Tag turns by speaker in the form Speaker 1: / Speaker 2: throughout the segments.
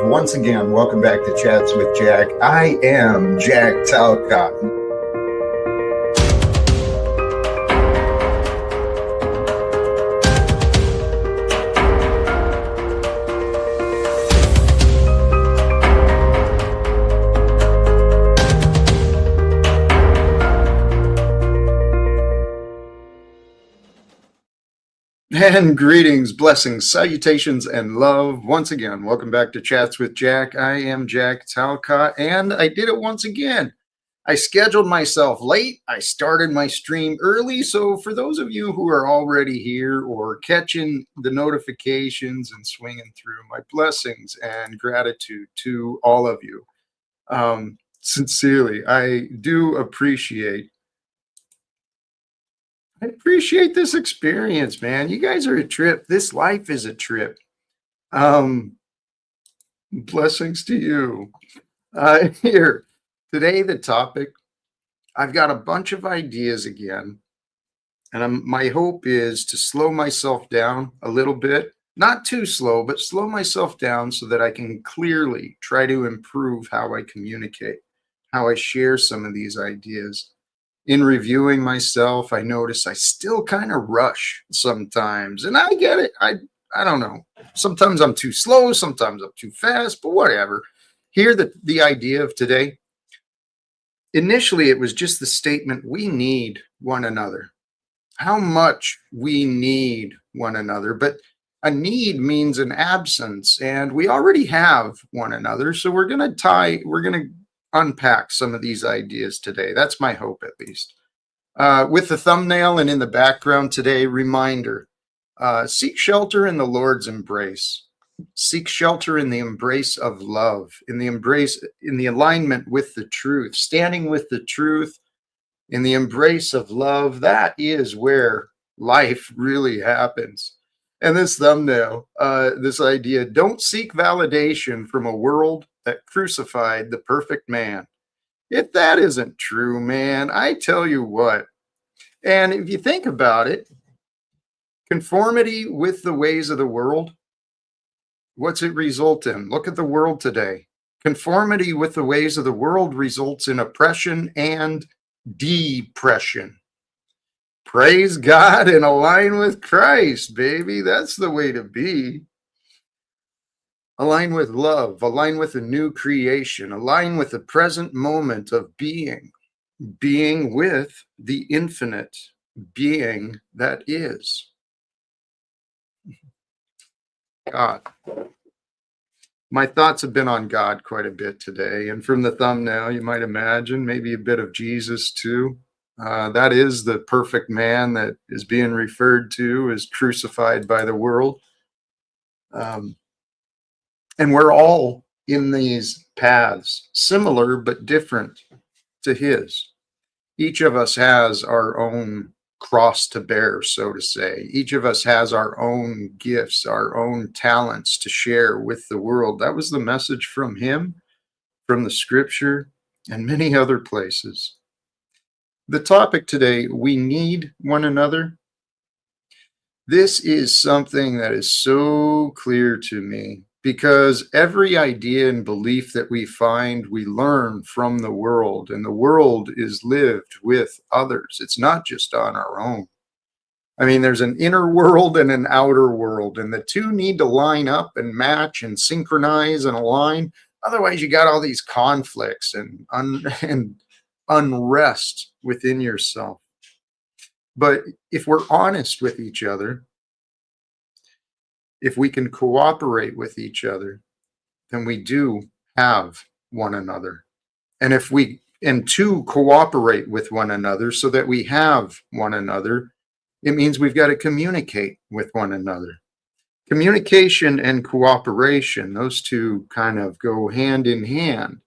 Speaker 1: Once again, welcome back to Chats with Jack. I am Jack Talcott. And greetings, blessings, salutations, and love. Once again, welcome back to Chats with Jack. I am Jack Talcott, and I did it once again. I scheduled myself late. I started my stream early. So for those of you who are already here or catching the notifications and swinging through, my blessings and gratitude to all of you. Sincerely, I do appreciate this experience, man. You guys are a trip. This life is a trip. Blessings to you. Here, today, the topic, I've got a bunch of ideas again. And my hope is to slow myself down a little bit. Not too slow, but slow myself down so that I can clearly try to improve how I communicate, how I share some of these ideas. In reviewing myself, I notice I still kind of rush sometimes, and I get it. I don't know. Sometimes I'm too slow, sometimes I'm too fast, but whatever. Here, the idea of today, initially it was just the statement, we need one another. How much we need one another, but a need means an absence, and we already have one another, so we're going to unpack some of these ideas today. That's my hope, at least. With the thumbnail and in the background today, reminder, seek shelter in the Lord's embrace. Seek shelter in the embrace of love, in the alignment with the truth, standing with the truth, in the embrace of love. That is where life really happens. And this thumbnail, this idea, don't seek validation from a world that crucified the perfect man. If that isn't true, man, I tell you what. And if you think about it, conformity with the ways of the world, what's it result in? Look at the world today. Conformity with the ways of the world results in oppression and depression. Praise God and align with Christ, baby. That's the way to be. Align with love, align with a new creation, align with the present moment of being with the infinite being that is God. My thoughts have been on God quite a bit today, and from the thumbnail, you might imagine maybe a bit of Jesus too. That is the perfect man that is being referred to as crucified by the world. And we're all in these paths, similar but different to his. Each of us has our own cross to bear, so to say. Each of us has our own gifts, our own talents to share with the world. That was the message from him, from the scripture, and many other places. The topic today, we need one another. This is something that is so clear to me because every idea and belief that we find, we learn from the world, and the world is lived with others. It's not just on our own. I mean, there's an inner world and an outer world, and the two need to line up and match and synchronize and align. Otherwise, you got all these conflicts and unrest within yourself. But if we're honest with each other, if we can cooperate with each other, then we do have one another. And if we and to cooperate with one another so that we have one another, it means we've got to communicate with one another. Communication and cooperation, those two kind of go hand in hand.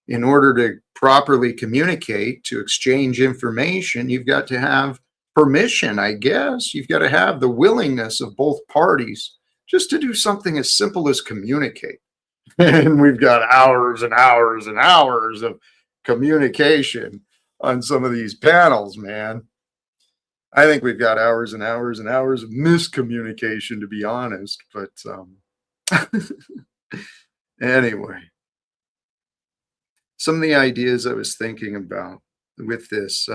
Speaker 1: In order to properly communicate, to exchange information, you've got to have permission, I guess. You've got to have the willingness of both parties just to do something as simple as communicate. And we've got hours and hours and hours of communication on some of these panels, man. I think we've got hours and hours and hours of miscommunication, to be honest. But anyway, some of the ideas I was thinking about with this,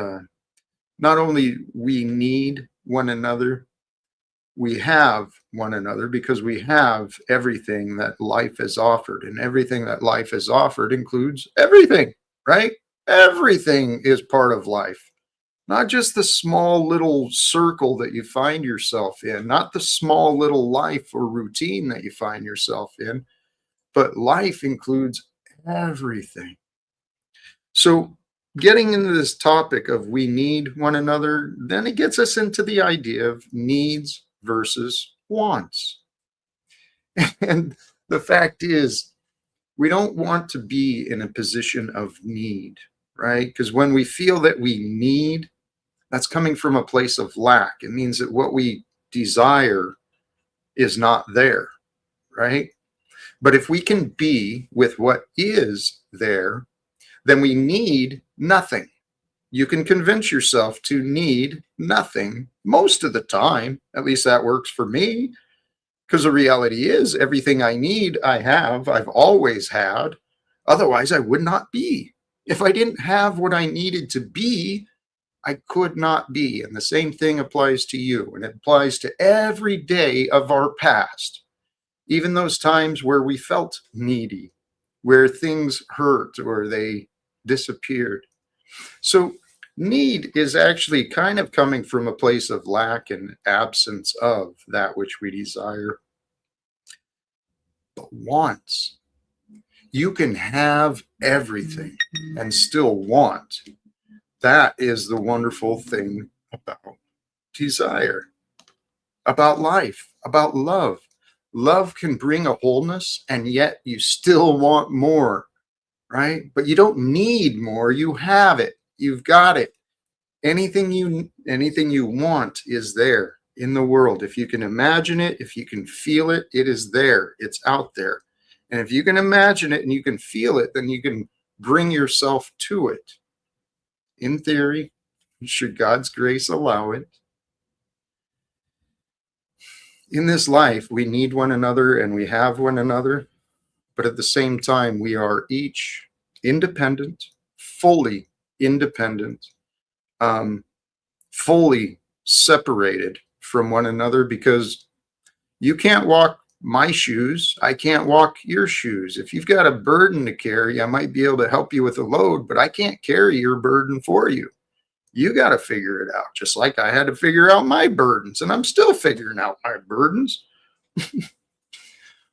Speaker 1: not only we need one another, we have one another because we have everything that life has offered, and everything that life has offered includes everything, right? Everything is part of life. Not just the small little circle that you find yourself in, not the small little life or routine that you find yourself in, but life includes everything. So, getting into this topic of we need one another, then it gets us into the idea of needs versus wants. And the fact is, we don't want to be in a position of need, right? Because when we feel that we need, that's coming from a place of lack. It means that what we desire is not there, right? But if we can be with what is there, then we need nothing. You can convince yourself to need nothing most of the time. At least that works for me. Because the reality is, everything I need, I have, I've always had. Otherwise, I would not be. If I didn't have what I needed to be, I could not be. And the same thing applies to you. And it applies to every day of our past. Even those times where we felt needy, where things hurt or they disappeared. So need is actually kind of coming from a place of lack and absence of that which we desire. But wants, you can have everything and still want. That is the wonderful thing about desire, about life, about love. Love can bring a wholeness, and yet you still want more, right? But you don't need more. You have it. You've got it. Anything you want is there in the world. If you can imagine it, if you can feel it, it is there. It's out there. And if you can imagine it and you can feel it, then you can bring yourself to it. In theory, should God's grace allow it. In this life, we need one another and we have one another, but at the same time, we are each independent, fully independent, fully separated from one another, because you can't walk my shoes. I can't walk your shoes. If you've got a burden to carry, I might be able to help you with a load, but I can't carry your burden for you. You got to figure it out, just like I had to figure out my burdens, and I'm still figuring out my burdens.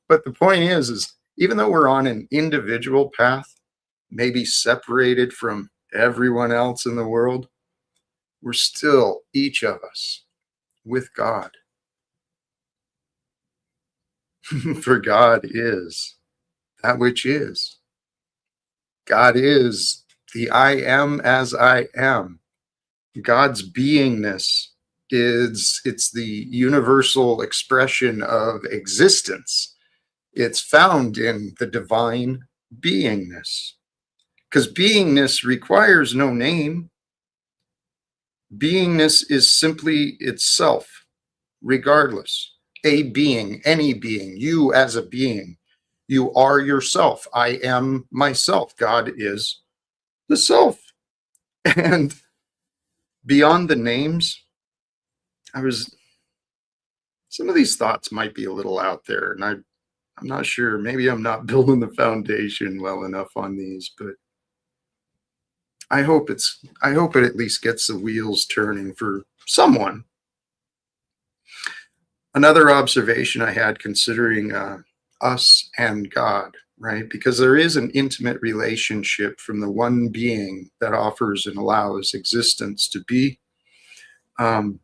Speaker 1: But the point is even though we're on an individual path, maybe separated from everyone else in the world, we're still each of us with God. For God is that which is. God is the I am as I am. God's beingness it's the universal expression of existence. It's found in the divine beingness. Because beingness requires no name. Beingness is simply itself, regardless. A being, any being, you as a being. You are yourself. I am myself. God is the self. And beyond the names, some of these thoughts might be a little out there, and I'm not sure. Maybe I'm not building the foundation well enough on these, but I hope it at least gets the wheels turning for someone. Another observation I had considering us and God, right? Because there is an intimate relationship from the one being that offers and allows existence to be. Um,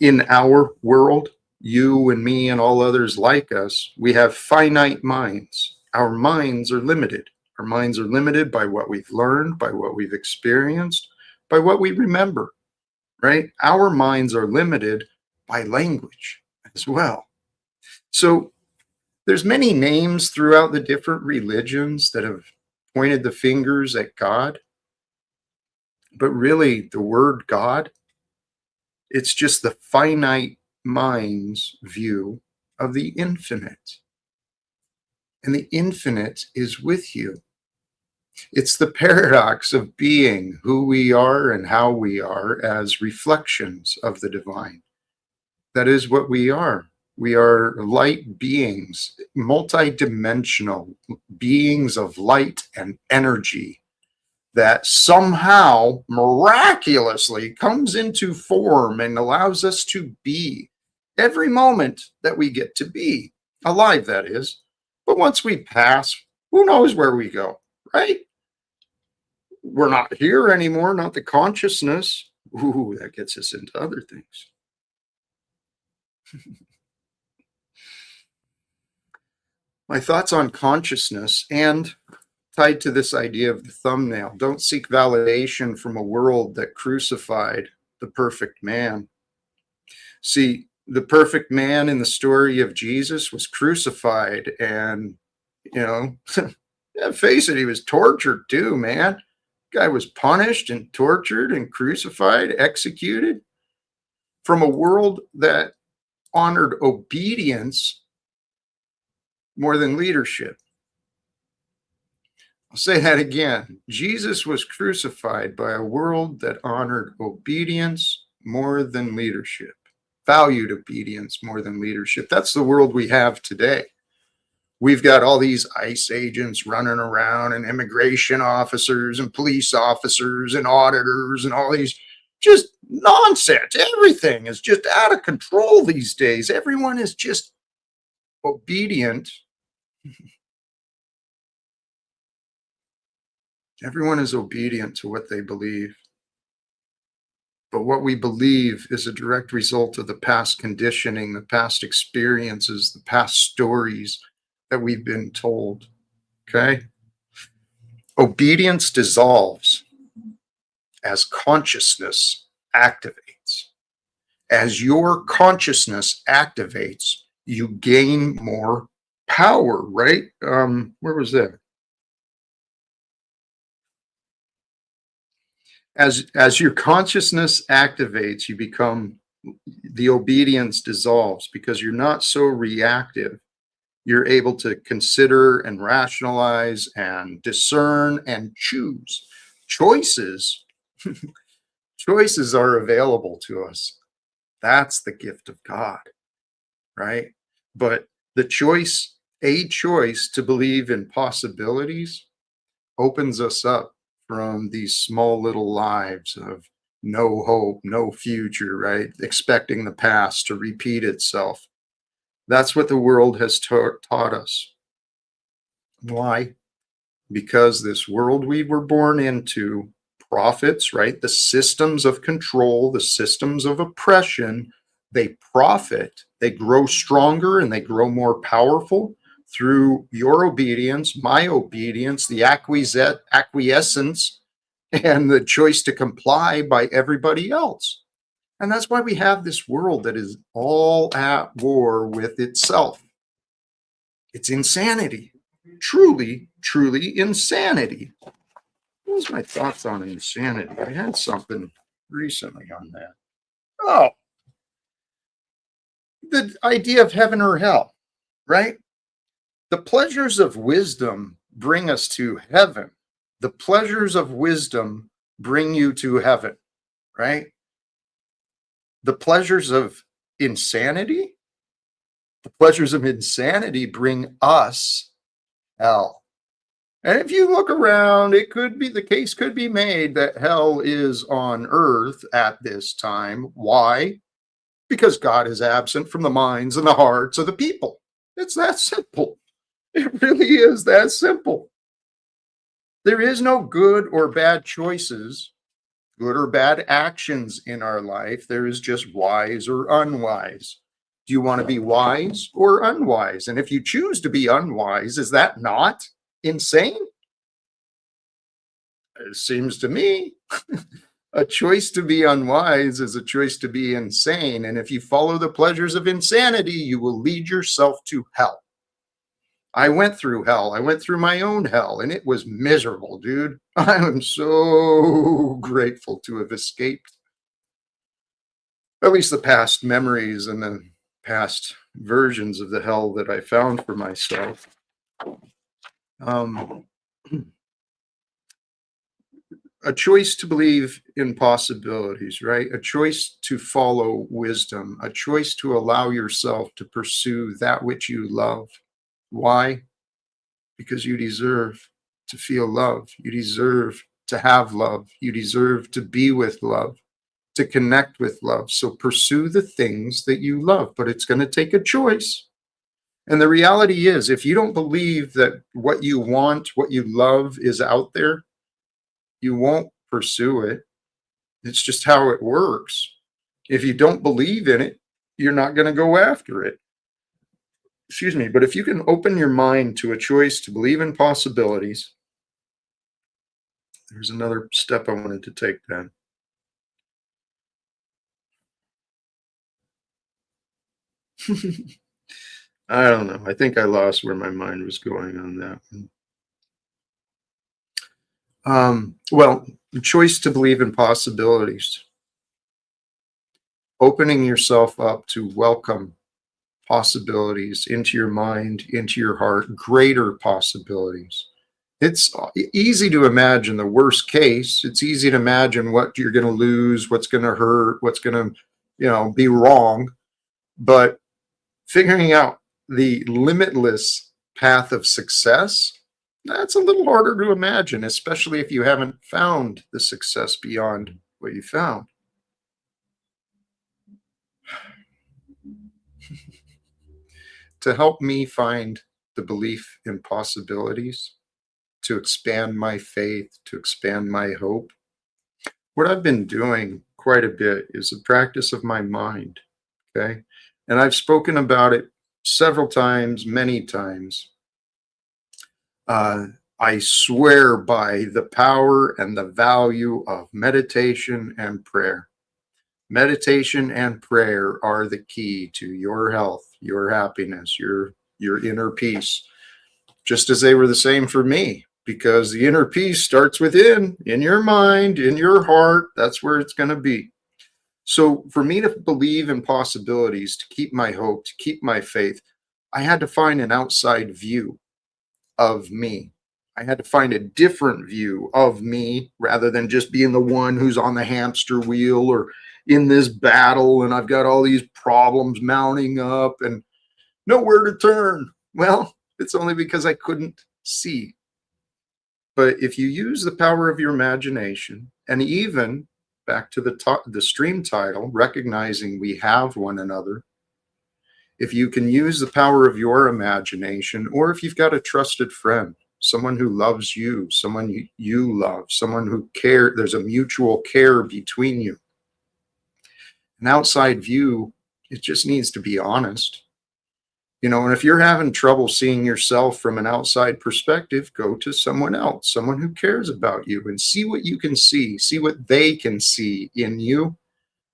Speaker 1: in our world, you and me and all others like us, we have finite minds. Our minds are limited. Our minds are limited by what we've learned, by what we've experienced, by what we remember, right? Our minds are limited by language as well. So there's many names throughout the different religions that have pointed the fingers at God, but really the word God, it's just the finite mind's view of the infinite. And the infinite is with you. It's the paradox of being who we are and how we are as reflections of the divine. That is what we are. We are light beings, multidimensional beings of light and energy that somehow miraculously comes into form and allows us to be every moment that we get to be alive, that is. But once we pass, who knows where we go, right? We're not here anymore, not the consciousness. Ooh, that gets us into other things. My thoughts on consciousness and tied to this idea of the thumbnail. Don't seek validation from a world that crucified the perfect man. See, the perfect man in the story of Jesus was crucified, and, yeah, face it, he was tortured too, man. Guy was punished and tortured and crucified, executed from a world that honored obedience more than leadership. I'll say that again. Jesus was crucified by a world that honored obedience more than leadership, valued obedience more than leadership. That's the world we have today. We've got all these ICE agents running around and immigration officers and police officers and auditors and all these just nonsense. Everything is just out of control these days. Everyone is just obedient. Everyone is obedient to what they believe. But what we believe is a direct result of the past conditioning, the past experiences, the past stories that we've been told. Okay? Obedience dissolves as consciousness activates. As your consciousness activates, you gain more power, right? Where was that? As your consciousness activates, you become, the obedience dissolves because you're not so reactive. You're able to consider and rationalize and discern and choose. Choices choices are available to us. That's the gift of God, right? But a choice to believe in possibilities opens us up from these small little lives of no hope, no future, right? Expecting the past to repeat itself. That's what the world has taught us. Why? Because this world we were born into profits, right? The systems of control, the systems of oppression, they profit, they grow stronger and they grow more powerful through your obedience, my obedience, the acquiescence, and the choice to comply by everybody else. And that's why we have this world that is all at war with itself. It's insanity. Truly, truly insanity. What was my thoughts on insanity? I had something. recently on that. Oh, the idea of heaven or hell, right? The pleasures of wisdom bring us to heaven. The pleasures of wisdom bring you to heaven, right? The pleasures of insanity, the pleasures of insanity bring us hell. And if you look around, it could be the case could be made that hell is on earth at this time. Why? Because God is absent from the minds and the hearts of the people. It's that simple. It really is that simple. There is no good or bad choices, good or bad actions in our life. There is just wise or unwise. Do you want to be wise or unwise? And if you choose to be unwise, is that not insane? It seems to me a choice to be unwise is a choice to be insane. And if you follow the pleasures of insanity, you will lead yourself to hell. I went through hell. I went through my own hell, and it was miserable, dude. I am so grateful to have escaped at least the past memories and the past versions of the hell that I found for myself. Um, a choice to believe in possibilities, right? A choice to follow wisdom, a choice to allow yourself to pursue that which you love. Why? Because you deserve to feel love. You deserve to have love. You deserve to be with love, to connect with love. So pursue the things that you love, but it's going to take a choice. And the reality is, if you don't believe that what you want, what you love is out there, you won't pursue it. It's just how it works. If you don't believe in it, you're not going to go after it. Excuse me. But if you can open your mind to a choice to believe in possibilities, there's another step I wanted to take then. I don't know. I think I lost where my mind was going on that one. Well, the choice to believe in possibilities, opening yourself up to welcome possibilities into your mind, into your heart, greater possibilities. It's easy to imagine the worst case. It's easy to imagine what you're going to lose, what's going to hurt, what's going to, be wrong. But figuring out the limitless path of success, that's a little harder to imagine, especially if you haven't found the success beyond what you found. To help me find the belief in possibilities, to expand my faith, to expand my hope, what I've been doing quite a bit is a practice of my mind. Okay. And I've spoken about it several times, many times. I swear by the power and the value of meditation and prayer. Meditation and prayer are the key to your health, your happiness, your inner peace, just as they were the same for me, because the inner peace starts within, in your mind, in your heart. That's where it's going to be. So for me to believe in possibilities, to keep my hope, to keep my faith, I had to find an outside view of me. I had to find a different view of me rather than just being the one who's on the hamster wheel or in this battle and I've got all these problems mounting up and nowhere to turn. Well, it's only because I couldn't see. But if you use the power of your imagination, and even back to the stream title, recognizing we have one another, if you can use the power of your imagination, or if you've got a trusted friend, someone who loves you, someone you love, someone who cares, there's a mutual care between you. An outside view, it just needs to be honest. And if you're having trouble seeing yourself from an outside perspective, go to someone else, someone who cares about you, and see what you can see what they can see in you.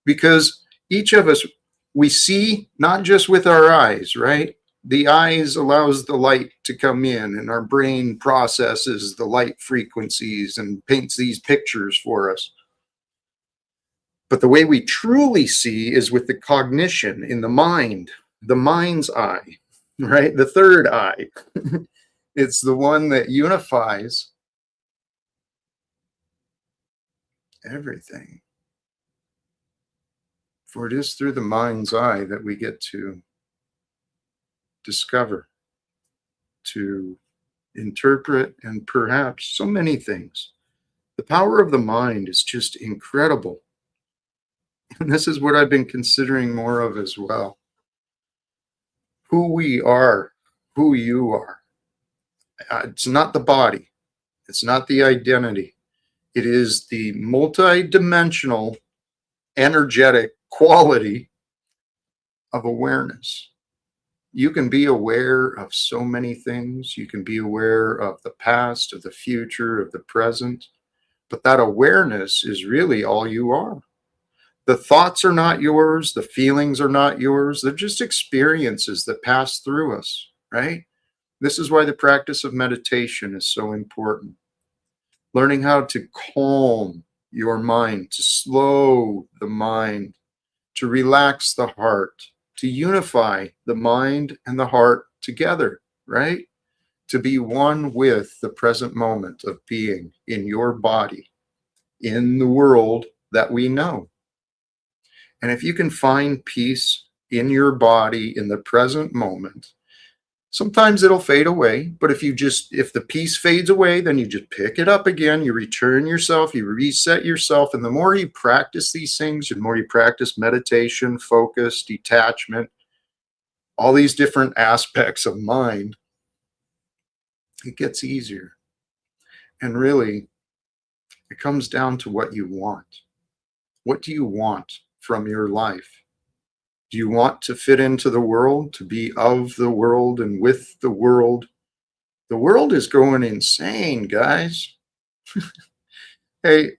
Speaker 1: Because each of us, we see not just with our eyes, right? The eyes allows the light to come in and our brain processes the light frequencies and paints these pictures for us. But the way we truly see is with the cognition in the mind, the mind's eye, right? The third eye. It's the one that unifies everything. For it is through the mind's eye that we get to discover, to interpret, and perhaps so many things. The power of the mind is just incredible. And this is what I've been considering more of as well. Who we are, who you are. It's not the body, it's not the identity. It is the multi-dimensional, energetic quality of awareness. You can be aware of so many things. You can be aware of the past, of the future, of the present. But that awareness is really all you are. The thoughts are not yours. The feelings are not yours. They're just experiences that pass through us, right? This is why the practice of meditation is so important. Learning how to calm your mind, to slow the mind, to relax the heart, to unify the mind and the heart together, right? To be one with the present moment of being in your body, in the world that we know. And if you can find peace in your body in the present moment, sometimes it'll fade away, but if the peace fades away, then you just pick it up again, you return yourself, you reset yourself. And the more you practice these things, the more you practice meditation, focus, detachment, all these different aspects of mind, it gets easier. And really, it comes down to what you want. What do you want from your life? Do you want to fit into the world, to be of the world and with the world? The world is going insane, guys. Hey,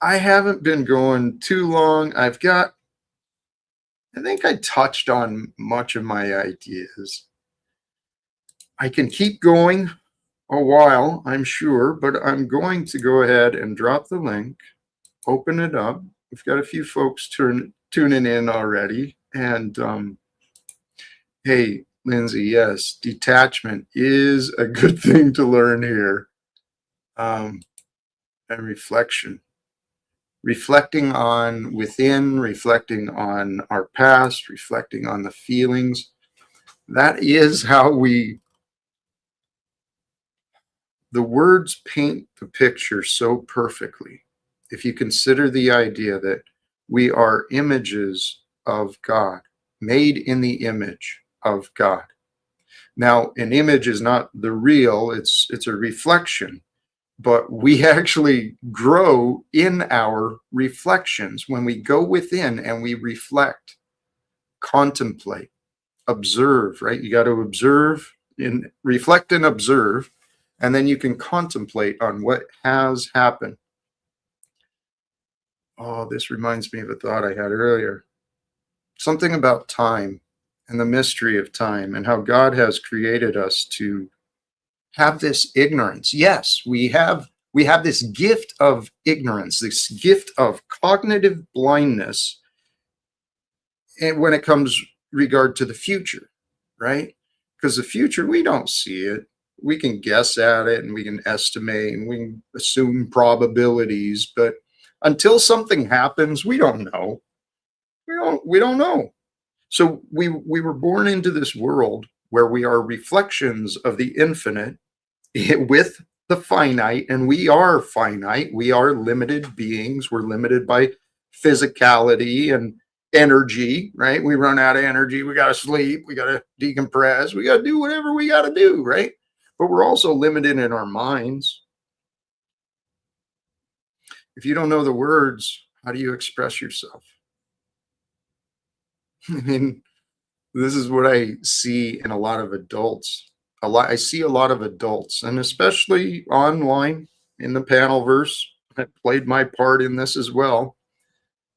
Speaker 1: I haven't been going too long. I think I touched on much of my ideas. I can keep going a while, I'm sure, but I'm going to go ahead and drop the link, open it up. We've got a few folks tuning in already. And hey, Lindsay, yes, detachment is a good thing to learn here. And reflection. Reflecting on within, reflecting on our past, reflecting on the feelings. That is how the words paint the picture so perfectly. If you consider the idea that we are images of God, made in the image of God. Now, an image is not the real, it's a reflection, but we actually grow in our reflections when we go within and we reflect, contemplate, observe, right? You got to observe, and reflect and observe, and then you can contemplate on what has happened. Oh, this reminds me of a thought I had earlier. Something about time and the mystery of time and how God has created us to have this ignorance. Yes, we have this gift of ignorance, this gift of cognitive blindness, and when it comes regard to the future, right? Because the future, we don't see it. We can guess at it and we can estimate and we can assume probabilities, but until something happens, we don't know. We don't know. So we were born into this world where we are reflections of the infinite with the finite, and we are finite. We are limited beings. We're limited by physicality and energy, right? We run out of energy. We got to sleep. We got to decompress. We got to do whatever we got to do, right? But we're also limited in our minds. If you don't know the words, how do you express yourself? I mean, this is what I see in a lot of adults. I see a lot of adults, and especially online in the panelverse. I played my part in this as well.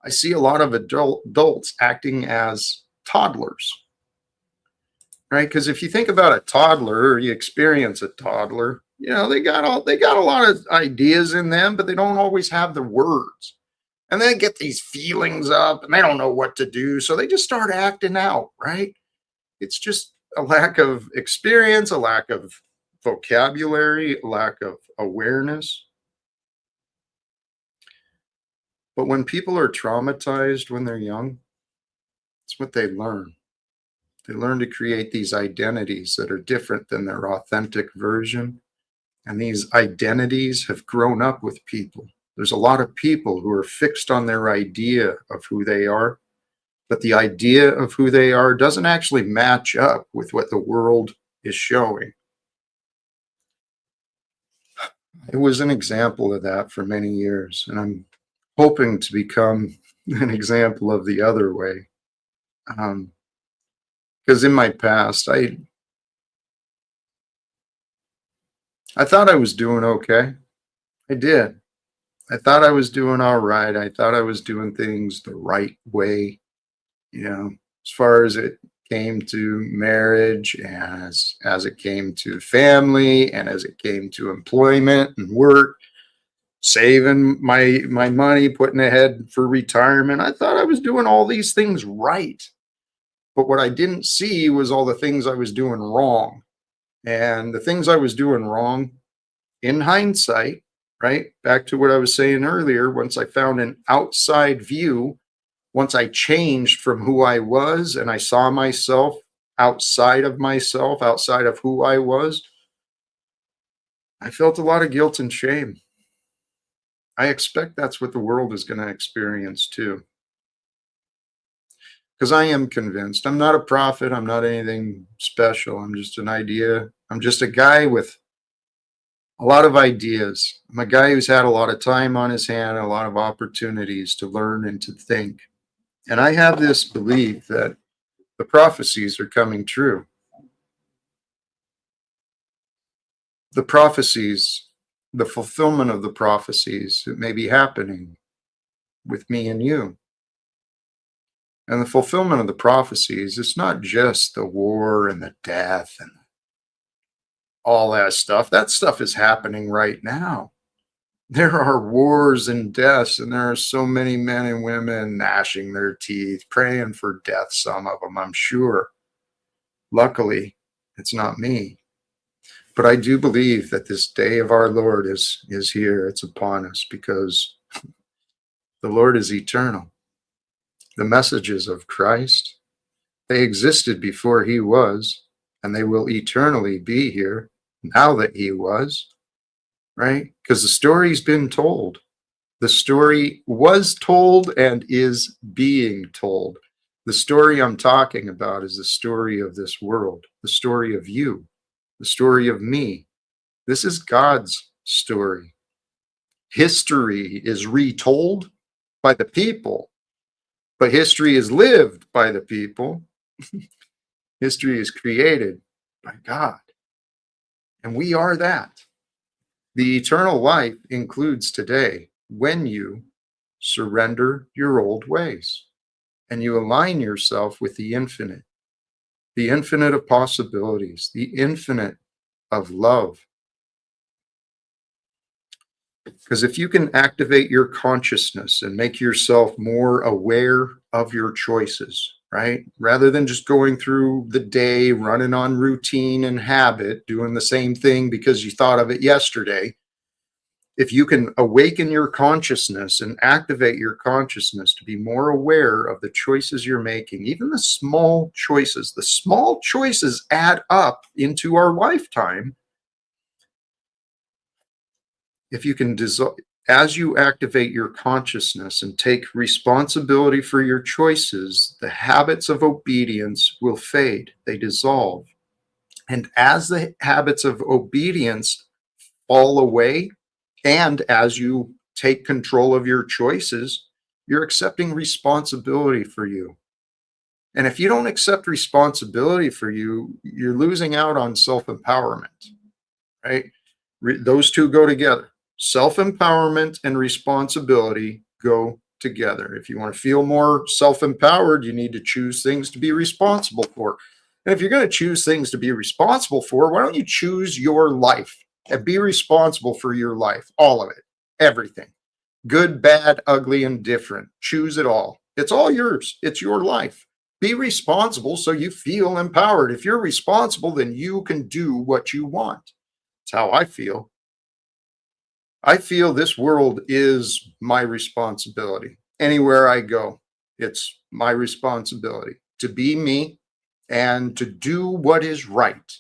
Speaker 1: I see a lot of adults acting as toddlers, right? Because if you think about a toddler, or you experience a toddler, they got a lot of ideas in them, but they don't always have the words. And they get these feelings up and they don't know what to do. So they just start acting out, right? It's just a lack of experience, a lack of vocabulary, a lack of awareness. But when people are traumatized when they're young, it's what they learn. They learn to create these identities that are different than their authentic version. And these identities have grown up with people. There's a lot of people who are fixed on their idea of who they are, but the idea of who they are doesn't actually match up with what the world is showing. It was an example of that for many years, and I'm hoping to become an example of the other way. Because in my past, I thought I was doing okay. I did. I thought I was doing all right. I thought I was doing things the right way, as far as it came to marriage, and as it came to family, and as it came to employment and work, saving my money, putting ahead for retirement. I thought I was doing all these things right. But what I didn't see was all the things I was doing wrong. And the things I was doing wrong, in hindsight, right? Back to what I was saying earlier, once I found an outside view, once I changed from who I was and I saw myself outside of myself, outside of who I was, I felt a lot of guilt and shame. I expect that's what the world is going to experience too. Because I am convinced. I'm not a prophet. I'm not anything special. I'm just an idea. I'm just a guy with a lot of ideas. I'm a guy who's had a lot of time on his hand, a lot of opportunities to learn and to think. And I have this belief that the prophecies are coming true. The prophecies, the fulfillment of the prophecies, it may be happening with me and you. And the fulfillment of the prophecies, it's not just the war and the death and all that stuff. That stuff is happening right now. There are wars and deaths, and there are so many men and women gnashing their teeth, praying for death, some of them, I'm sure. Luckily, it's not me. But I do believe that this day of our Lord is here. It's upon us because the Lord is eternal. The messages of Christ, they existed before he was, and they will eternally be here now that he was, right? Because the story's been told. The story was told and is being told. The story I'm talking about is the story of this world, the story of you, the story of me. This is God's story. History is retold by the people, but history is lived by the people. History is created by God. And we are that. The eternal life includes today when you surrender your old ways and you align yourself with the infinite of possibilities, the infinite of love. Because if you can activate your consciousness and make yourself more aware of your choices, right? Rather than just going through the day, running on routine and habit, doing the same thing because you thought of it yesterday. If you can awaken your consciousness and activate your consciousness to be more aware of the choices you're making, even the small choices add up into our lifetime. If you can as you activate your consciousness and take responsibility for your choices, the habits of obedience will fade, they dissolve. And as the habits of obedience fall away, and as you take control of your choices, you're accepting responsibility for you. And if you don't accept responsibility for you, you're losing out on self-empowerment, right? Those two go together. Self-empowerment and responsibility go together. If you want to feel more self-empowered, you need to choose things to be responsible for. And if you're going to choose things to be responsible for, why don't you choose your life and be responsible for your life, all of it, everything. Good, bad, ugly, and different. Choose it all. It's all yours. It's your life. Be responsible so you feel empowered. If you're responsible, then you can do what you want. It's how I feel. I feel this world is my responsibility. Anywhere I go, it's my responsibility to be me and to do what is right.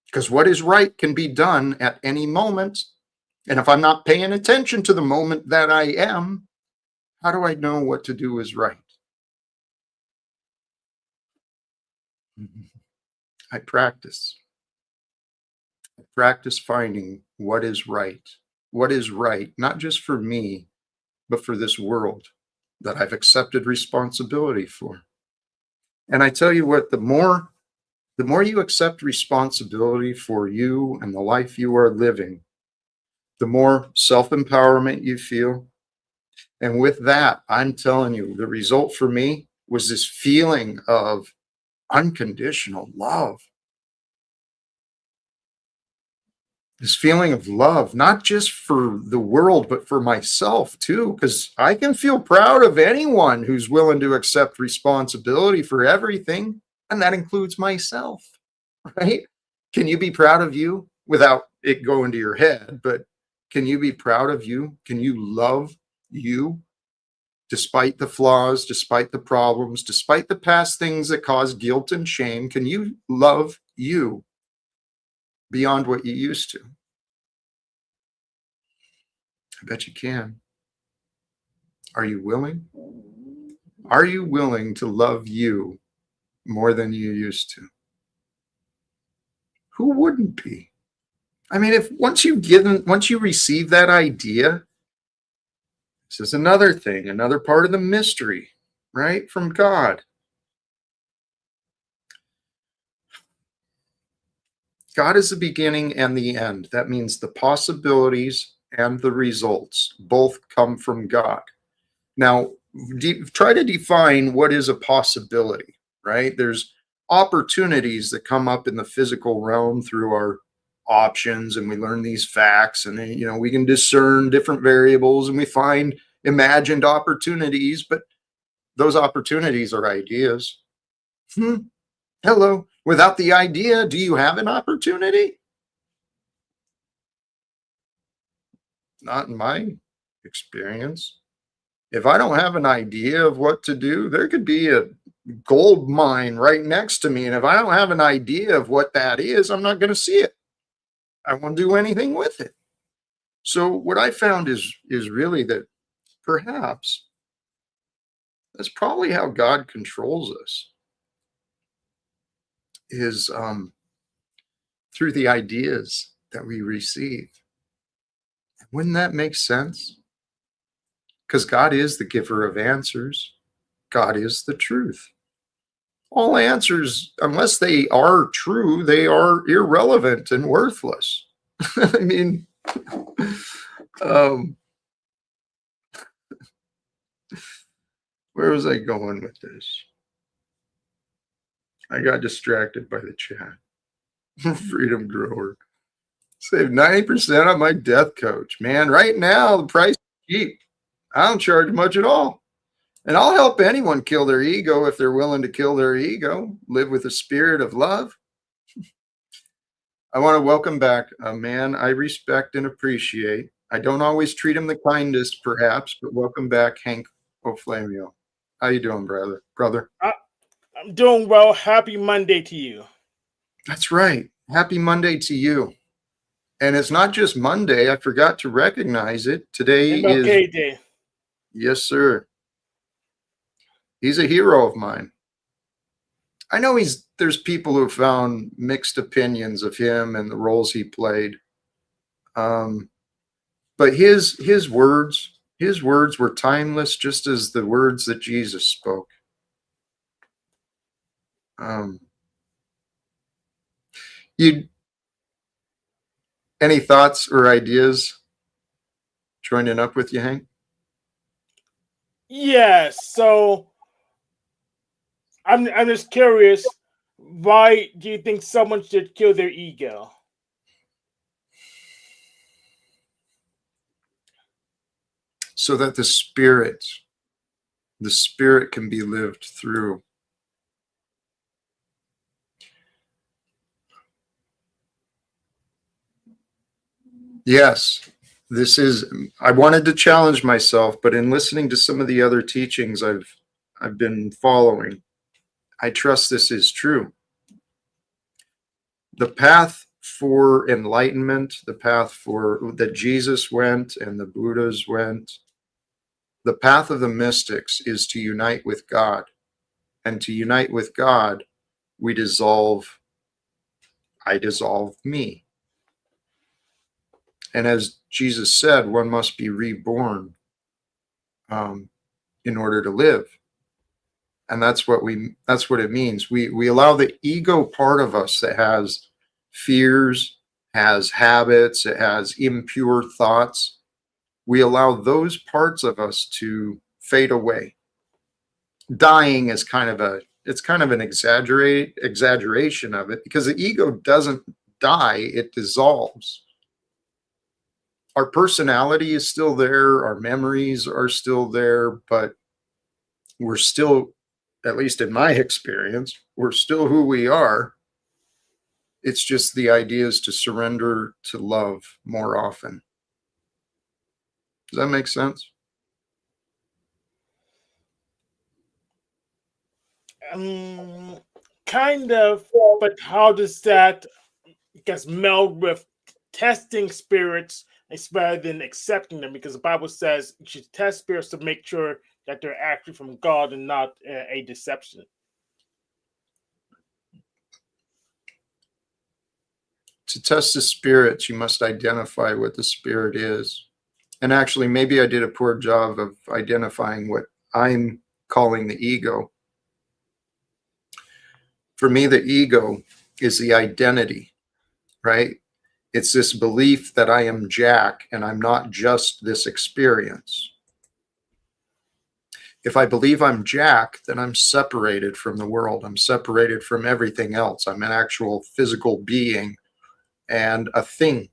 Speaker 1: Because what is right can be done at any moment. And if I'm not paying attention to the moment that I am, how do I know what to do is right? I practice. I practice finding what is right. What is right, not just for me, but for this world that I've accepted responsibility for. And I tell you what, the more you accept responsibility for you and the life you are living, the more self-empowerment you feel. And with that, I'm telling you, the result for me was this feeling of unconditional love. This feeling of love, not just for the world, but for myself too, because I can feel proud of anyone who's willing to accept responsibility for everything, and that includes myself, right? Can you be proud of you without it going to your head? But can you be proud of you? Can you love you despite the flaws, despite the problems, despite the past things that cause guilt and shame? Can you love you beyond what you used to? I bet you can. Are you willing? Are you willing to love you more than you used to? Who wouldn't be? I mean, if once you receive that idea, this is another thing, another part of the mystery, right? From God. God is the beginning and the end. That means the possibilities and the results both come from God. Now, try to define what is a possibility, right? There's opportunities that come up in the physical realm through our options, and we learn these facts, and we can discern different variables, and we find imagined opportunities, but those opportunities are ideas. Hello. Without the idea, do you have an opportunity? Not in my experience. If I don't have an idea of what to do, there could be a gold mine right next to me. And if I don't have an idea of what that is, I'm not going to see it. I won't do anything with it. So what I found is really that perhaps that's probably how God controls us, is through the ideas that we receive. Wouldn't that make sense? Because God is the giver of answers. God is the truth. All answers, unless they are true, they are irrelevant and worthless. I mean, um, where was I going with this? I got distracted by the chat. Freedom Grower. Save 90% on my death coach. Man, right now the price is cheap. I don't charge much at all. And I'll help anyone kill their ego if they're willing to kill their ego, live with a spirit of love. I want to welcome back a man I respect and appreciate. I don't always treat him the kindest, perhaps, but welcome back, Hank Oflamio. How you doing, brother?
Speaker 2: I'm doing well. Happy Monday to you.
Speaker 1: That's right. Happy Monday to you. And it's not just Monday. I forgot to recognize it. Today is,
Speaker 2: MLK Day.
Speaker 1: yes, sir. He's a hero of mine. I know there's people who found mixed opinions of him and the roles he played. But his words were timeless, just as the words that Jesus spoke. You any thoughts or ideas joining up with you, Hank?
Speaker 2: Yes. So I'm just curious. Why do you think someone should kill their ego?
Speaker 1: so that the spirit can be lived through. Yes, I wanted to challenge myself, but in listening to some of the other teachings I've been following, I trust this is true. The path for enlightenment, the path that Jesus went and the Buddhas went, the path of the mystics is to unite with God. And to unite with God, I dissolve me. And as Jesus said, one must be reborn in order to live. And that's what it means. We allow the ego part of us that has fears, has habits, it has impure thoughts. We allow those parts of us to fade away. Dying is kind of an exaggeration of it, because the ego doesn't die, it dissolves. Our personality is still there, our memories are still there, but we're still, at least in my experience, we're still who we are. It's just the idea is to surrender to love more often. Does that make sense?
Speaker 2: Kind of, but how does that meld with testing spirits? It's better than accepting them, because the Bible says you should test spirits to make sure that they're actually from God and not a deception.
Speaker 1: To test the spirits, you must identify what the spirit is. And actually, maybe I did a poor job of identifying what I'm calling the ego. For me, the ego is the identity, right? It's this belief that I am Jack and I'm not just this experience. If I believe I'm Jack, then I'm separated from the world. I'm separated from everything else. I'm an actual physical being and a thing.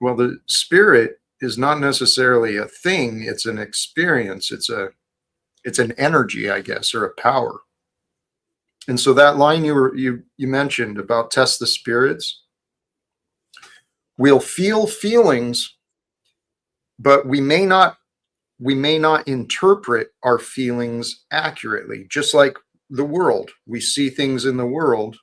Speaker 1: Well, the spirit is not necessarily a thing. It's an experience. It's an energy, I guess, or a power. And so that line you mentioned about test the spirits, we'll feel feelings, but we may not interpret our feelings accurately. Just like the world, we see things in the world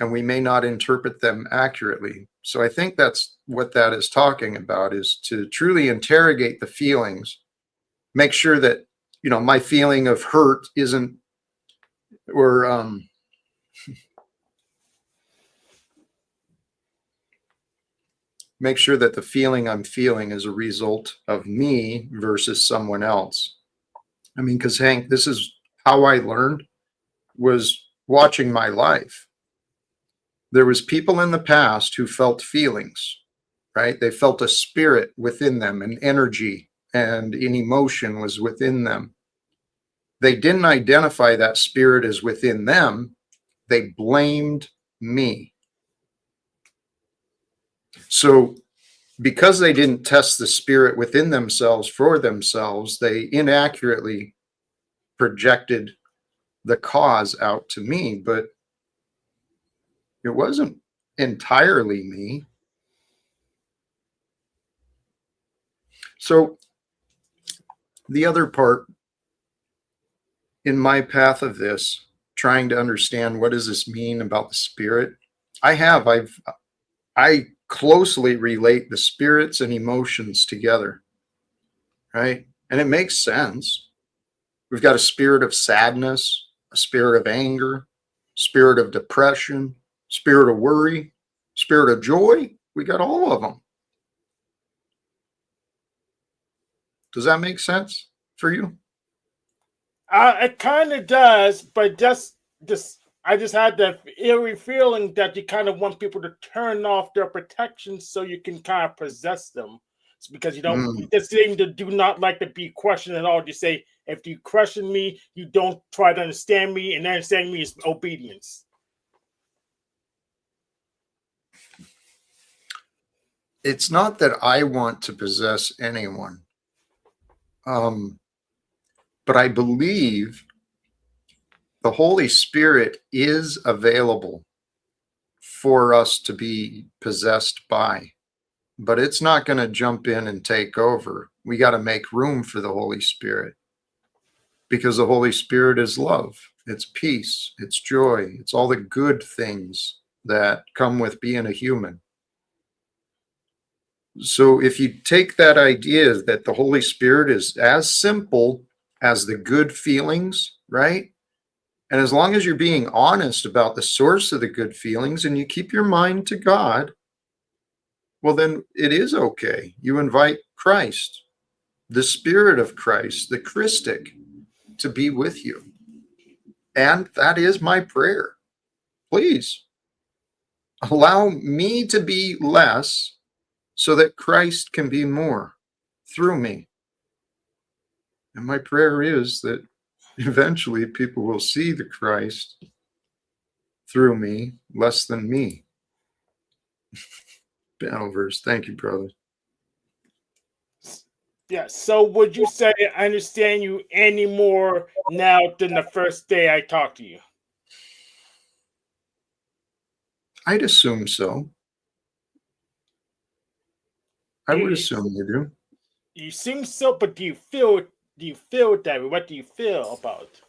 Speaker 1: and we may not interpret them accurately. So I think that's what that is talking about, is to truly interrogate the feelings, make sure that, my feeling of hurt isn't, or make sure that the feeling I'm feeling is a result of me versus someone else. I mean, because Hank, this is how I learned, was watching my life. There was people in the past who felt feelings, right? They felt a spirit within them, an energy and an emotion was within them. They didn't identify that spirit as within them. They blamed me. So because they didn't test the spirit within themselves for themselves, they inaccurately projected the cause out to me, but it wasn't entirely me. So the other part in my path of this, trying to understand what does this mean about the spirit, I closely relate the spirits and emotions together, right? And it makes sense. We've got a spirit of sadness, a spirit of anger, spirit of depression, spirit of worry, spirit of joy. We got all of them. Does that make sense for you?
Speaker 2: It kind of does, but I just had that eerie feeling that you kind of want people to turn off their protection so you can kind of possess them. It's because you just seem to do not like to be questioned at all. You say, if you question me, you don't try to understand me, and understanding me is obedience.
Speaker 1: It's not that I want to possess anyone. But I believe the Holy Spirit is available for us to be possessed by, but it's not going to jump in and take over. We got to make room for the Holy Spirit, because the Holy Spirit is love, it's peace, it's joy, it's all the good things that come with being a human. So if you take that idea that the Holy Spirit is as simple as the good feelings, right? And as long as you're being honest about the source of the good feelings and you keep your mind to God, well, then it is okay. You invite Christ, the Spirit of Christ, the Christic, to be with you. And that is my prayer. Please allow me to be less so that Christ can be more through me. And my prayer is that eventually people will see the Christ through me less than me. Battle verse. Thank you, brother.
Speaker 2: Yeah. So would you say I understand you any more now than the first day I talked to you?
Speaker 1: I'd assume so. I would
Speaker 2: You,
Speaker 1: assume you do.
Speaker 2: you seem so, but do you feel it that way? What do you feel about?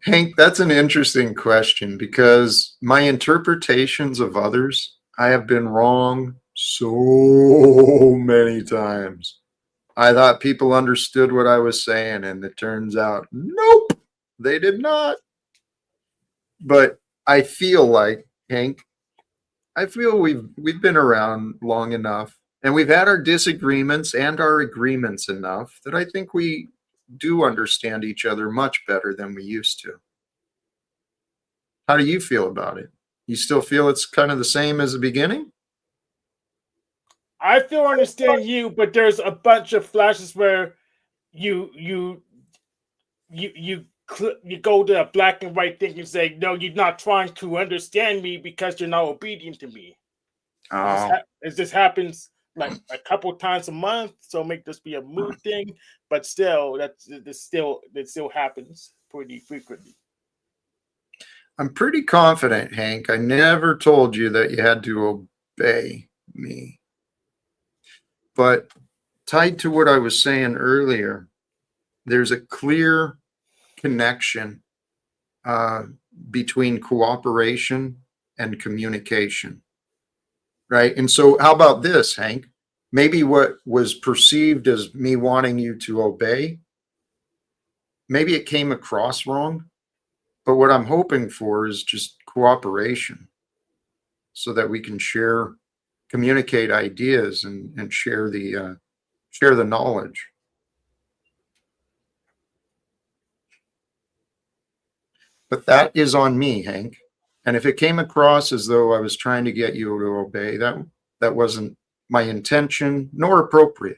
Speaker 1: Hank, that's an interesting question, because my interpretations of others, I have been wrong so many times. I thought people understood what I was saying, and it turns out, nope, they did not. But I feel like, Hank, I feel we've been around long enough, and we've had our disagreements and our agreements enough that I think we do understand each other much better than we used to. How do you feel about it? You still feel it's kind of the same as the beginning?
Speaker 2: I feel I understand you, but there's a bunch of flashes where you you you go to a black and white thing and say, no, you're not trying to understand me because you're not obedient to me.
Speaker 1: Oh,
Speaker 2: It just happens like a couple times a month, so make this be a mood thing. But still, that still happens pretty frequently.
Speaker 1: I'm pretty confident, Hank. I never told you that you had to obey me. But tied to what I was saying earlier, there's a clear connection uh, between cooperation and communication, right? And so, how about this, Hank? Maybe what was perceived as me wanting you to obey, maybe it came across wrong. But what I'm hoping for is just cooperation, so that we can communicate ideas, and share the knowledge. But that is on me, Hank. And if it came across as though I was trying to get you to obey, that wasn't my intention nor appropriate.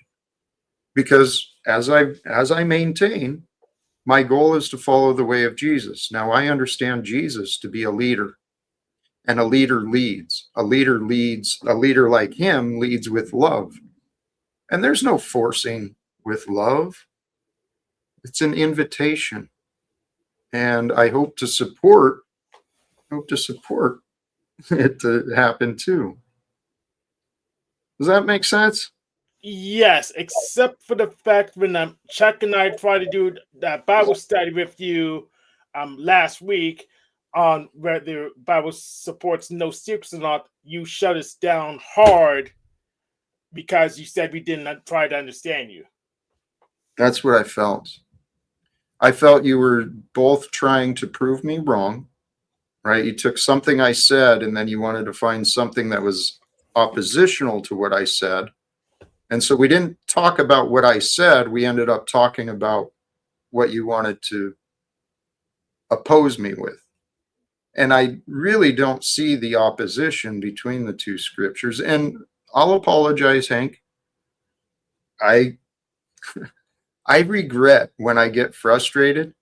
Speaker 1: Because as I maintain, my goal is to follow the way of Jesus. Now I understand Jesus to be a leader, and a leader leads. A leader leads. A leader like him leads with love. And there's no forcing with love. It's an invitation. And I hope to support it to happen too. Does that make sense?
Speaker 2: Yes, except for the fact when Chuck and I tried to do that Bible study with you last week on whether Bible supports no secrets or not, you shut us down hard because you said we didn't try to understand you.
Speaker 1: That's what I felt. I felt you were both trying to prove me wrong, right? You took something I said and then you wanted to find something that was oppositional to what I said. And so we didn't talk about what I said. We ended up talking about what you wanted to oppose me with. And I really don't see the opposition between the two scriptures. And I'll apologize, Hank. I I regret when I get frustrated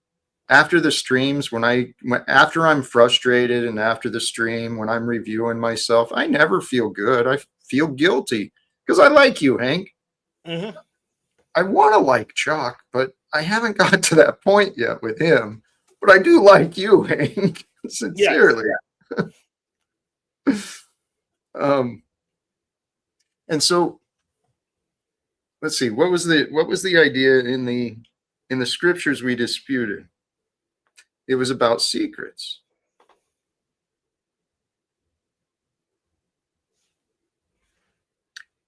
Speaker 1: after the streams, after I'm frustrated, and after the stream, when I'm reviewing myself, I never feel good. I feel guilty because I like you, Hank.
Speaker 2: Hmm.
Speaker 1: I want to like Chuck, but I haven't got to that point yet with him. But I do like you, Hank,
Speaker 2: Yes.
Speaker 1: sincerely. Um, and so let's see, what was the idea in the scriptures we disputed? It was about secrets.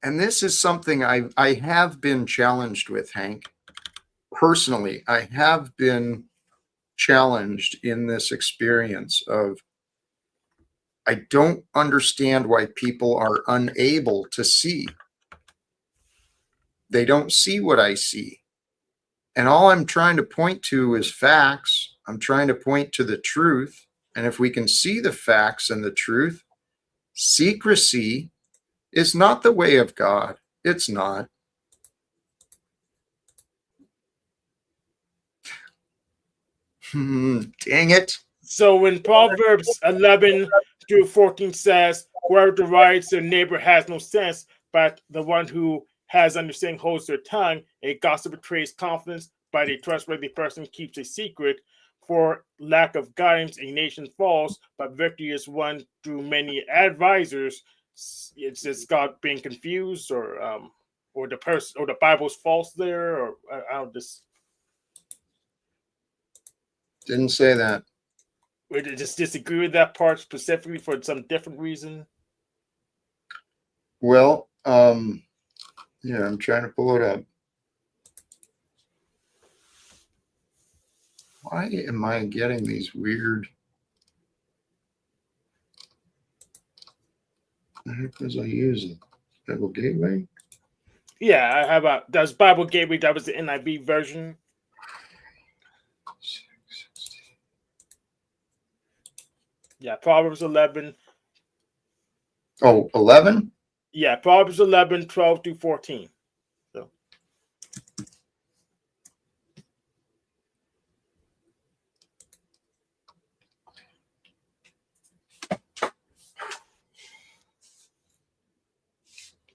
Speaker 1: And this is something I have been challenged with, Hank. Personally, I have been challenged in this experience of I don't understand why people are unable to see. They don't see what I see. And all I'm trying to point to is facts. I'm trying to point to the truth. And if we can see the facts and the truth, secrecy is not the way of God. It's not. Dang it.
Speaker 2: So when Proverbs 11-14 says, "Whoever derides their neighbor has no sense, but the one who has understanding holds their tongue. A gossip betrays confidence, but a trustworthy person keeps a secret. For lack of guidance, a nation falls, but victory is won through many advisors." It's just God being confused, or the person, or the Bible's false there, or I don't just.
Speaker 1: Didn't say that.
Speaker 2: Or just disagree with that part specifically for some different reason.
Speaker 1: Well, yeah, I'm trying to pull it up. Why am I getting these weird? The heck was I using? Bible Gateway?
Speaker 2: Yeah, I have that's Bible Gateway. That was the NIV version. Yeah, Proverbs 11.
Speaker 1: Oh, 11?
Speaker 2: Yeah, Proverbs 11:12-14. So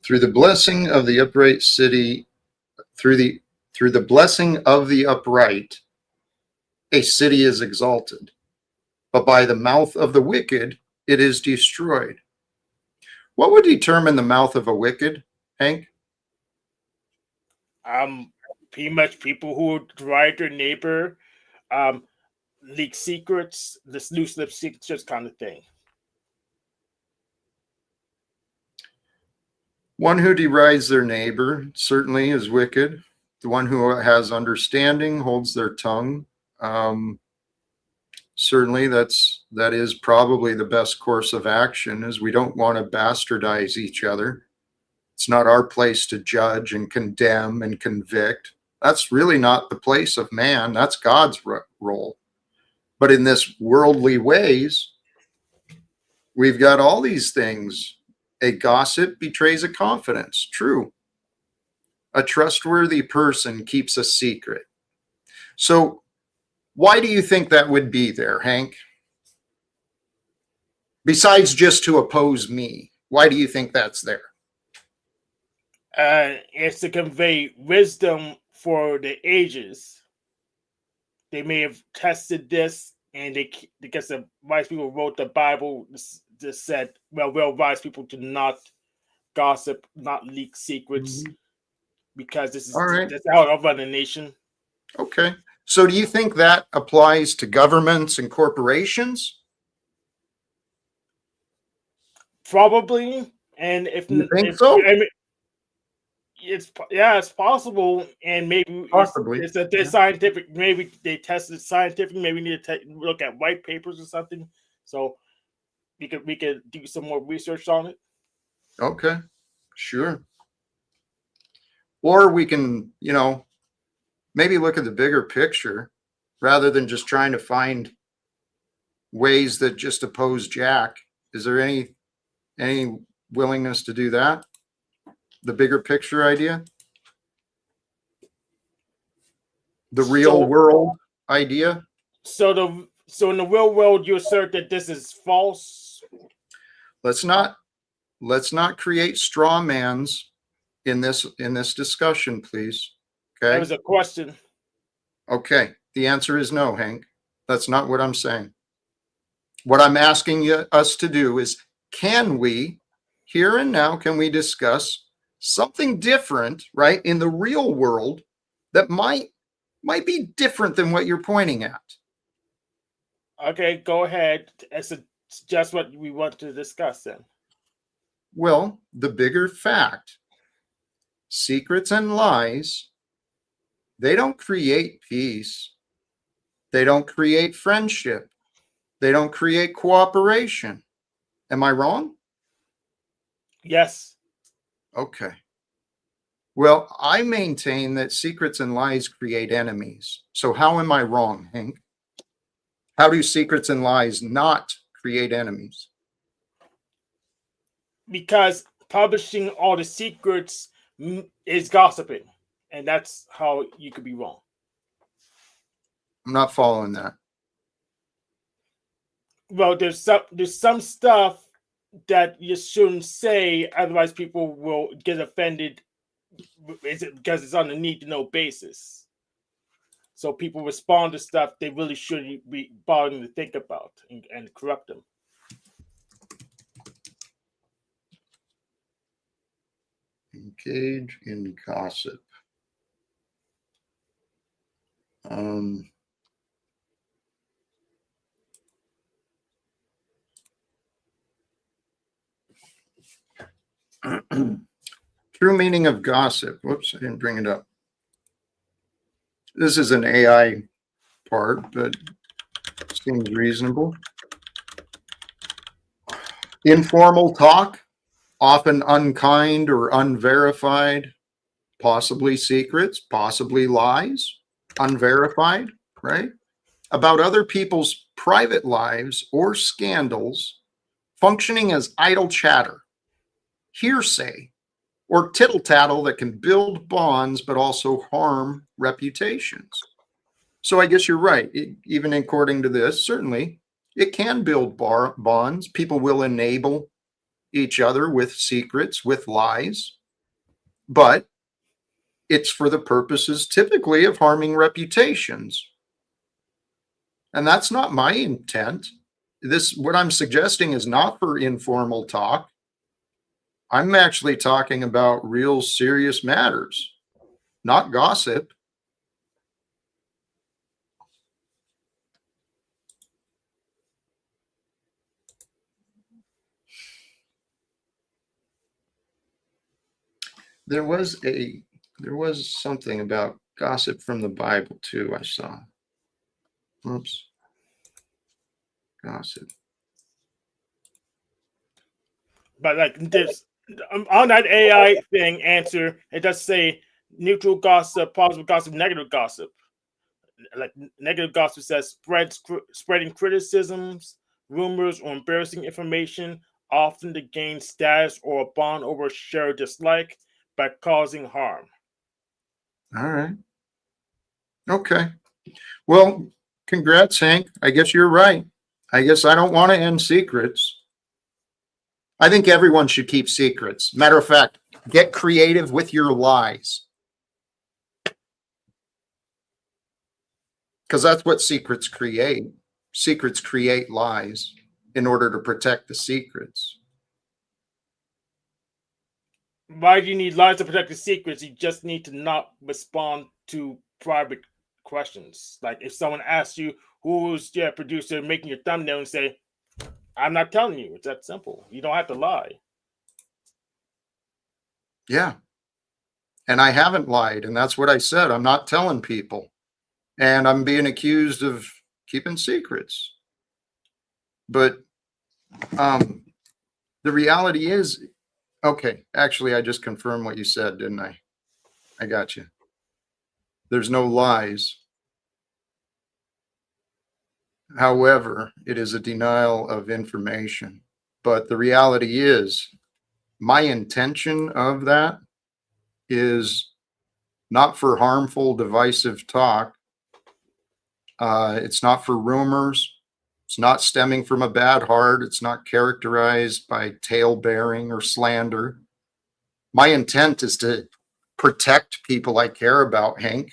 Speaker 1: Through the blessing of the upright city, through the blessing of the upright, a city is exalted, but by the mouth of the wicked, it is destroyed. What would determine the mouth of a wicked, Hank?
Speaker 2: pretty much people who deride their neighbor, um, leak secrets, this loose lip secrets kind of thing.
Speaker 1: One who derides their neighbor certainly is wicked. The one who has understanding holds their tongue. Certainly, that is probably the best course of action. Is we don't want to bastardize each other. It's not our place to judge and condemn and convict. That's really not the place of man. That's God's role. But in this worldly ways, we've got all these things. A gossip betrays a confidence. True. A trustworthy person keeps a secret. So why do you think that would be there, Hank? Besides just to oppose me, why do you think that's there?
Speaker 2: It's to convey wisdom for the ages. They may have tested this, and because the wise people wrote the Bible, just said, well, we'll advise people to not gossip, not leak secrets, because
Speaker 1: All right.
Speaker 2: that's how I run a nation.
Speaker 1: Okay. So do you think that applies to governments and corporations?
Speaker 2: Probably, and
Speaker 1: You think
Speaker 2: if
Speaker 1: so?
Speaker 2: I mean, it's possible, and maybe
Speaker 1: Possibly.
Speaker 2: it's a
Speaker 1: Yeah.
Speaker 2: scientific. Maybe they tested scientific. Maybe we need to look at white papers or something. So we could do some more research on it.
Speaker 1: Okay. Sure. Or we can, maybe look at the bigger picture rather than just trying to find ways that just oppose Jack. Is there any willingness to do that? The bigger picture idea? The real world idea?
Speaker 2: So in the real world, you assert that this is false.
Speaker 1: Let's not create straw mans in this discussion, please.
Speaker 2: That
Speaker 1: Okay.
Speaker 2: was a question.
Speaker 1: Okay. The answer is no, Hank. That's not what I'm saying. What I'm asking us to do is, can we, here and now, can we discuss something different, right, in the real world that might be different than what you're pointing at?
Speaker 2: Okay, go ahead. It's just what we want to discuss then.
Speaker 1: Well, the bigger fact, secrets and lies, they don't create peace. They don't create friendship. They don't create cooperation. Am I wrong?
Speaker 2: Yes.
Speaker 1: Okay. Well, I maintain that secrets and lies create enemies. So how am I wrong, Hank? How do secrets and lies not create enemies?
Speaker 2: Because publishing all the secrets is gossiping, and that's how you could be wrong.
Speaker 1: I'm not following that.
Speaker 2: Well, there's some stuff that you shouldn't say, otherwise people will get offended. Is it because it's on a need to know basis? So people respond to stuff they really shouldn't be bothering to think about and corrupt them.
Speaker 1: Engage in gossip. True meaning of gossip. Whoops, I didn't bring it up. This is an AI part, but seems reasonable. Informal talk, often unkind or unverified, possibly secrets, possibly lies, unverified, right? About other people's private lives or scandals, functioning as idle chatter, hearsay, or tittle tattle that can build bonds but also harm reputations. So I guess you're right. Even according to this, certainly it can build bonds. People will enable each other with secrets, with lies, but it's for the purposes typically of harming reputations. And that's not my intent. What I'm suggesting is not for informal talk. I'm actually talking about real serious matters, not gossip. There was something about gossip from the Bible too, I saw. Oops. Gossip.
Speaker 2: But like this, on that AI thing answer, it does say neutral gossip, positive gossip, negative gossip. Like negative gossip says spreading criticisms, rumors, or embarrassing information, often to gain status or a bond over shared dislike by causing harm.
Speaker 1: All right. Okay. Well, congrats, Hank. I guess you're right. I guess I don't want to end secrets. I think everyone should keep secrets. Matter of fact, get creative with your lies. Because that's what secrets create. Secrets create lies in order to protect the secrets.
Speaker 2: Why do you need lies to protect the secrets? You just need to not respond to private questions. Like if someone asks you who's your producer making your thumbnail, and say, I'm not telling you. It's that simple. You don't have to lie.
Speaker 1: Yeah. And I haven't lied. And that's what I said. I'm not telling people. And I'm being accused of keeping secrets. But the reality is, okay, actually, I just confirmed what you said, didn't I? I got you. There's no lies. However, it is a denial of information. But the reality is, my intention of that is not for harmful, divisive talk. It's not for rumors. It's not stemming from a bad heart. It's not characterized by tale bearing or slander. My intent is to protect people I care about, Hank.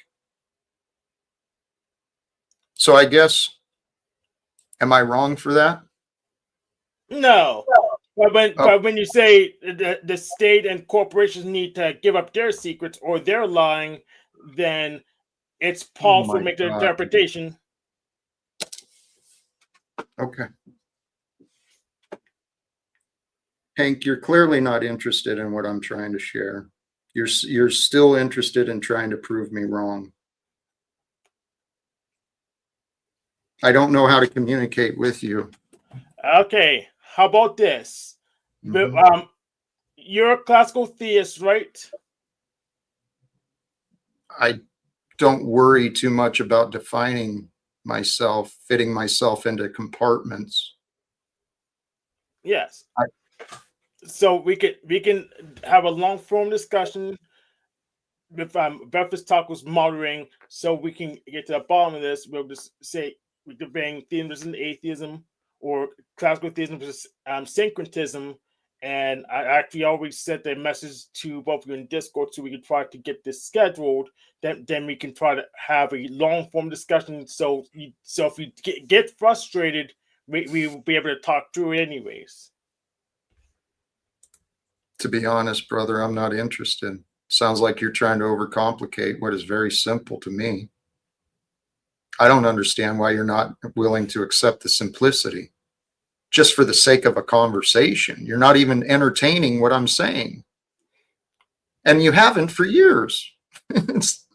Speaker 1: So I guess, am I wrong for that?
Speaker 2: No.
Speaker 1: Oh,
Speaker 2: But when you say the state and corporations need to give up their secrets or they're lying, then it's
Speaker 1: oh
Speaker 2: possible to
Speaker 1: my
Speaker 2: make the
Speaker 1: God.
Speaker 2: interpretation.
Speaker 1: Okay. Hank, you're clearly not interested in what I'm trying to share. You're still interested in trying to prove me wrong. I don't know how to communicate with you.
Speaker 2: Okay, how about this? But,
Speaker 1: Mhm.
Speaker 2: you're a classical theist, right?
Speaker 1: I don't worry too much about defining myself, fitting myself into compartments.
Speaker 2: Yes.
Speaker 1: I,
Speaker 2: So we can have a long form discussion if breakfast talk was moderating, so we can get to the bottom of this. We'll just say we're debating theism, atheism, or classical theism versus syncretism. And I actually always sent a message to both of you in Discord so we can try to get this scheduled. Then we can try to have a long form discussion. So if you get frustrated, we will be able to talk through it anyways.
Speaker 1: to be honest, brother, I'm not interested. Sounds like you're trying to overcomplicate what is very simple to me. I don't understand why you're not willing to accept the simplicity just for the sake of a conversation. You're not even entertaining what I'm saying. And you haven't for years. It's,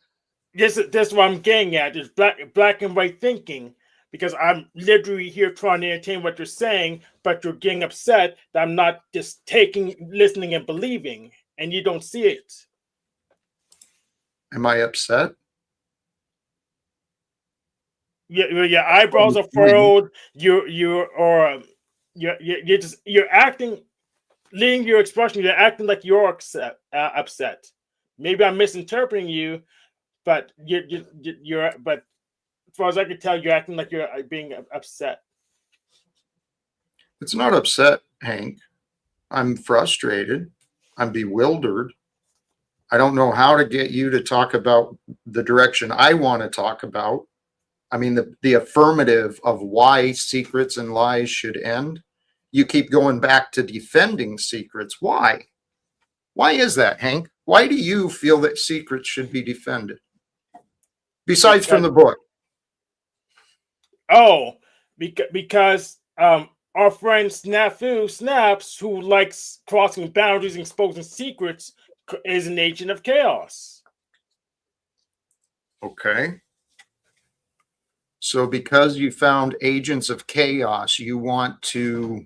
Speaker 2: This is what I'm getting at is black and white thinking, because I'm literally here trying to entertain what you're saying, but you're getting upset that I'm not just listening and believing, and you don't see it.
Speaker 1: am I upset?
Speaker 2: Your eyebrows are
Speaker 1: No,
Speaker 2: furrowed. You're acting, leading your expression. You're acting like you're upset. Upset. Maybe I'm misinterpreting you, but you're but as far as I can tell, you're acting like you're being upset.
Speaker 1: it's not upset, Hank. I'm frustrated. I'm bewildered. I don't know how to get you to talk about the direction I want to talk about. I mean, the affirmative of why secrets and lies should end. You keep going back to defending secrets. Why? Why is that, Hank? Why do you feel that secrets should be defended? Besides from
Speaker 2: Because
Speaker 1: the book.
Speaker 2: oh, because our friend Snaps, who likes crossing boundaries and exposing secrets, is an agent of chaos.
Speaker 1: Okay. So because you found agents of chaos, you want to,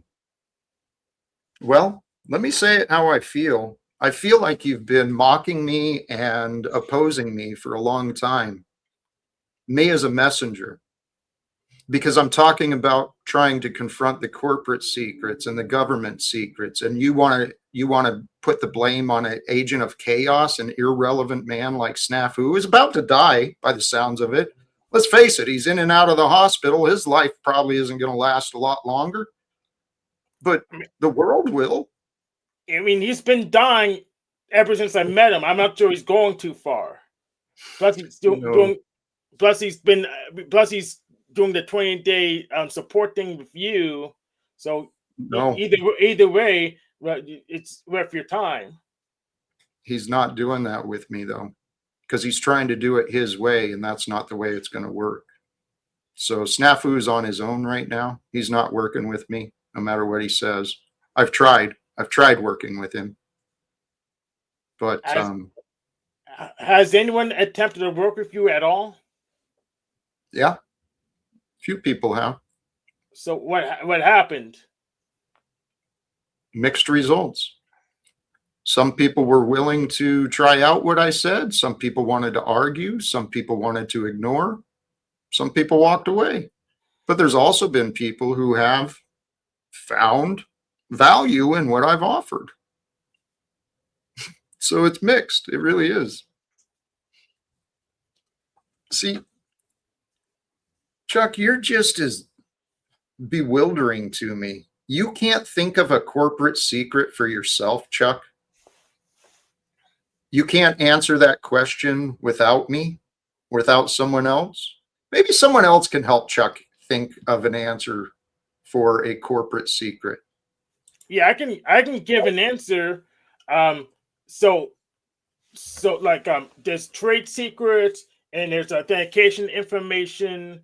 Speaker 1: well, let me say it how I feel. I feel like you've been mocking me and opposing me for a long time. Me as a messenger, because I'm talking about trying to confront the corporate secrets and the government secrets, and you want to put the blame on an agent of chaos, an irrelevant man like Snafu, who is about to die by the sounds of it. Let's face it, he's in and out of the hospital. His life probably isn't going to last a lot longer, but the world will.
Speaker 2: I mean, he's been dying ever since I met him. I'm not sure he's going too far. Plus, he's
Speaker 1: No,
Speaker 2: doing. Plus, he's been. Plus, he's doing the 20-day support thing with you. So
Speaker 1: no,
Speaker 2: either way, well, it's worth your time.
Speaker 1: he's not doing that with me though, because he's trying to do it his way, and that's not the way it's going to work. So Snafu's on his own right now. He's not working with me, no matter what he says. I've tried. I've tried working with him, but
Speaker 2: Has has anyone attempted to work with you at all?
Speaker 1: yeah, few people have
Speaker 2: So what happened?
Speaker 1: mixed results. Some people were willing to try out what I said. Some people wanted to argue. Some people wanted to ignore. Some people walked away. But there's also been people who have found value in what I've offered. So it's mixed. It really is. See, Chuck, you're just as bewildering to me. You can't think of a corporate secret for yourself, Chuck. You can't answer that question without me, without someone else. Maybe someone else can help Chuck think of an answer for a corporate secret.
Speaker 2: Yeah, I can give an answer. Um, so there's trade secrets and there's authentication information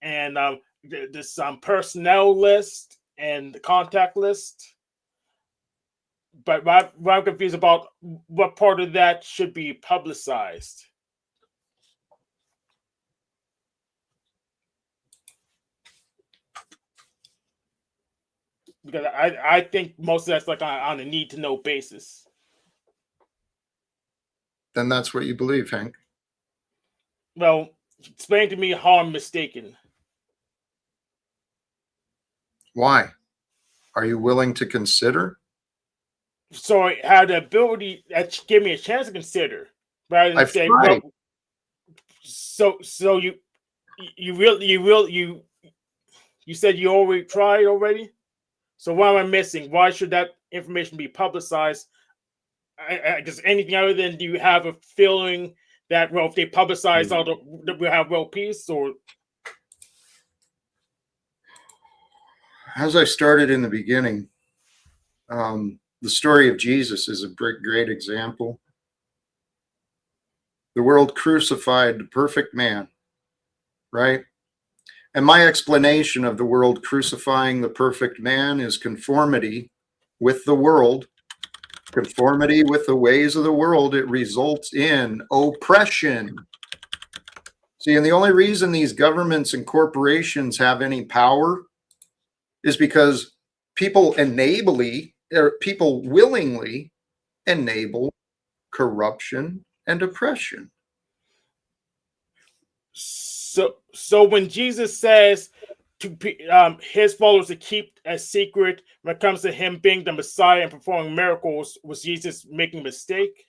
Speaker 2: and there's some personnel list and the contact list. But what I'm confused about what part of that should be publicized. Because I think most of that's like on a need to know basis.
Speaker 1: Then that's what you believe, Hank.
Speaker 2: Well, explain to me how I'm mistaken.
Speaker 1: Why? Are you willing to consider?
Speaker 2: So I had the ability that give me a chance to consider rather than
Speaker 1: I've
Speaker 2: say,
Speaker 1: tried.
Speaker 2: well, so you said you already tried already. So what am I missing? Why should that information be publicized? I guess anything other than, do you have a feeling that, well, if they publicize all that we'll have world peace? Or
Speaker 1: As I started in the beginning, the story of Jesus is a great example. The world crucified the perfect man, right? And my explanation of the world crucifying the perfect man is conformity with the world, conformity with the ways of the world. It results in oppression. See, and the only reason these governments and corporations have any power is because people people willingly enable corruption and oppression.
Speaker 2: so when Jesus says to his followers to keep a secret when it comes to him being the Messiah and performing miracles, was Jesus making a mistake?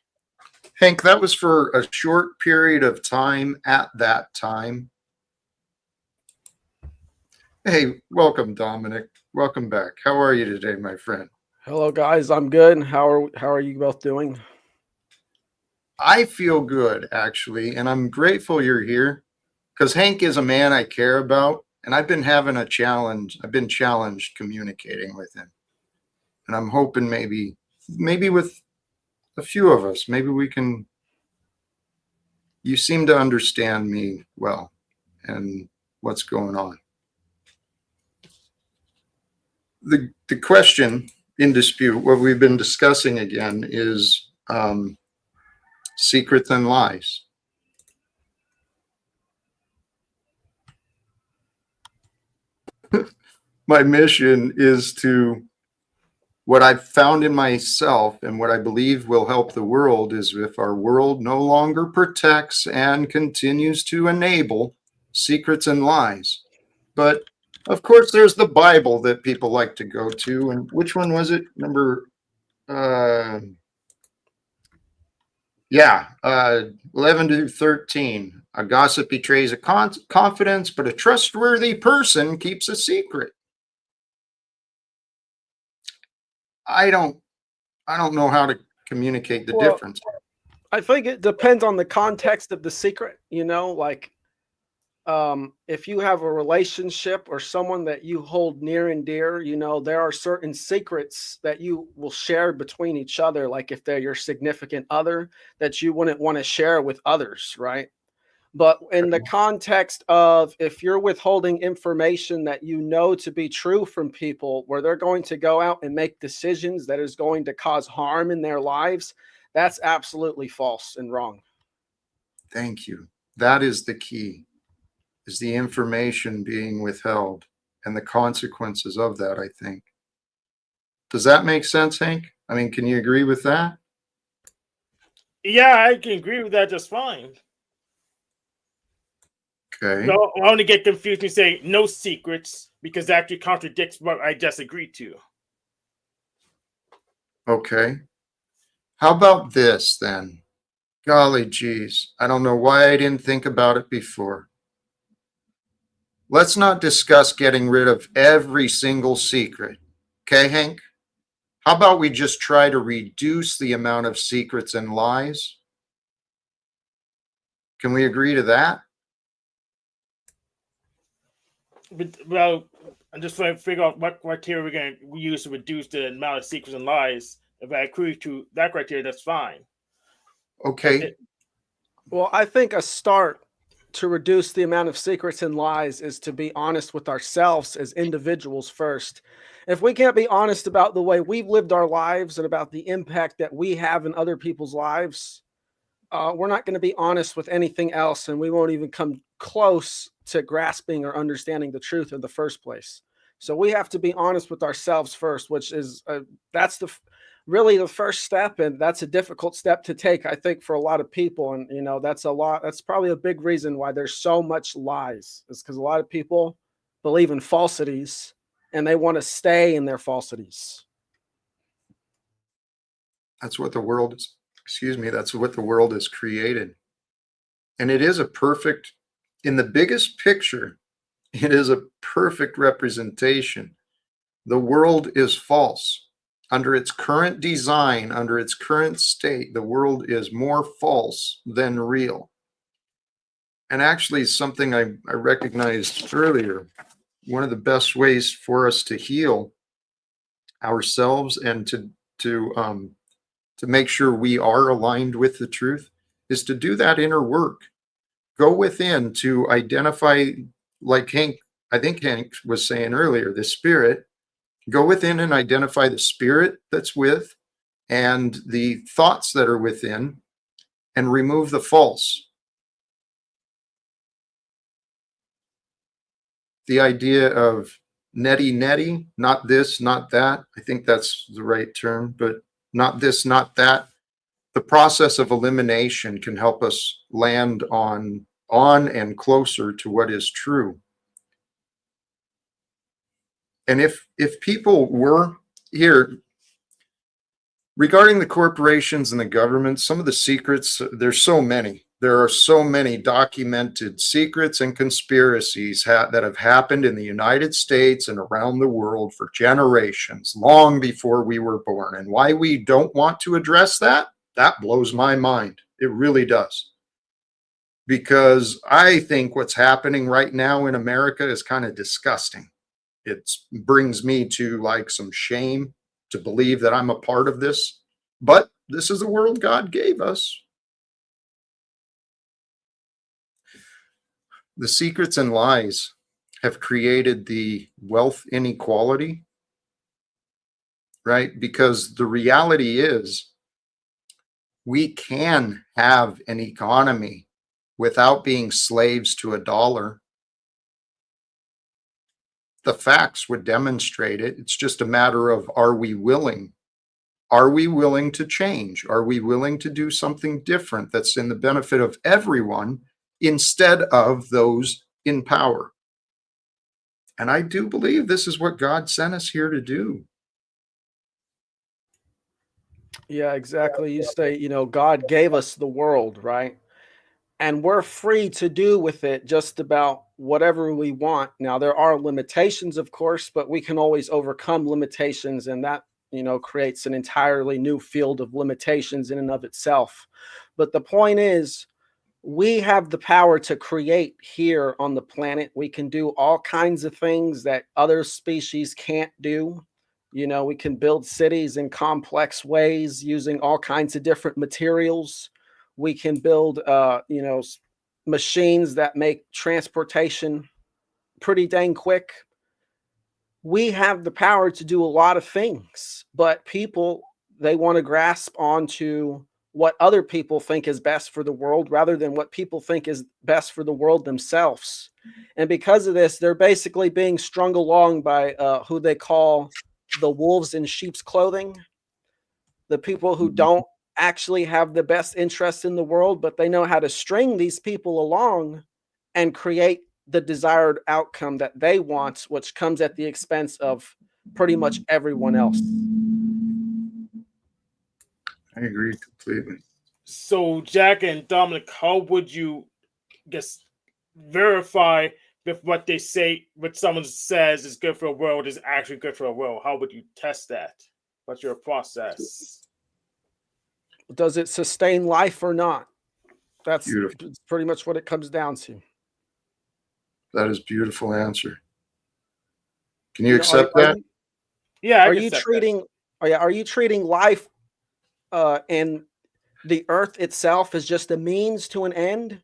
Speaker 1: Hank, that was for a short period of time at that time. Hey, welcome, Dominic. Welcome back. How are you today, my friend?
Speaker 3: Hello, guys. I'm good. How are you both doing?
Speaker 1: I feel good, actually, and I'm grateful you're here because Hank is a man I care about, and I've been having a challenge. I've been challenged communicating with him, and I'm hoping maybe with a few of us, maybe we can. You seem to understand me well and what's going on. The question in dispute, what we've been discussing again, is secrets and lies. My mission is to, what I've found in myself and what I believe will help the world is, if our world no longer protects and continues to enable secrets and lies. But of course, there's the Bible that people like to go to. And which one was it? Number, 11 to 13. A gossip betrays a confidence, but a trustworthy person keeps a secret. I don't know how to communicate the
Speaker 3: Well,
Speaker 1: difference.
Speaker 3: I think it depends on the context of the secret. Like if you have a relationship or someone that you hold near and dear, there are certain secrets that you will share between each other. Like if they're your significant other, that you wouldn't want to share with others, right? But in the context of, if you're withholding information that you know to be true from people, where they're going to go out and make decisions that is going to cause harm in their lives, that's absolutely false and wrong.
Speaker 1: Thank you. That is the key, is the information being withheld and the consequences of that, I think. Does that make sense, Hank? I mean, can you agree with that?
Speaker 2: Yeah, I can agree with that just fine.
Speaker 1: Okay.
Speaker 2: No, I only get confused when you say no secrets, because that actually contradicts what I just agreed to.
Speaker 1: Okay. How about this then? Golly geez, I don't know why I didn't think about it before. Let's not discuss getting rid of every single secret. Okay, Hank? How about we just try to reduce the amount of secrets and lies? Can we agree to that?
Speaker 2: But, well, I'm just trying to figure out what criteria we're going to use to reduce the amount of secrets and lies. If I agree to that criteria, that's fine.
Speaker 1: Okay.
Speaker 3: Well, I think a start to reduce the amount of secrets and lies is to be honest with ourselves as individuals first. If we can't be honest about the way we've lived our lives and about the impact that we have in other people's lives, we're not going to be honest with anything else, and we won't even come close to grasping or understanding the truth in the first place. So we have to be honest with ourselves first, which is that's really the first step, and that's a difficult step to take, I think, for a lot of people. And that's probably a big reason why there's so much lies, is because a lot of people believe in falsities and they want to stay in their falsities.
Speaker 1: That's what the world is, that's what the world has created. And it is in the biggest picture, it is a perfect representation. The world is false. Under its current design, under its current state, the world is more false than real. And actually, something I recognized earlier, one of the best ways for us to heal ourselves and to make sure we are aligned with the truth is to do that inner work. Go within to identify, like I think Hank was saying earlier, the spirit. Go within and identify the spirit that's with and the thoughts that are within, and remove the false. The idea of neti, not this, not that. I think that's the right term, but not this, not that. The process of elimination can help us land on and closer to what is true. And if people were here, regarding the corporations and the government, some of the secrets, there's so many. There are so many documented secrets and conspiracies that have happened in the United States and around the world for generations, long before we were born. And why we don't want to address that blows my mind. It really does. Because I think what's happening right now in America is kind of disgusting. It brings me to like some shame to believe that I'm a part of this, but this is the world God gave us. The secrets and lies have created the wealth inequality, right? Because the reality is we can have an economy without being slaves to a dollar. The facts would demonstrate it. It's just a matter of, are we willing? Are we willing to change? Are we willing to do something different that's in the benefit of everyone instead of those in power? And I do believe this is what God sent us here to do.
Speaker 3: Yeah, exactly. You say, God gave us the world, right? And we're free to do with it just about whatever we want. Now, there are limitations, of course, but we can always overcome limitations, and that, creates an entirely new field of limitations in and of itself. But the point is, we have the power to create here on the planet. We can do all kinds of things that other species can't do. We can build cities in complex ways using all kinds of different materials. We can build, machines that make transportation pretty dang quick. We have the power to do a lot of things, but people, they want to grasp onto what other people think is best for the world rather than what people think is best for the world themselves. And because of this, they're basically being strung along by who they call the wolves in sheep's clothing, the people who don't actually have the best interests in the world, but they know how to string these people along and create the desired outcome that they want, which comes at the expense of pretty much everyone else.
Speaker 1: I agree completely.
Speaker 2: So, Jack and Dominic, how would you verify if what they say, what someone says is good for the world, is actually good for the world? How would you test that? but your process.
Speaker 3: Does it sustain life or not? That's
Speaker 1: Beautiful.
Speaker 3: pretty much what it comes down to.
Speaker 1: That is a beautiful answer. Can you
Speaker 3: You know,
Speaker 1: accept that?
Speaker 2: Yeah, I
Speaker 3: are
Speaker 2: can
Speaker 3: you
Speaker 2: accept
Speaker 3: treating are you treating life and the earth itself as just a means to an end,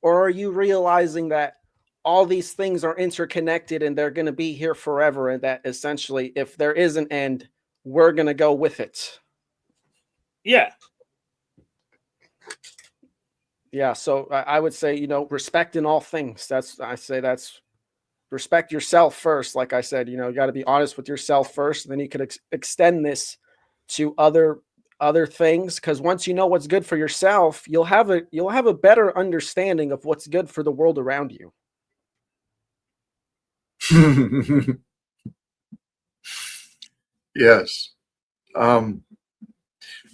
Speaker 3: or are you realizing that all these things are interconnected and they're going to be here forever, and that essentially if there is an end, we're going to go with it?
Speaker 2: Yeah.
Speaker 3: Yeah, so I would say, respect in all things. That's respect yourself first. Like I said, you got to be honest with yourself first, and then you could extend this to other things, because once you know what's good for yourself, you'll have a better understanding of what's good for the world around you.
Speaker 1: Yes.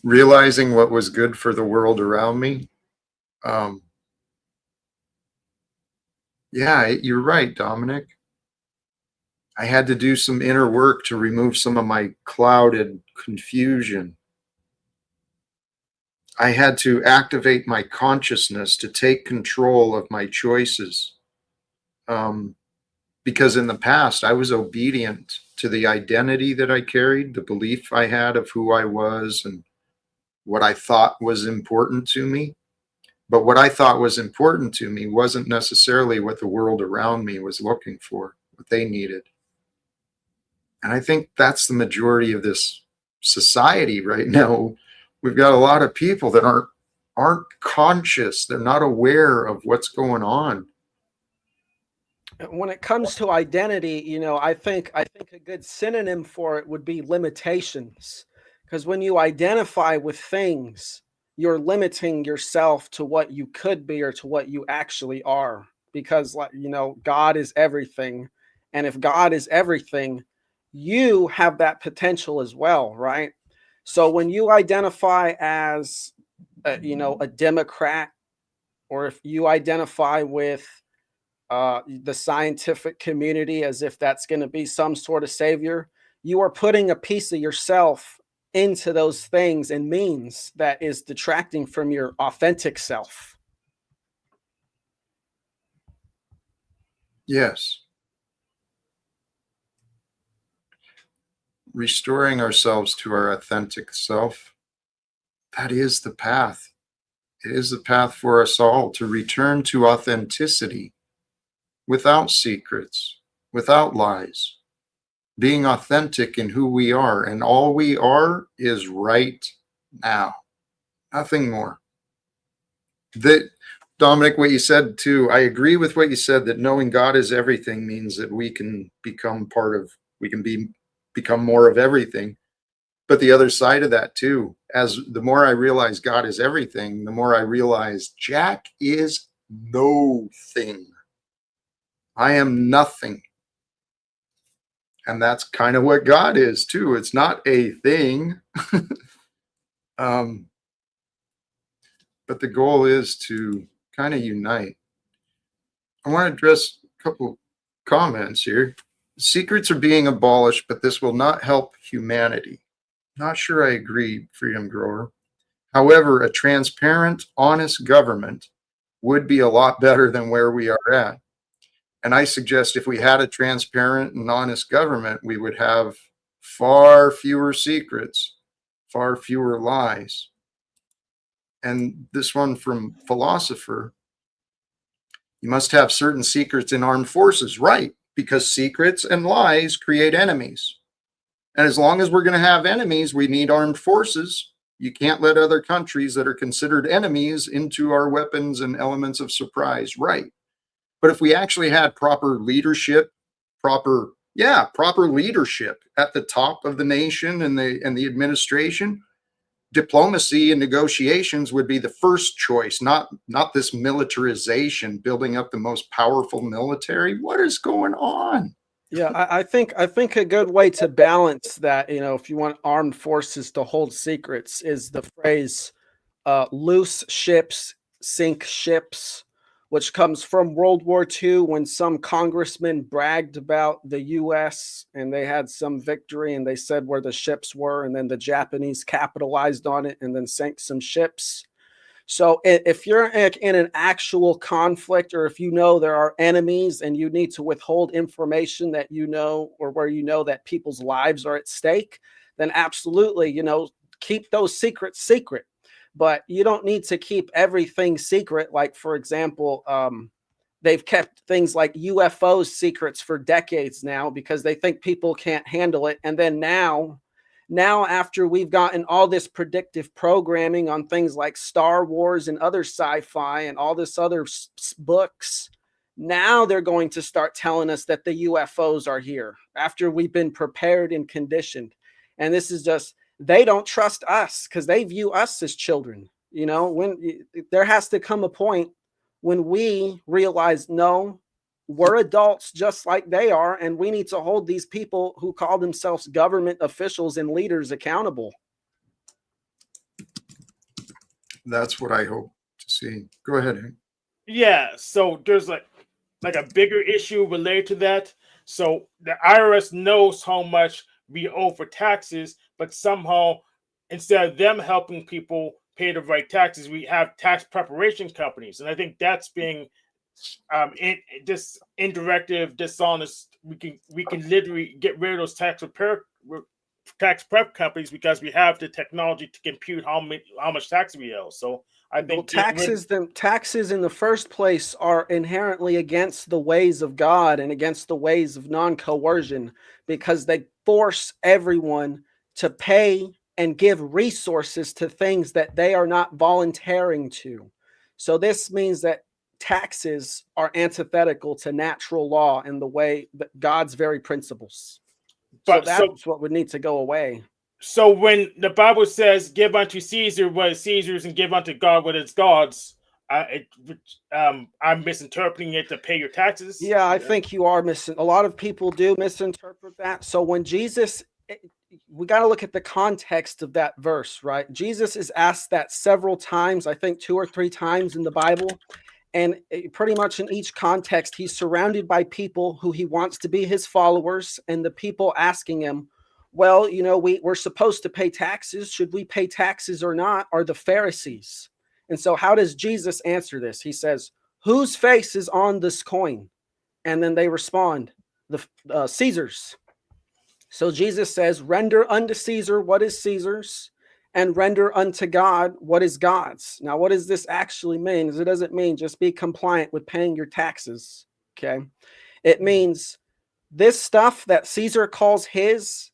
Speaker 1: Realizing what was good for the world around me. Yeah, you're right, Dominic. I had to do some inner work to remove some of my clouded confusion. I had to activate my consciousness to take control of my choices. Because in the past, I was obedient to the identity that I carried, the belief I had of who I was and what I thought was important to me. But what I thought was important to me wasn't necessarily what the world around me was looking for, what they needed. And I think that's the majority of this society right now. We've got a lot of people that aren't conscious. They're not aware of what's going on.
Speaker 3: When it comes to identity, I think a good synonym for it would be limitations. Because when you identify with things, you're limiting yourself to what you could be or to what you actually are. Because, God is everything. And if God is everything, you have that potential as well, right? So when you identify as, a Democrat, or if you identify with the scientific community as if that's going to be some sort of savior, you are putting a piece of yourself into those things and means that is detracting from your authentic self.
Speaker 1: Yes. Restoring ourselves to our authentic self, that is the path. It is the path for us all to return to authenticity without secrets, without lies, being authentic in who we are. And all we are is right now, nothing more. That, Dominic, what you said too, I agree with what you said, that knowing God is everything means that we can become become more of everything. But the other side of that too, as the more I realize God is everything, the more I realize Jack is no thing. I am nothing. And that's kind of what God is too. It's not a thing. But the goal is to kind of unite. I want to address a couple comments here. Secrets are being abolished, but this will not help humanity. Not sure I agree, Freedom Grower. However, a transparent, honest government would be a lot better than where we are at. And I suggest if we had a transparent and honest government, we would have far fewer secrets, far fewer lies. And this one from Philosopher, you must have certain secrets in armed forces, right? Because secrets and lies create enemies. And as long as we're going to have enemies, we need armed forces. You can't let other countries that are considered enemies into our weapons and elements of surprise, right? But if we actually had proper leadership, proper leadership at the top of the nation and the administration, diplomacy and negotiations would be the first choice, not this militarization, building up the most powerful military. What is going on?
Speaker 3: Yeah, I think a good way to balance that, if you want armed forces to hold secrets, is the phrase "loose ships sink ships," which comes from World War II, when some congressman bragged about the US and they had some victory and they said where the ships were, and then the Japanese capitalized on it and then sank some ships. So if you're in an actual conflict, or if you know there are enemies and you need to withhold information that you know, or where you know that people's lives are at stake, then absolutely, keep those secrets secret. But you don't need to keep everything secret. Like, for example, they've kept things like UFOs secrets for decades now because they think people can't handle it. And then now after we've gotten all this predictive programming on things like Star Wars and other sci-fi and all this other books, now they're going to start telling us that the UFOs are here after we've been prepared and conditioned. And this is just, they don't trust us because they view us as children. When there has to come a point when we realize, no, we're adults just like they are, and we need to hold these people who call themselves government officials and leaders accountable.
Speaker 1: That's what I hope to see. Go ahead, Hank.
Speaker 2: Yeah, so there's like a bigger issue related to that. So the IRS knows how much we owe for taxes, but somehow instead of them helping people pay the right taxes, we have tax preparation companies, and I think that's being this indirective, dishonest. We can literally get rid of those tax prep companies because we have the technology to compute how much tax we owe. So I think
Speaker 3: taxes in the first place are inherently against the ways of God and against the ways of non-coercion, because they force everyone to pay and give resources to things that they are not volunteering to. So this means that taxes are antithetical to natural law and the way that God's very principles. But that's what would need to go away.
Speaker 2: So when the Bible says, "Give unto Caesar what is Caesar's, and give unto God what is God's," I'm misinterpreting it to pay your taxes.
Speaker 3: Yeah, I think you are missing. A lot of people do misinterpret that. So when Jesus, we got to look at the context of that verse, right? Jesus is asked that several times, I think 2 or 3 times in the Bible. And pretty much in each context, he's surrounded by people who he wants to be his followers. And the people asking him, well, we're supposed to pay taxes. Should we pay taxes or not? Are the Pharisees. And so how does Jesus answer this? He says, whose face is on this coin? And then they respond, the Caesar's. So Jesus says, render unto Caesar what is Caesar's, and render unto God what is God's. Now, what does this actually mean? It doesn't mean just be compliant with paying your taxes, okay? It means this stuff that Caesar calls his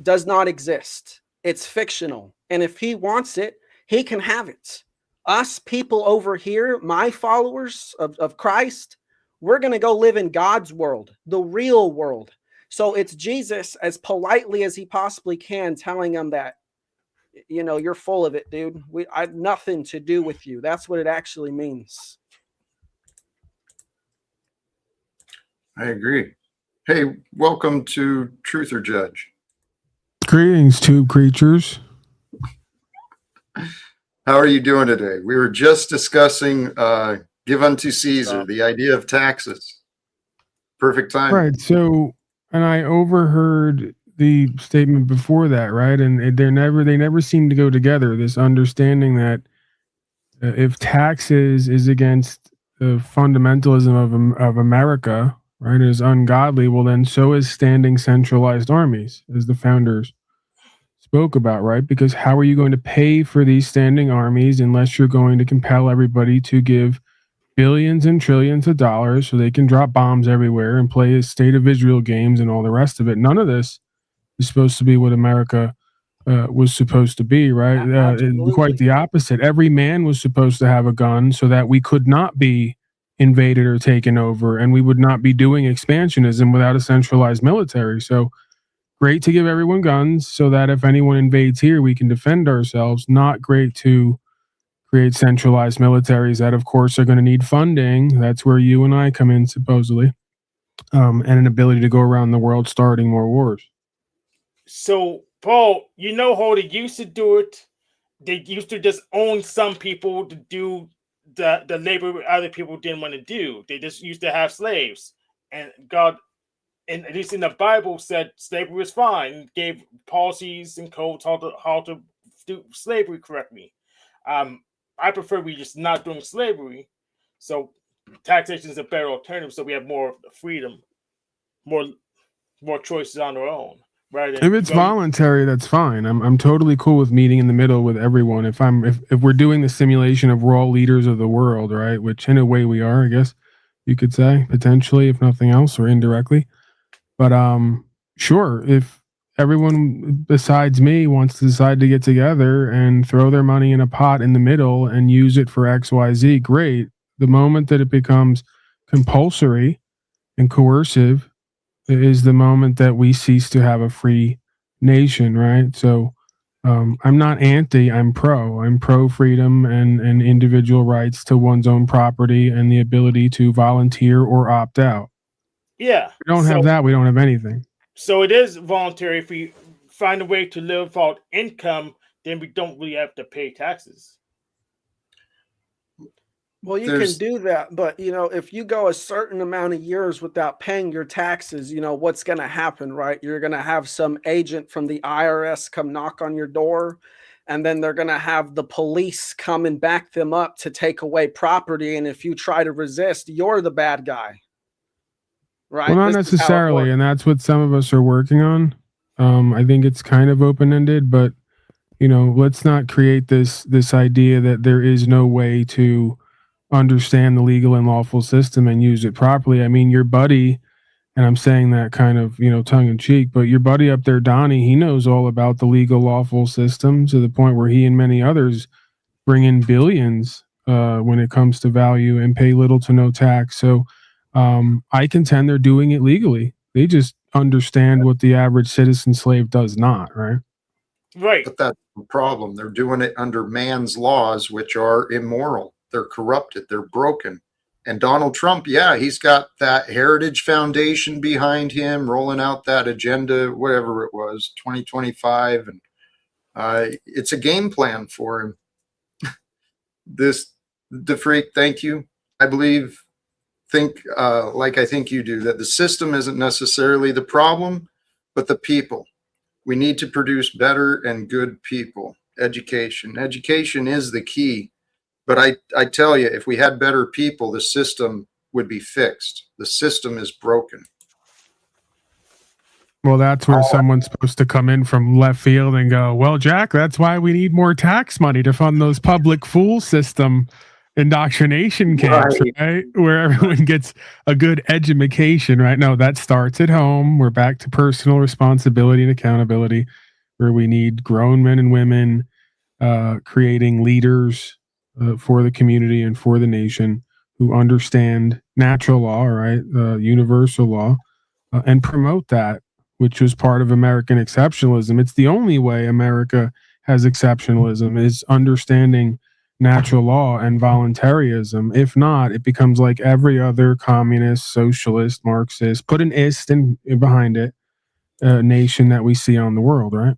Speaker 3: does not exist. It's fictional. And if he wants it, he can have it. Us people over here, my followers of Christ, we're going to go live in God's world, the real world. So it's Jesus, as politely as he possibly can, telling them that, you're full of it, dude. I have nothing to do with you. That's what it actually means.
Speaker 1: I agree. Hey, welcome to Truth or Judge.
Speaker 4: Greetings, tube creatures.
Speaker 1: How are you doing today? We were just discussing give unto Caesar, the idea of taxes. Perfect time.
Speaker 4: Right. So, and I overheard the statement before that, right? And they never seem to go together. This understanding that if taxes is against the fundamentalism of America, right, is ungodly, well, then so is standing centralized armies, as the founders spoke about, right? Because how are you going to pay for these standing armies unless you're going to compel everybody to give billions and trillions of dollars so they can drop bombs everywhere and play State of Israel games and all the rest of it? None of this is supposed to be what America was supposed to be, right? Quite the opposite. Every man was supposed to have a gun so that we could not be invaded or taken over, and we would not be doing expansionism without a centralized military. So great to give everyone guns so that if anyone invades here, we can defend ourselves. Not great to create centralized militaries that, of course, are going to need funding. That's where you and I come in, supposedly, and an ability to go around the world starting more wars.
Speaker 2: So, Paul, how they used to do it? They used to just own some people to do the labor other people didn't want to do. They just used to have slaves, and God, and at least in the Bible, said slavery was fine. Gave policies and codes how to do slavery correctly. I prefer we just not doing slavery, so taxation is a better alternative. So we have more freedom, more choices on our own. Right?
Speaker 4: If it's voluntary, that's fine. I'm totally cool with meeting in the middle with everyone. If we're doing the simulation of we're all leaders of the world, right? Which in a way we are, I guess you could say, potentially, if nothing else, or indirectly. But sure, if everyone besides me wants to decide to get together and throw their money in a pot in the middle and use it for XYZ, great. The moment that it becomes compulsory and coercive is the moment that we cease to have a free nation, right? So I'm not anti, I'm pro. I'm pro freedom and individual rights to one's own property and the ability to volunteer or opt out.
Speaker 2: Yeah.
Speaker 4: If we don't have that, we don't have anything.
Speaker 2: So it is voluntary. If we find a way to live without income, then we don't really have to pay taxes.
Speaker 3: Well, you can do that, but if you go a certain amount of years without paying your taxes, what's going to happen, right? You're going to have some agent from the IRS come knock on your door, and then they're going to have the police come and back them up to take away property. And if you try to resist, you're the bad guy, right?
Speaker 4: Well, not necessarily, and that's what some of us are working on. I think it's kind of open-ended, but let's not create this idea that there is no way to understand the legal and lawful system and use it properly. I mean, your buddy, and I'm saying that kind of, tongue in cheek, but your buddy up there, Donnie, he knows all about the legal lawful system to the point where he and many others bring in billions when it comes to value and pay little to no tax. So I contend they're doing it legally. They just understand what the average citizen slave does not, right?
Speaker 2: Right.
Speaker 1: But that's the problem. They're doing it under man's laws, which are immoral. They're corrupted. They're broken. And Donald Trump, yeah, he's got that Heritage Foundation behind him, rolling out that agenda, whatever it was, 2025. And it's a game plan for him. DeFreak, thank you. I think like I think you do, that the system isn't necessarily the problem, but the people. We need to produce better and good people. Education is the key. But I tell you, if we had better people, the system would be fixed. The system is broken.
Speaker 4: Well, that's where someone's supposed to come in from left field and go, well, Jack, that's why we need more tax money to fund those public fool system indoctrination camps, right? Where everyone gets a good education, right? No, that starts at home. We're back to personal responsibility and accountability, where we need grown men and women creating leaders for the community and for the nation who understand natural law, right? Universal law, and promote that, which was part of American exceptionalism. It's the only way America has exceptionalism, is understanding natural law and voluntarism. If not, it becomes like every other communist, socialist, Marxist, put an ist in behind it, nation that we see on the world, right?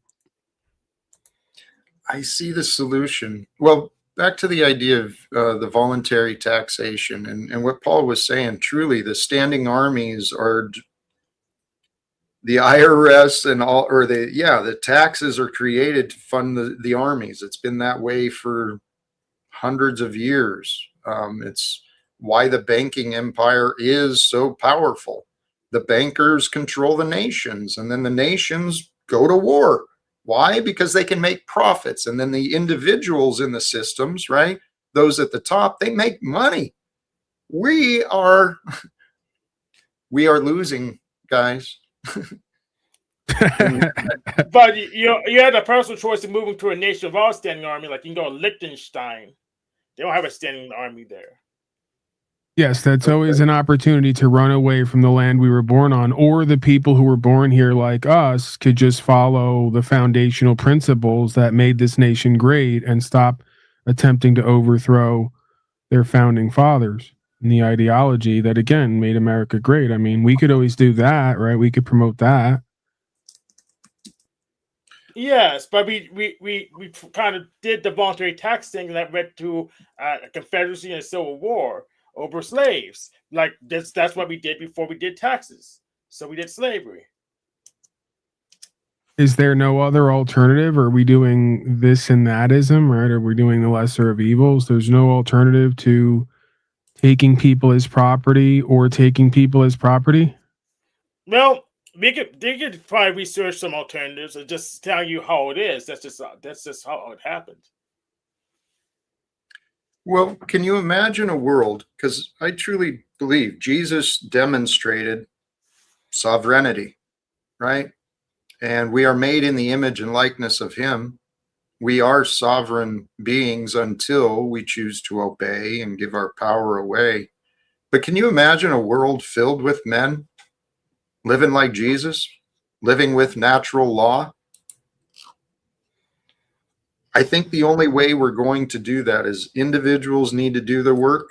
Speaker 1: I see the solution. Well, back to the idea of the voluntary taxation and what Paul was saying, truly the standing armies are the IRS and all, or the taxes are created to fund the armies. It's been that way for hundreds of years. It's why the banking empire is so powerful. The bankers control the nations, and then the nations go to war. Why? Because they can make profits. And then the individuals in the systems, right? Those at the top, they make money. We are losing, guys.
Speaker 2: But you had a personal choice of moving to a nation without a standing army, like you can go to Liechtenstein. They don't have a standing army there.
Speaker 4: Yes, that's always an opportunity to run away from the land we were born on, or the people who were born here like us could just follow the foundational principles that made this nation great and stop attempting to overthrow their founding fathers and the ideology that, again, made America great. I mean, we could always do that, right? We could promote that.
Speaker 2: Yes, but we kind of did the voluntary tax thing that led to a Confederacy and a Civil War over slaves. Like that's what we did before we did taxes. So we did slavery.
Speaker 4: Is there no other alternative? Are we doing this and thatism, right? Are we doing the lesser of evils? There's no alternative to taking people as property or taking people as property?
Speaker 2: Well, they could probably research some alternatives and just tell you how it is. That's just how it happened.
Speaker 1: Well, can you imagine a world? Because I truly believe Jesus demonstrated sovereignty, right? And we are made in the image and likeness of him. We are sovereign beings until we choose to obey and give our power away. But can you imagine a world filled with men living like Jesus, living with natural law? I think the only way we're going to do that is individuals need to do their work,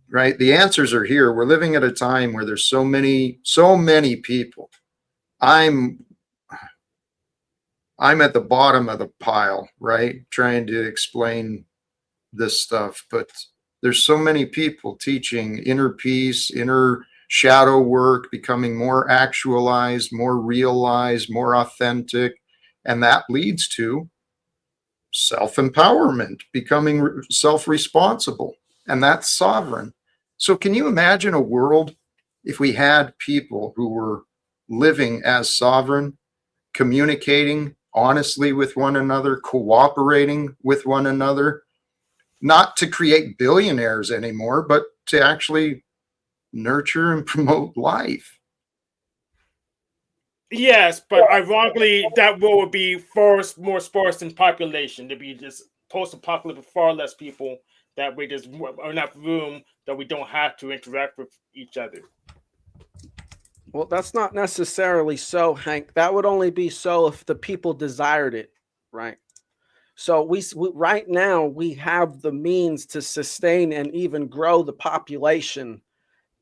Speaker 1: right? The answers are here. We're living at a time where there's so many people. I'm at the bottom of the pile, right? Trying to explain this stuff, but there's so many people teaching inner peace, inner shadow work, becoming more actualized, more realized, more authentic. And that leads to self-empowerment, becoming self-responsible, and that's sovereign. So can you imagine a world if we had people who were living as sovereign, communicating honestly with one another, cooperating with one another, not to create billionaires anymore, but to actually nurture and promote life?
Speaker 2: Yes, but ironically, that world would be more sparse in population. There'd be just post-apocalyptic, far less people. That way, there's enough room that we don't have to interact with each other.
Speaker 3: Well, that's not necessarily so, Hank. That would only be so if the people desired it, right? So we right now we have the means to sustain and even grow the population.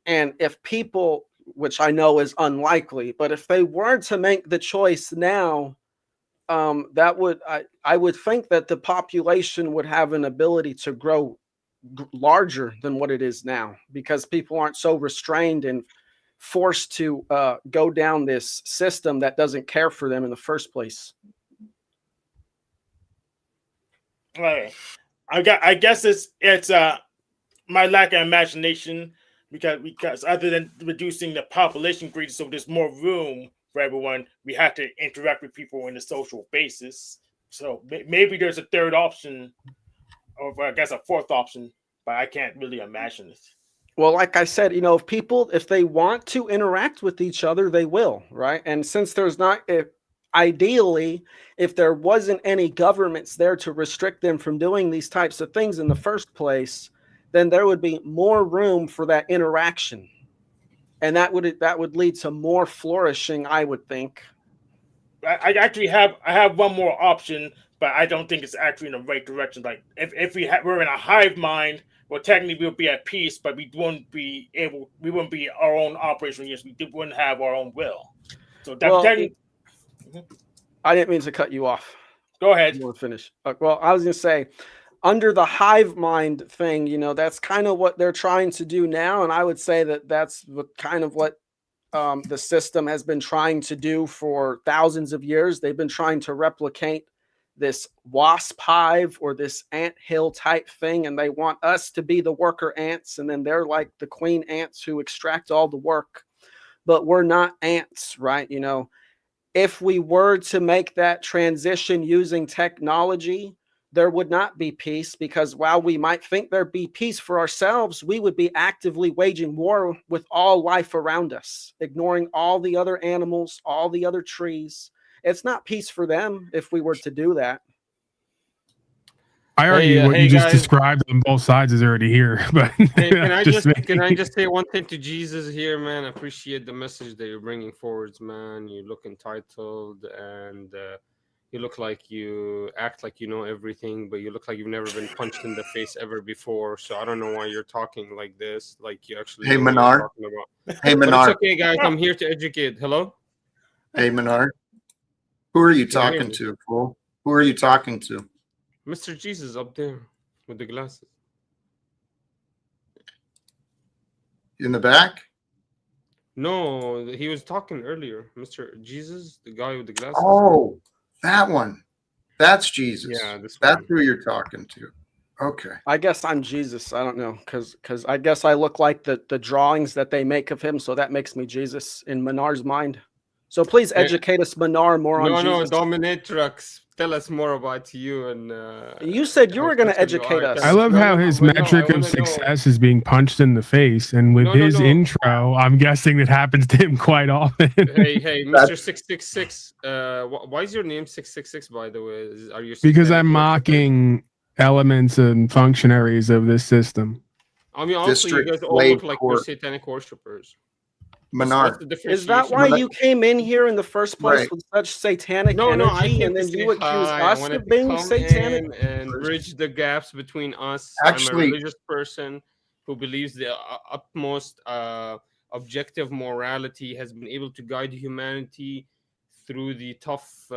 Speaker 3: And if people, which I know is unlikely, but if they were to make the choice now, that would I would think that the population would have an ability to grow larger than what it is now, because people aren't so restrained and forced to go down this system that doesn't care for them in the first place.
Speaker 2: Right. I guess it's my lack of imagination because other than reducing the population greatly, so there's more room for everyone, we have to interact with people on a social basis. So maybe there's a third option, or I guess a fourth option, but I can't really imagine it.
Speaker 3: Well, like I said, if people, if they want to interact with each other, they will, right? And since there's not, ideally, if there wasn't any governments there to restrict them from doing these types of things in the first place, then there would be more room for that interaction, and that would lead to more flourishing, I would think.
Speaker 2: I actually have one more option, but I don't think it's actually in the right direction. Like if we're in a hive mind, well, technically we'll be at peace, but we wouldn't be our own operational units. We wouldn't have our own will. So that technically,
Speaker 3: I didn't mean to cut you off.
Speaker 2: Go ahead.
Speaker 3: You want to finish? Well, I was going to say, under the hive mind thing, that's kind of what they're trying to do now, and I would say that that's kind of what the system has been trying to do for thousands of years. They've been trying to replicate this wasp hive or this ant hill type thing, and they want us to be the worker ants, and then they're like the queen ants who extract all the work. But we're not ants, right? If we were to make that transition using technology, there would not be peace, because while we might think there'd be peace for ourselves, we would be actively waging war with all life around us, ignoring all the other animals, all the other trees. It's not peace for them if we were to do that.
Speaker 4: I argue what you just described on both sides is already here. But
Speaker 5: hey, can I just say one thing to Jesus here, man? I appreciate the message that you're bringing forwards, man. You look entitled, and you look like you act like you know everything, but you look like you've never been punched in the face ever before. So I don't know why you're talking like this. Like you actually.
Speaker 1: Hey, Menard.
Speaker 5: Hey, Menard. But it's okay, guys. I'm here to educate. Hello.
Speaker 1: Hey, Menard. Who are you
Speaker 5: Can you hear
Speaker 1: talking
Speaker 5: me?
Speaker 1: to, fool? Who are you talking to?
Speaker 5: Mr. Jesus up there with the glasses.
Speaker 1: In the back?
Speaker 5: No, he was talking earlier. Mr. Jesus, the guy with the glasses.
Speaker 1: Oh, that one. That's Jesus.
Speaker 5: Yeah, this
Speaker 1: That's
Speaker 5: one.
Speaker 1: who you're talking to. Okay.
Speaker 3: I guess I'm Jesus. I don't know, because I guess I look like the drawings that they make of him, so that makes me Jesus in Menar's mind. So please
Speaker 5: Eh,
Speaker 3: educate us, Menar, more on
Speaker 5: No,
Speaker 3: Jesus.
Speaker 5: Dominatrix. Tell us more about you and
Speaker 3: You said you
Speaker 5: how
Speaker 3: were going to
Speaker 5: special you
Speaker 3: educate
Speaker 5: are.
Speaker 3: us.
Speaker 4: I love
Speaker 5: No,
Speaker 4: how his
Speaker 5: wait, no, I
Speaker 4: metric of
Speaker 5: want to know.
Speaker 4: success is being punched in the face, and with
Speaker 5: No,
Speaker 4: his
Speaker 5: no.
Speaker 4: intro, I'm guessing that happens to him quite often.
Speaker 5: Hey, Mr. 666. Why is your name 666? By the way, are you
Speaker 4: Because
Speaker 5: satanic
Speaker 4: I'm
Speaker 5: worshiper?
Speaker 4: mocking elements and functionaries of this system.
Speaker 5: I mean, also, you
Speaker 1: District
Speaker 5: guys all
Speaker 1: Slave
Speaker 5: look like you're
Speaker 1: Court.
Speaker 5: satanic worshippers.
Speaker 1: Menard.
Speaker 5: What's the
Speaker 3: Is that
Speaker 5: differentiation?
Speaker 3: why you came in here in the first place
Speaker 1: Right.
Speaker 3: with such satanic
Speaker 5: No, I
Speaker 3: energy,
Speaker 5: came
Speaker 3: and
Speaker 5: to
Speaker 3: then
Speaker 5: say
Speaker 3: you accuse
Speaker 5: hi. I
Speaker 3: us
Speaker 5: wanted
Speaker 3: of
Speaker 5: to
Speaker 3: being
Speaker 5: come
Speaker 3: satanic?
Speaker 5: in and bridge the gaps between us. I'm a
Speaker 1: Actually,
Speaker 5: religious person who believes the utmost objective morality has been able to guide humanity through the tough,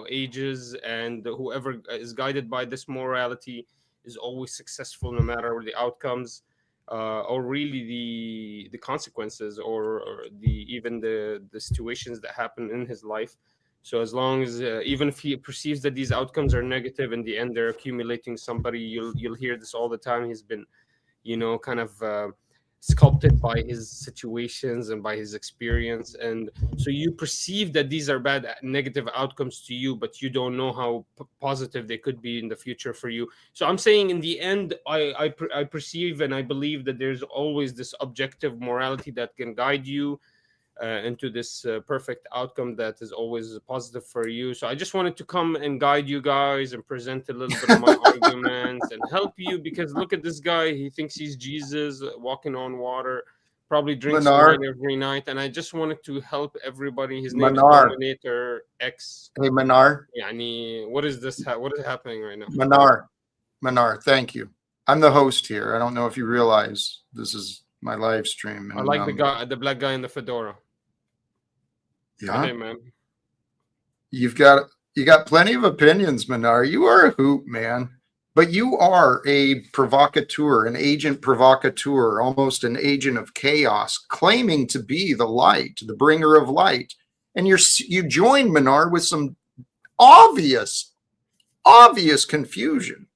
Speaker 5: ages, and whoever is guided by this morality is always successful, no matter the outcomes. Or really the consequences, or even the situations that happen in his life. So as long as even if he perceives that these outcomes are negative, in the end they're accumulating somebody. You'll hear this all the time. He's been kind of sculpted by his situations and by his experience, and so you perceive that these are bad negative outcomes to you, but you don't know how positive they could be in the future for you. So I'm saying, in the end, I perceive and I believe that there's always this objective morality that can guide you into this perfect outcome that is always positive for you. So I just wanted to come and guide you guys and present a little bit of my arguments and help you, because look at this guy. He thinks he's Jesus walking on water, probably drinks
Speaker 1: Menard.
Speaker 5: wine every night. And I just wanted to help everybody. His name is
Speaker 1: Menard.
Speaker 5: Dominator X.
Speaker 1: Hey, Menard.
Speaker 5: Yani, what is this? What is happening right now?
Speaker 1: Menard, thank you. I'm the host here. I don't know if you realize this is my live stream. And,
Speaker 5: I like the black guy in the fedora.
Speaker 1: Yeah.
Speaker 5: Hey, man.
Speaker 1: You got plenty of opinions, Menard. You are a hoot, man. But you are a provocateur, an agent provocateur, almost an agent of chaos, claiming to be the light, the bringer of light. And you join Menard with some obvious confusion.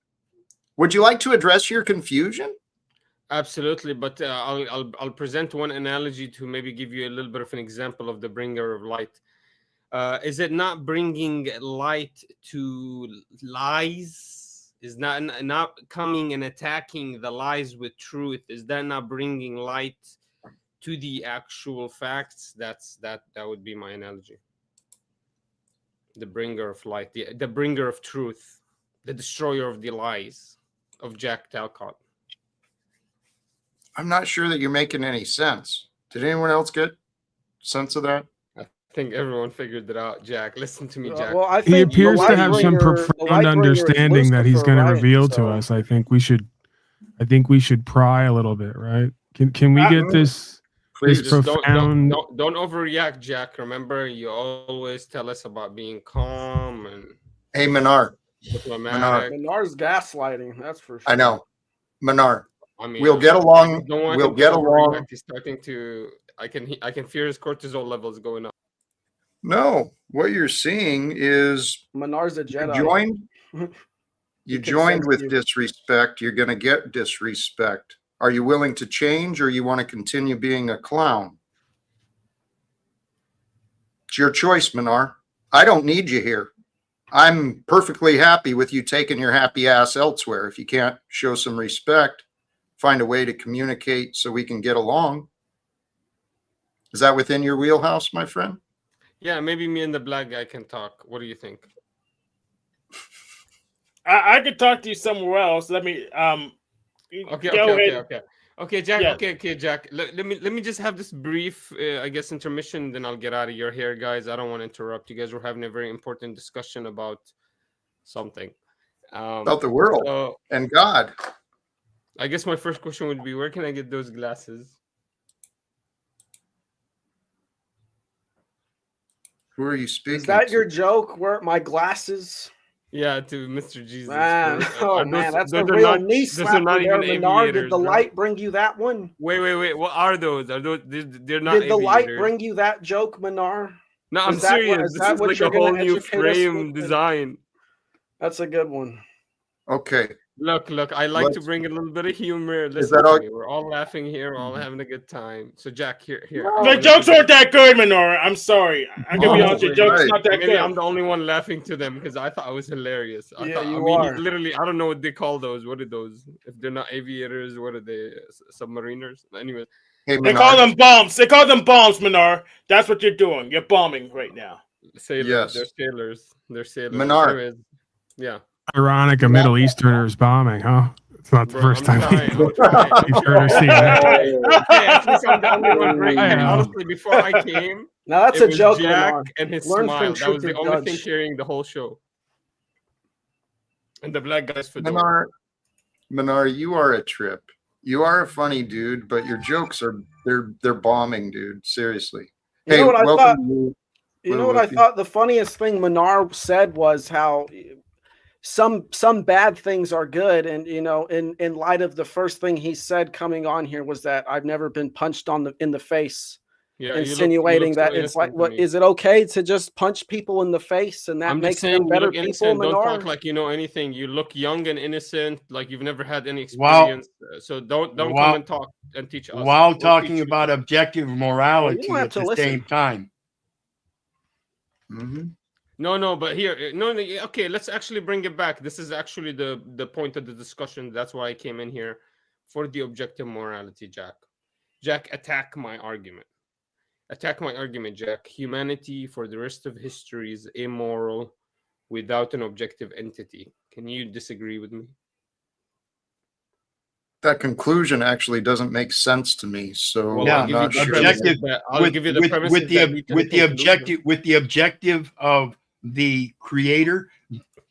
Speaker 1: Would you like to address your confusion?
Speaker 5: Absolutely, but I'll present one analogy to maybe give you a little bit of an example of the bringer of light. Is it not bringing light to lies? Is not coming and attacking the lies with truth? Is that not bringing light to the actual facts? That would be my analogy. The bringer of light, the bringer of truth, the destroyer of the lies of Jack Talcott.
Speaker 1: I'm not sure that you're making any sense. Did anyone else get sense of that?
Speaker 5: I think everyone figured it out, Jack. Listen to me, Jack.
Speaker 3: Well, I
Speaker 4: He
Speaker 3: think
Speaker 4: appears
Speaker 3: the
Speaker 4: to have some
Speaker 3: Lightbringer- the
Speaker 4: profound
Speaker 3: Lightbringer is
Speaker 4: understanding that he's
Speaker 3: Lucifer,
Speaker 4: going to
Speaker 3: right?
Speaker 4: reveal to
Speaker 3: So-
Speaker 4: us. I think we should pry a little bit, right? Can we get this
Speaker 1: Please.
Speaker 5: Just
Speaker 4: profound?
Speaker 5: don't overreact, Jack. Remember, you always tell us about being calm and
Speaker 1: Hey, Menard.
Speaker 5: diplomatic.
Speaker 3: Menard's gaslighting, that's for sure.
Speaker 1: I know. Menard.
Speaker 5: I mean,
Speaker 1: We'll get along.
Speaker 5: Don't want
Speaker 1: We'll
Speaker 5: him to
Speaker 1: get
Speaker 5: overreact.
Speaker 1: along.
Speaker 5: He's starting to. I can fear his cortisol levels going up.
Speaker 1: No, what you're seeing is
Speaker 3: Menard's a
Speaker 1: you
Speaker 3: Jedi.
Speaker 1: joined.
Speaker 3: He
Speaker 1: You
Speaker 3: can
Speaker 1: joined
Speaker 3: sense
Speaker 1: with
Speaker 3: you.
Speaker 1: disrespect. You're going to get disrespect. Are you willing to change, or you want to continue being a clown? It's your choice, Menard. I don't need you here. I'm perfectly happy with you taking your happy ass elsewhere. If you can't show some respect, find a way to communicate so we can get along. Is that within your wheelhouse, my friend?
Speaker 5: Yeah, maybe me and the black guy can talk. What do you think?
Speaker 2: I could talk to you somewhere else. Let me
Speaker 5: Okay,
Speaker 2: go ahead.
Speaker 5: Okay, Jack.
Speaker 2: Yeah.
Speaker 5: Okay, Jack. Let me just have this brief, I guess, intermission. Then I'll get out of your hair, guys. I don't want to interrupt. You guys were having a very important discussion about something.
Speaker 1: About the world
Speaker 5: So
Speaker 1: and God.
Speaker 5: I guess my first question would be, where can I get those glasses?
Speaker 1: Who are you speaking
Speaker 3: Is that
Speaker 1: to?
Speaker 3: your joke? Where my glasses?
Speaker 5: Yeah, to Mr. Jesus.
Speaker 3: Man,
Speaker 5: for-
Speaker 3: oh man, that's a
Speaker 5: those are
Speaker 3: real
Speaker 5: not-
Speaker 3: knee
Speaker 5: those are not
Speaker 3: slapper there,
Speaker 5: even
Speaker 3: Menard. Did
Speaker 5: aviators,
Speaker 3: the
Speaker 5: bro.
Speaker 3: light bring you that one?
Speaker 5: Wait. What are those? Are those? They're not
Speaker 3: Did the light
Speaker 5: aviators.
Speaker 3: bring you that joke, Menard?
Speaker 5: No, I'm
Speaker 3: Is that what-
Speaker 5: serious.
Speaker 3: is
Speaker 5: This
Speaker 3: that
Speaker 5: is
Speaker 3: what
Speaker 5: like
Speaker 3: you're
Speaker 5: a whole
Speaker 3: gonna
Speaker 5: new
Speaker 3: educate us
Speaker 5: frame
Speaker 3: with?
Speaker 5: design.
Speaker 3: That's a good one.
Speaker 1: Okay.
Speaker 5: Look, I like to
Speaker 1: Let's-
Speaker 5: bring a little bit of humor.
Speaker 1: Is
Speaker 5: Listen
Speaker 1: that
Speaker 5: to
Speaker 1: all-
Speaker 5: me. We're all laughing here, we're all having a good time. So Jack, here.
Speaker 2: The jokes aren't that good, Minora. I'm sorry. I'm gonna be
Speaker 5: Oh,
Speaker 2: honest. The
Speaker 5: wait.
Speaker 2: jokes
Speaker 1: Right.
Speaker 2: not that
Speaker 5: Maybe
Speaker 2: good.
Speaker 5: I'm the only one laughing to them because I thought it was hilarious. I
Speaker 3: Yeah,
Speaker 5: thought,
Speaker 3: you
Speaker 5: I mean,
Speaker 3: are.
Speaker 5: literally, I don't know what they call those. What are those? If they're not aviators, what are they? Submariners? Anyway,
Speaker 1: Hey,
Speaker 2: They call
Speaker 1: Menard.
Speaker 2: them bombs. They call them bombs, Minora. That's what you're doing. You're bombing right now.
Speaker 5: sailors.
Speaker 1: Yes.
Speaker 5: They're sailors. They're sailors.
Speaker 1: Menard.
Speaker 5: Anyways, yeah.
Speaker 4: Ironic, a Middle Easterners bombing, huh? It's not the
Speaker 5: Bro,
Speaker 4: first
Speaker 5: I'm
Speaker 4: time
Speaker 5: trying, I'm trying, I'm
Speaker 4: we've heard
Speaker 5: trying.
Speaker 4: or seen that.
Speaker 5: Hey, at least I'm the only one breaking.
Speaker 4: I know.
Speaker 5: Honestly, before I came,
Speaker 3: Now that's
Speaker 5: it
Speaker 3: a
Speaker 5: was
Speaker 3: joke,
Speaker 5: Jack
Speaker 3: Menard.
Speaker 5: and his
Speaker 3: Learn
Speaker 5: smile.
Speaker 3: from
Speaker 5: That was
Speaker 3: Truth
Speaker 5: the
Speaker 3: or
Speaker 5: only thing
Speaker 3: Judge.
Speaker 5: carrying the whole show. And the black guy's fedora.
Speaker 1: Menard, you are a trip. You are a funny dude, but your jokes are they're bombing, dude. Seriously.
Speaker 3: You know what I
Speaker 1: welcome
Speaker 3: thought?
Speaker 1: to
Speaker 3: You know what I thought? The funniest thing Menard said was how some bad things are good, and in light of the first thing he said coming on here was that I've never been punched in the face,
Speaker 5: Yeah,
Speaker 3: insinuating
Speaker 5: you look
Speaker 3: that
Speaker 5: so
Speaker 3: it's like,
Speaker 5: innocent to
Speaker 3: what
Speaker 5: me.
Speaker 3: is it okay to just punch people in the face and that
Speaker 5: I'm
Speaker 3: makes
Speaker 5: just saying,
Speaker 3: them better
Speaker 5: you look
Speaker 3: people?
Speaker 5: innocent. Don't
Speaker 3: Menard,
Speaker 5: talk like you know anything. You look young and innocent, like you've never had any
Speaker 6: While-
Speaker 5: experience. So don't come
Speaker 6: while-
Speaker 5: and talk and teach us.
Speaker 6: While
Speaker 5: We'll
Speaker 6: talking
Speaker 5: teach you.
Speaker 6: about objective morality
Speaker 3: have
Speaker 6: at
Speaker 3: to
Speaker 6: the
Speaker 3: listen.
Speaker 6: same time.
Speaker 1: Mhm.
Speaker 5: No, but here, no, okay, let's actually bring it back. This is actually the point of the discussion. That's why I came in here for the objective morality, Jack. Jack, attack my argument. Attack my argument, Jack. Humanity for the rest of history is immoral without an objective entity. Can you disagree with me?
Speaker 1: That conclusion actually doesn't make sense to me. So
Speaker 5: Well,
Speaker 6: Yeah,
Speaker 5: I'll give you
Speaker 1: not
Speaker 5: the
Speaker 1: sure.
Speaker 6: objective-
Speaker 5: premises. I'll give you the premises
Speaker 6: with
Speaker 5: that lead to
Speaker 6: with the
Speaker 5: conclusion.
Speaker 6: objective of the creator.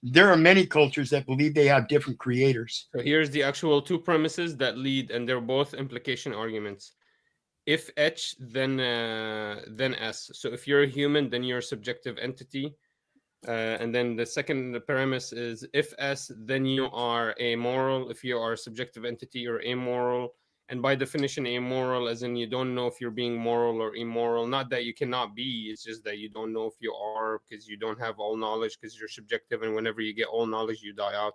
Speaker 6: There are many cultures that believe they have different creators.
Speaker 5: So here's the actual two premises that lead, and they're both implication arguments. If H, then S. So if you're a human, then you're a subjective entity. And then the second premise is if S, then you are amoral. If you are a subjective entity, you're amoral. And by definition, amoral, as in you don't know if you're being moral or immoral. Not that you cannot be, it's just that you don't know if you are because you don't have all knowledge because you're subjective. And whenever you get all knowledge, you die out.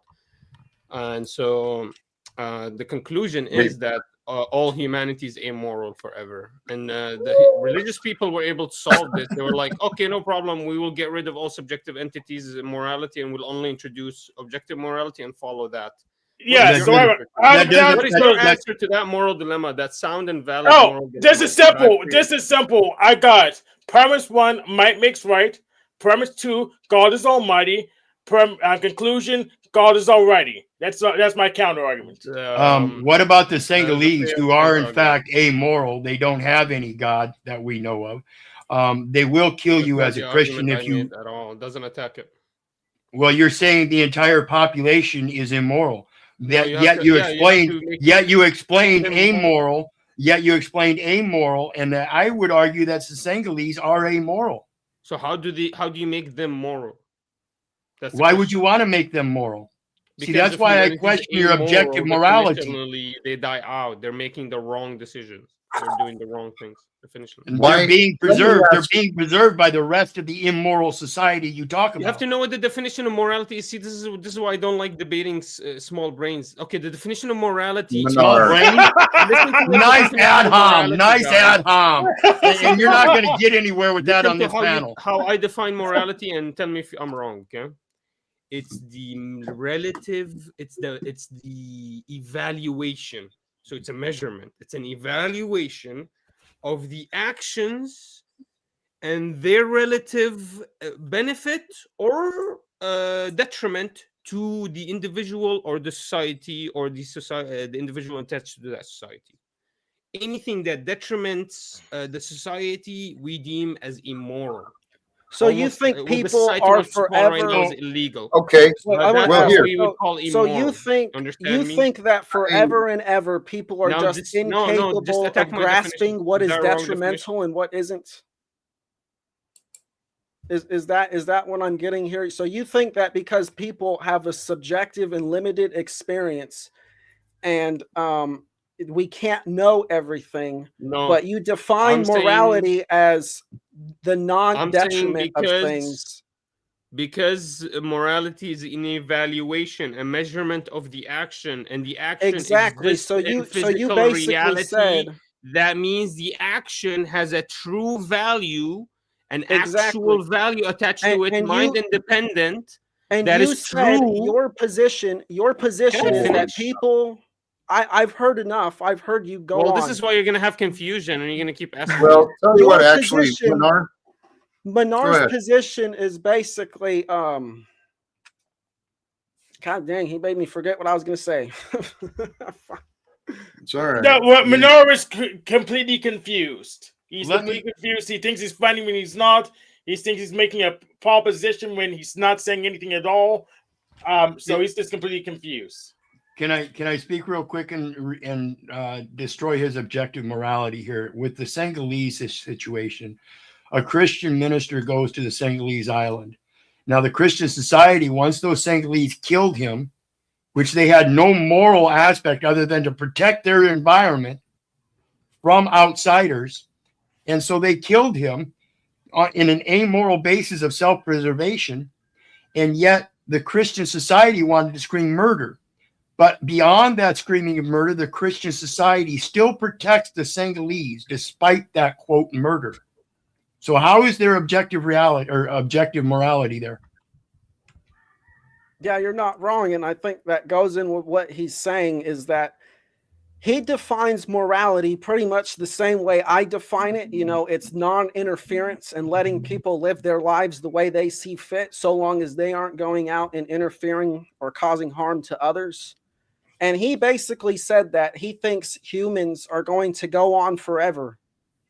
Speaker 5: And so the conclusion is that all humanity is amoral forever. And the religious people were able to solve this. They were like, okay, no problem. We will get rid of all subjective entities in morality and we'll only introduce objective morality and follow that.
Speaker 2: Yeah.
Speaker 6: That
Speaker 2: So
Speaker 6: doesn't-
Speaker 5: What is your
Speaker 6: that-
Speaker 5: answer to that moral dilemma? That sound and valid
Speaker 2: Oh,
Speaker 5: moral dilemma?
Speaker 2: this is
Speaker 5: that I
Speaker 2: simple.
Speaker 5: created?
Speaker 2: This is simple. I got it. Premise one, might makes right. Premise two, God is almighty. Conclusion, God is alrighty. That's my counter argument.
Speaker 6: What about the
Speaker 5: that is a
Speaker 6: Senegalese,
Speaker 5: fair
Speaker 6: who are in
Speaker 5: counter-argument.
Speaker 6: fact amoral? They don't have any God that we know of. They will kill
Speaker 5: That's
Speaker 6: you
Speaker 5: not
Speaker 6: as
Speaker 5: the
Speaker 6: a Christian
Speaker 5: argument
Speaker 6: if
Speaker 5: I
Speaker 6: you.
Speaker 5: made at all. It doesn't attack it.
Speaker 6: Well, you're saying the entire population is immoral.
Speaker 5: No, you have
Speaker 6: Yet
Speaker 5: to-
Speaker 6: you
Speaker 5: yeah, you have
Speaker 6: explained.
Speaker 5: to make
Speaker 6: Yet you explained
Speaker 5: them
Speaker 6: amoral. Yet you explained amoral, and I would argue that the Senegalese are amoral.
Speaker 5: So how do you make them moral? That's the
Speaker 6: Why would
Speaker 5: question.
Speaker 6: you want to make them moral? See,
Speaker 5: Because
Speaker 6: that's
Speaker 5: if
Speaker 6: why I
Speaker 5: humanity is
Speaker 6: question your
Speaker 5: amoral,
Speaker 6: objective morality.
Speaker 5: definitionally, they die out. They're making the wrong decisions. They're doing the wrong things. Definitionally.
Speaker 6: And
Speaker 1: Why-
Speaker 6: they're being
Speaker 1: let me
Speaker 6: preserved. They're
Speaker 1: ask-
Speaker 6: being preserved by the rest of the immoral society you talk about.
Speaker 5: You have to know what the definition of morality is. See, this is why I don't like debating small brains. Okay, the definition of morality.
Speaker 1: Menard.
Speaker 6: Brain?
Speaker 5: Listen to the
Speaker 6: Nice
Speaker 5: definition
Speaker 6: ad
Speaker 5: of
Speaker 6: hom.
Speaker 5: morality,
Speaker 6: Nice
Speaker 5: guys.
Speaker 6: ad hom. And you're not going to get anywhere with that
Speaker 5: Listen
Speaker 6: on
Speaker 5: to
Speaker 6: this
Speaker 5: how
Speaker 6: panel.
Speaker 5: how I define morality and tell me if I'm wrong. Okay, it's the relative. It's the evaluation. So it's a measurement. It's an evaluation of the actions and their relative benefit or detriment to the individual or the society or the society, the individual attached to that society. Anything that detriments the society, we deem as immoral.
Speaker 3: So you
Speaker 5: Almost,
Speaker 3: think
Speaker 5: what the
Speaker 3: people
Speaker 5: society
Speaker 3: are
Speaker 5: wants to call right now
Speaker 3: forever?
Speaker 5: is illegal.
Speaker 1: Okay.
Speaker 3: Wait,
Speaker 5: But
Speaker 3: I wanna
Speaker 5: that's
Speaker 1: well,
Speaker 5: what
Speaker 1: here.
Speaker 5: we would call
Speaker 3: So
Speaker 5: immoral.
Speaker 3: you think
Speaker 5: Understand me?
Speaker 3: that forever and ever people are
Speaker 5: Now
Speaker 3: just
Speaker 5: this- no, just
Speaker 3: incapable
Speaker 5: attack
Speaker 3: of
Speaker 5: my
Speaker 3: grasping
Speaker 5: definition.
Speaker 3: what
Speaker 5: Is
Speaker 3: is
Speaker 5: that a wrong
Speaker 3: detrimental and what isn't? Is that what I'm getting here? So you think that because people have a subjective and limited experience, and we can't know everything,
Speaker 5: No,
Speaker 3: but you define
Speaker 5: I'm saying
Speaker 3: morality as the
Speaker 5: I'm saying
Speaker 3: non-detriment of things.
Speaker 5: because morality is an evaluation, a measurement of the action, and the action
Speaker 3: Exactly.
Speaker 5: exists in
Speaker 3: So you
Speaker 5: physical
Speaker 3: basically
Speaker 5: reality.
Speaker 3: said
Speaker 5: That means the action has a true value, an
Speaker 3: exactly,
Speaker 5: actual value attached
Speaker 3: and
Speaker 5: to it, mind independent. That
Speaker 3: you
Speaker 5: is
Speaker 3: said
Speaker 5: true.
Speaker 3: your position
Speaker 5: Can I
Speaker 3: is that
Speaker 5: finish?
Speaker 3: people. I've heard enough. I've heard you go
Speaker 5: Well,
Speaker 3: on.
Speaker 5: this is why you're gonna have confusion, and you're gonna keep asking.
Speaker 1: Well, tell you
Speaker 3: Your
Speaker 1: what, actually,
Speaker 3: position,
Speaker 1: Menard, go
Speaker 3: Menard's
Speaker 1: ahead.
Speaker 3: position is basically God dang, he made me forget what I was gonna say.
Speaker 1: It's all right.
Speaker 2: No, well, Minoru is completely confused. He's
Speaker 6: Let
Speaker 2: completely confused. He thinks he's funny when he's not. He thinks he's making a proposition when he's not saying anything at all. So he's just completely confused.
Speaker 6: Can I speak real quick and destroy his objective morality here with the Senegalese situation? A Christian minister goes to the Senegalese island. Now, the Christian society, once those Senegalese killed him, which they had no moral aspect other than to protect their environment from outsiders, and so they killed him in an amoral basis of self-preservation, and yet the Christian society wanted to scream murder. But beyond that screaming of murder, the Christian society still protects the Senegalese despite that quote murder. So how is there objective reality or objective morality there?
Speaker 3: Yeah, you're not wrong. And I think that goes in with what he's saying is that he defines morality pretty much the same way I define it. You know, it's non-interference and letting people live their lives the way they see fit, so long as they aren't going out and interfering or causing harm to others. And he basically said that he thinks humans are going to go on forever,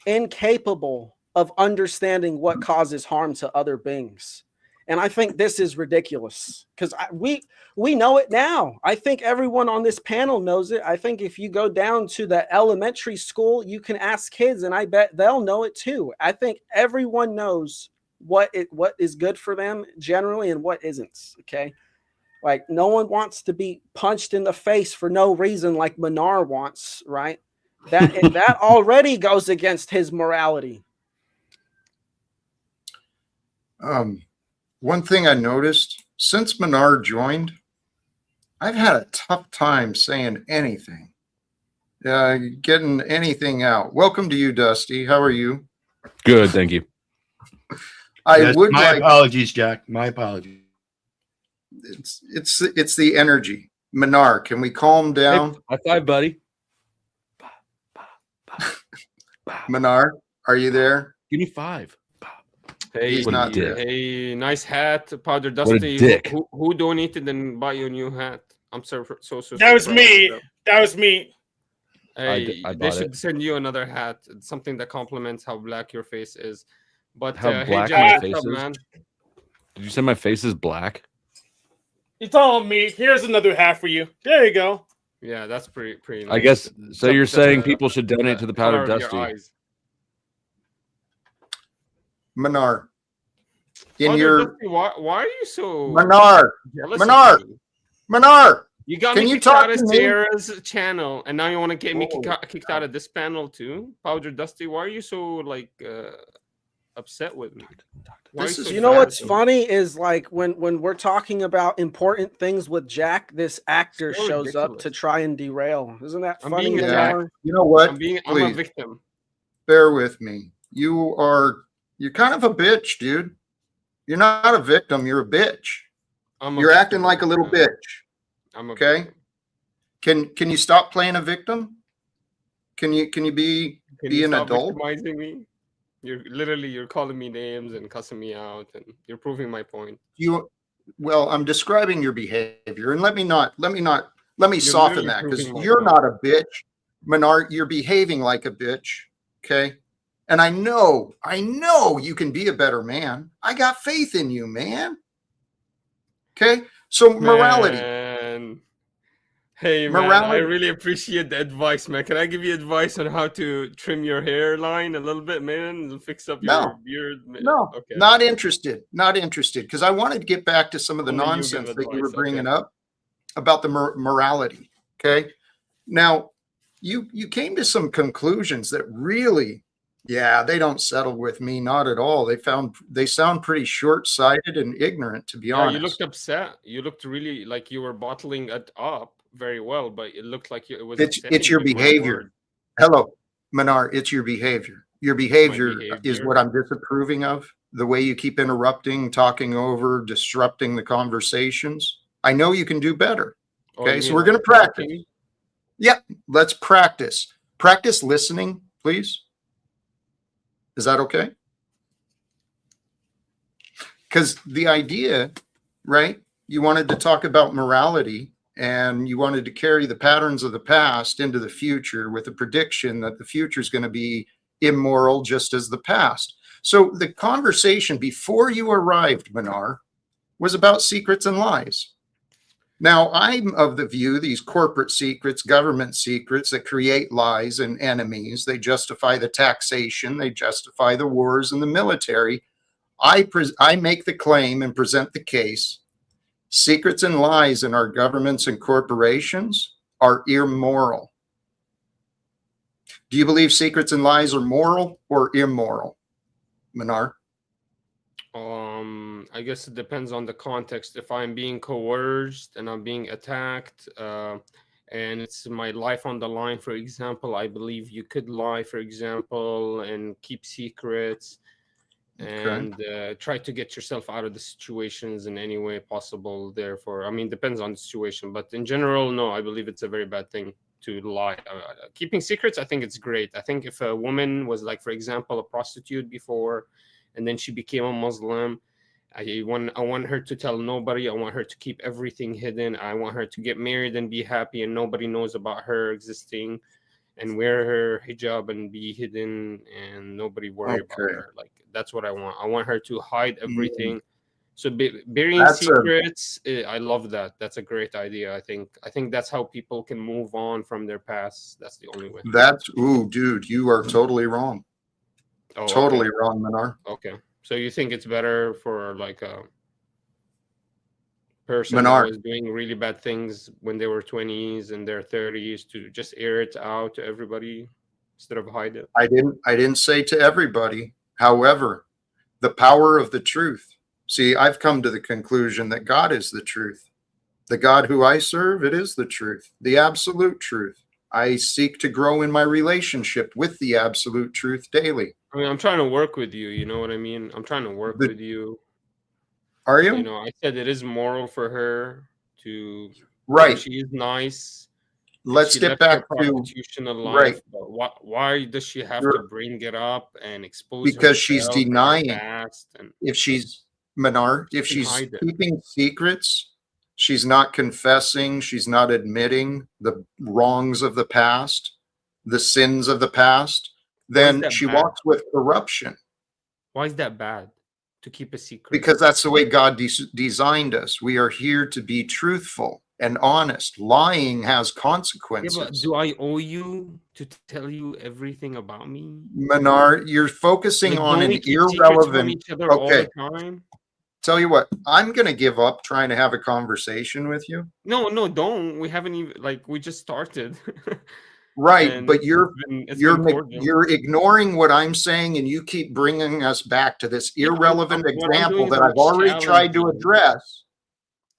Speaker 3: incapable of understanding what causes harm to other beings. And I think this is ridiculous because we know it now. I think everyone on this panel knows it. I think if you go down to the elementary school, you can ask kids, and I bet they'll know it too. I think everyone knows what is good for them generally and what isn't. Okay, like no one wants to be punched in the face for no reason, like Manar wants, right? That already goes against his morality.
Speaker 1: One thing I noticed since Menard joined, I've had a tough time saying anything, getting anything out. Welcome to you, Dusty. How are you?
Speaker 7: Good, thank you.
Speaker 1: I would
Speaker 6: my
Speaker 1: like.
Speaker 6: apologies, Jack. My apologies.
Speaker 1: It's the energy. Menard, can we calm down?
Speaker 7: Hey, high five, buddy.
Speaker 1: Menard, are you there?
Speaker 7: Give me five.
Speaker 5: Hey,
Speaker 1: He's not there.
Speaker 5: hey, nice hat, Powder
Speaker 7: What a
Speaker 5: Dusty.
Speaker 7: dick.
Speaker 5: Who donated and bought you a new hat? I'm so
Speaker 2: That was
Speaker 5: proud
Speaker 2: me.
Speaker 5: of you.
Speaker 2: That was me.
Speaker 5: Hey,
Speaker 7: I
Speaker 5: they
Speaker 7: bought
Speaker 5: should
Speaker 7: it.
Speaker 5: send you another hat. It's something that complements how black your face is. But
Speaker 7: How
Speaker 5: hey,
Speaker 7: black
Speaker 5: Jack,
Speaker 7: my
Speaker 5: what's
Speaker 7: face
Speaker 5: up,
Speaker 7: is?
Speaker 5: man?
Speaker 7: Did you say my face is black?
Speaker 2: It's all me. Here's another hat for you. There you go.
Speaker 5: Yeah, that's pretty nice.
Speaker 7: I guess so.
Speaker 5: Except
Speaker 7: You're saying
Speaker 5: the-
Speaker 7: people should donate to the
Speaker 5: color
Speaker 7: Powdered
Speaker 5: of your
Speaker 7: Dusty.
Speaker 5: eyes.
Speaker 1: Menard, in
Speaker 5: Powder
Speaker 1: your
Speaker 5: Dusty, why are you so
Speaker 1: Menard,
Speaker 5: jealous?
Speaker 1: Menard!
Speaker 5: Of me?
Speaker 1: Menard,
Speaker 5: You got
Speaker 1: can
Speaker 5: me
Speaker 1: you
Speaker 5: kicked
Speaker 1: talk
Speaker 5: out of
Speaker 1: to me?
Speaker 5: Sarah's channel, and now you want to get me
Speaker 1: Whoa.
Speaker 5: kicked out of this panel too? Powder Dusty, why are you so like upset with me? Why
Speaker 1: This
Speaker 5: are
Speaker 1: is
Speaker 5: so
Speaker 3: You know
Speaker 5: sad
Speaker 3: what's
Speaker 5: with me?
Speaker 3: funny is like when we're talking about important things with Jack, this actor
Speaker 5: So
Speaker 3: shows up
Speaker 5: ridiculous.
Speaker 3: to try and derail. Isn't that
Speaker 5: I'm
Speaker 3: funny?
Speaker 5: being
Speaker 1: Yeah.
Speaker 3: Manor?
Speaker 1: You know what?
Speaker 5: I'm a
Speaker 1: Please
Speaker 5: victim.
Speaker 1: bear with me. You're kind of a bitch, dude. You're not a victim. You're a bitch. You're acting like a little bitch.
Speaker 5: I'm a
Speaker 1: Okay?
Speaker 5: victim.
Speaker 1: Can you stop playing a victim? Can you be
Speaker 5: Can
Speaker 1: be
Speaker 5: you
Speaker 1: an
Speaker 5: stop
Speaker 1: adult?
Speaker 5: victimizing me? You're calling me names and cussing me out, and you're proving my point.
Speaker 1: Well, I'm describing your behavior, and let me
Speaker 5: You're
Speaker 1: soften
Speaker 5: literally
Speaker 1: that because
Speaker 5: proving my
Speaker 1: you're
Speaker 5: point.
Speaker 1: not a bitch, Menard. You're behaving like a bitch, okay? And I know you can be a better man. I got faith in you, man. Okay, so morality.
Speaker 5: Man. Hey man, I
Speaker 1: Morality.
Speaker 5: really appreciate the advice, man. Can I give you advice on how to trim your hairline a little bit, man, and fix up your
Speaker 1: No,
Speaker 5: beard?
Speaker 1: no,
Speaker 5: Okay,
Speaker 1: not interested. Not interested. Because I wanted to get back to some of the
Speaker 5: only you give
Speaker 1: nonsense that you were
Speaker 5: advice.
Speaker 1: bringing
Speaker 5: Okay.
Speaker 1: up about the morality. Okay. Now, you came to some conclusions that really, yeah, they don't settle with me, not at all. They sound pretty short-sighted and ignorant, to be
Speaker 5: Yeah, you looked
Speaker 1: honest.
Speaker 5: upset. You looked really like you were bottling it up very well, but it looked like it was
Speaker 1: It's
Speaker 5: upsetting
Speaker 1: your
Speaker 5: you, my
Speaker 1: behavior.
Speaker 5: word.
Speaker 1: Hello, Manar, it's your behavior. Your
Speaker 5: My
Speaker 1: behavior is what
Speaker 5: behavior.
Speaker 1: I'm disapproving of. The way you keep interrupting, talking over, disrupting the conversations. I know you can do better.
Speaker 5: Oh, you
Speaker 1: Okay, so
Speaker 5: mean
Speaker 1: we're
Speaker 5: like
Speaker 1: going to practice.
Speaker 5: talking?
Speaker 1: Yep, let's practice. Practice listening, please. Is that okay? Because the idea, right? You wanted to talk about morality and you wanted to carry the patterns of the past into the future with a prediction that the future is going to be immoral just as the past. So the conversation before you arrived, Manar, was about secrets and lies. Now, I'm of the view these corporate secrets, government secrets that create lies and enemies, they justify the taxation, they justify the wars and the military. I make the claim and present the case. Secrets and lies in our governments and corporations are immoral. Do you believe secrets and lies are moral or immoral, Manar?
Speaker 5: I guess it depends on the context. If I'm being coerced and I'm being attacked, and it's my life on the line, for example, I believe you could lie, for example, and keep secrets and try to get yourself out of the situations in any way possible. Therefore, I mean, depends on the situation, but in general, no, I believe it's a very bad thing to lie. Keeping secrets, I think it's great. I think if a woman was like, for example, a prostitute before, and then she became a Muslim, I want her to tell nobody. I want her to keep everything hidden. I want her to get married and be happy, and nobody knows about her existing, and wear her hijab and be hidden, and nobody worry about
Speaker 1: Okay.
Speaker 5: her. Like that's what I want. I want her to hide everything. So burying
Speaker 1: That's a
Speaker 5: secrets, I love that. That's a great idea. I think that's how people can move on from their past. That's the only way.
Speaker 1: ooh, dude, you are totally wrong.
Speaker 5: Oh, okay.
Speaker 1: Totally wrong, Manar.
Speaker 5: Okay. So you think it's better for like a person that
Speaker 1: Manar,
Speaker 5: was doing really bad things when they were 20s and their 30s to just air it out to everybody instead of hide it?
Speaker 1: I didn't say to everybody. However, the power of the truth. See, I've come to the conclusion that God is the truth. The God who I serve, it is the truth, the absolute truth. I seek to grow in my relationship with the absolute truth daily.
Speaker 5: I mean, I'm trying to work with you. You know what I mean? I'm trying to work
Speaker 1: The,
Speaker 5: with you.
Speaker 1: are
Speaker 5: You
Speaker 1: you?
Speaker 5: know, I said it is moral for her to, you know,
Speaker 1: Right.
Speaker 5: she is nice and
Speaker 1: Let's
Speaker 5: she
Speaker 1: get
Speaker 5: left her
Speaker 1: back to,
Speaker 5: prostitutional
Speaker 1: right.
Speaker 5: life. But why does she have to
Speaker 1: You're,
Speaker 5: bring it up and expose
Speaker 1: because she's
Speaker 5: herself and her
Speaker 1: denying.
Speaker 5: past? And
Speaker 1: If she's, Manar,
Speaker 5: she
Speaker 1: if
Speaker 5: can
Speaker 1: she's
Speaker 5: hide it.
Speaker 1: keeping secrets, she's not confessing, she's not admitting the wrongs of the past, the sins of the past,
Speaker 5: Why is
Speaker 1: then
Speaker 5: that
Speaker 1: she
Speaker 5: bad?
Speaker 1: walks with corruption.
Speaker 5: Why is that bad to keep a secret?
Speaker 1: Because that's the way God designed us. We are here to be truthful and honest. Lying has
Speaker 5: Yeah, but
Speaker 1: consequences.
Speaker 5: do I owe you to tell you everything about me?
Speaker 1: Manar, you're focusing
Speaker 5: Like,
Speaker 1: on
Speaker 5: don't
Speaker 1: an
Speaker 5: we keep secrets from
Speaker 1: irrelevant.
Speaker 5: each other all
Speaker 1: Okay,
Speaker 5: the time?
Speaker 1: tell you what, I'm going to give up trying to have a conversation with you.
Speaker 5: No, don't. We haven't even like we just started.
Speaker 1: Right,
Speaker 5: And
Speaker 1: but
Speaker 5: it's been cordial.
Speaker 1: you're ignoring what I'm saying, and you keep bringing us back to this
Speaker 5: Yeah,
Speaker 1: irrelevant
Speaker 5: what I'm
Speaker 1: example
Speaker 5: doing is
Speaker 1: that
Speaker 5: I'm
Speaker 1: I've already tried to
Speaker 5: challenging.
Speaker 1: address,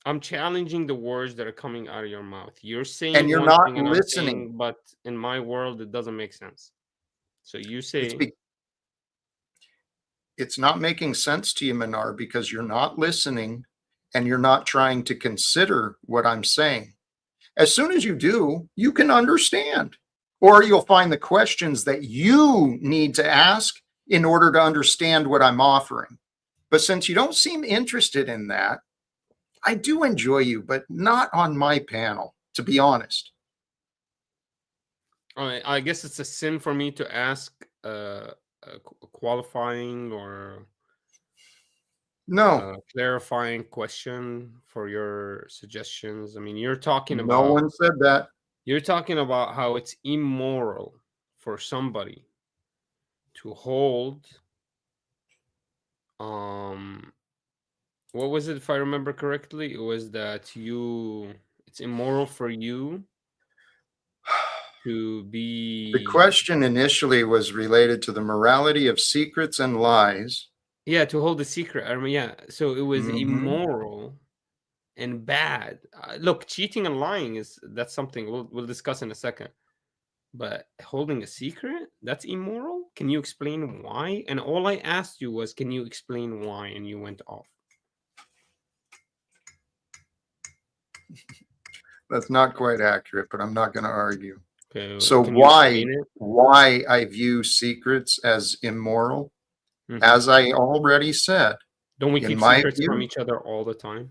Speaker 5: I'm challenging the words that are coming out of your mouth. You're
Speaker 1: and
Speaker 5: saying
Speaker 1: you're
Speaker 5: one
Speaker 1: not
Speaker 5: thing and I'm
Speaker 1: listening.
Speaker 5: saying, but in my world it doesn't make sense. So you
Speaker 1: It's
Speaker 5: say,
Speaker 1: it's not making sense to you, Minar, because you're not listening and you're not trying to consider what I'm saying. As soon as you do, you can understand, or you'll find the questions that you need to ask in order to understand what I'm offering. But since you don't seem interested in that, I do enjoy you, but not on my panel, to be honest.
Speaker 5: I guess it's a sin for me to ask qualifying or
Speaker 1: No,
Speaker 5: clarifying question for your suggestions. I mean, you're talking
Speaker 1: no
Speaker 5: about
Speaker 1: one said that.
Speaker 5: how it's immoral for somebody to hold what was it, if I remember correctly? It was that it's immoral for you to
Speaker 1: The
Speaker 5: be
Speaker 1: question initially was related to the morality of secrets and lies.
Speaker 5: to hold a secret. I mean, yeah. So it was
Speaker 1: Mhm.
Speaker 5: immoral and bad. Look, cheating and lying that's something we'll discuss in a second. But holding a secret, that's immoral? Can you explain why? And all I asked you was, can you explain why? And you went off.
Speaker 1: That's not quite accurate, but I'm not going to argue.
Speaker 5: Okay,
Speaker 1: So
Speaker 5: can you explain it?
Speaker 1: why I view secrets as immoral,
Speaker 5: Mhm.
Speaker 1: as I already said,
Speaker 5: Don't we
Speaker 1: in
Speaker 5: keep
Speaker 1: my
Speaker 5: secrets from
Speaker 1: view,
Speaker 5: each other all the time?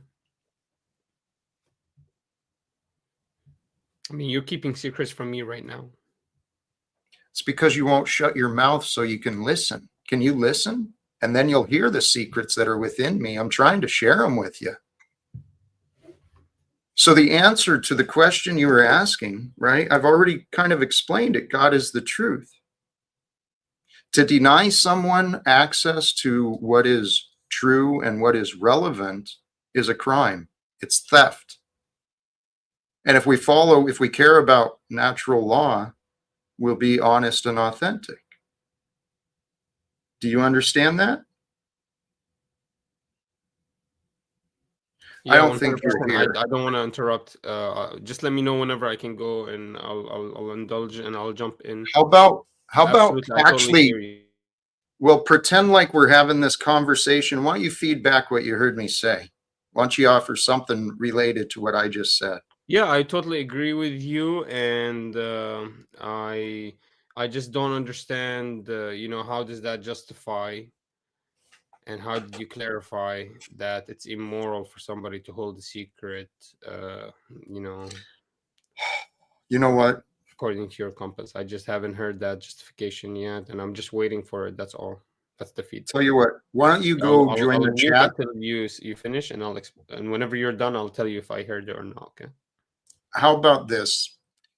Speaker 5: I mean, you're keeping secrets from me right now.
Speaker 1: it's because you won't shut your mouth so you can listen. Can you listen? And then you'll hear the secrets that are within me. I'm trying to share them with you. So the answer to the question you were asking, right? I've already kind of explained it. God is the truth. To deny someone access to what is true and what is relevant is a crime. It's theft. And if we care about natural law, we'll be honest and authentic. Do you understand that? I
Speaker 5: Yeah,
Speaker 1: don't think you're
Speaker 5: 100%.
Speaker 1: here.
Speaker 5: I don't want to interrupt. Just let me know whenever I can go, and I'll indulge and I'll jump in.
Speaker 1: How about
Speaker 5: Absolutely, I totally hear
Speaker 1: actually,
Speaker 5: you.
Speaker 1: well, pretend like we're having this conversation. Why don't you feed back what you heard me say? Why don't you offer something related to what I just said?
Speaker 5: Yeah, I totally agree with you, and I just don't understand. How does that justify, and how did you clarify that it's immoral for somebody to hold a secret? Uh, you know,
Speaker 1: You know what?
Speaker 5: according to your compass, I just haven't heard that justification yet, and I'm just waiting for it. That's all. That's the feedback.
Speaker 1: Tell you what, why don't you
Speaker 5: I'll,
Speaker 1: go
Speaker 5: I'll,
Speaker 1: join
Speaker 5: I'll
Speaker 1: the
Speaker 5: mute
Speaker 1: chat?
Speaker 5: until you finish, and and whenever you're done, I'll tell you if I heard it or not. Okay.
Speaker 1: How about this?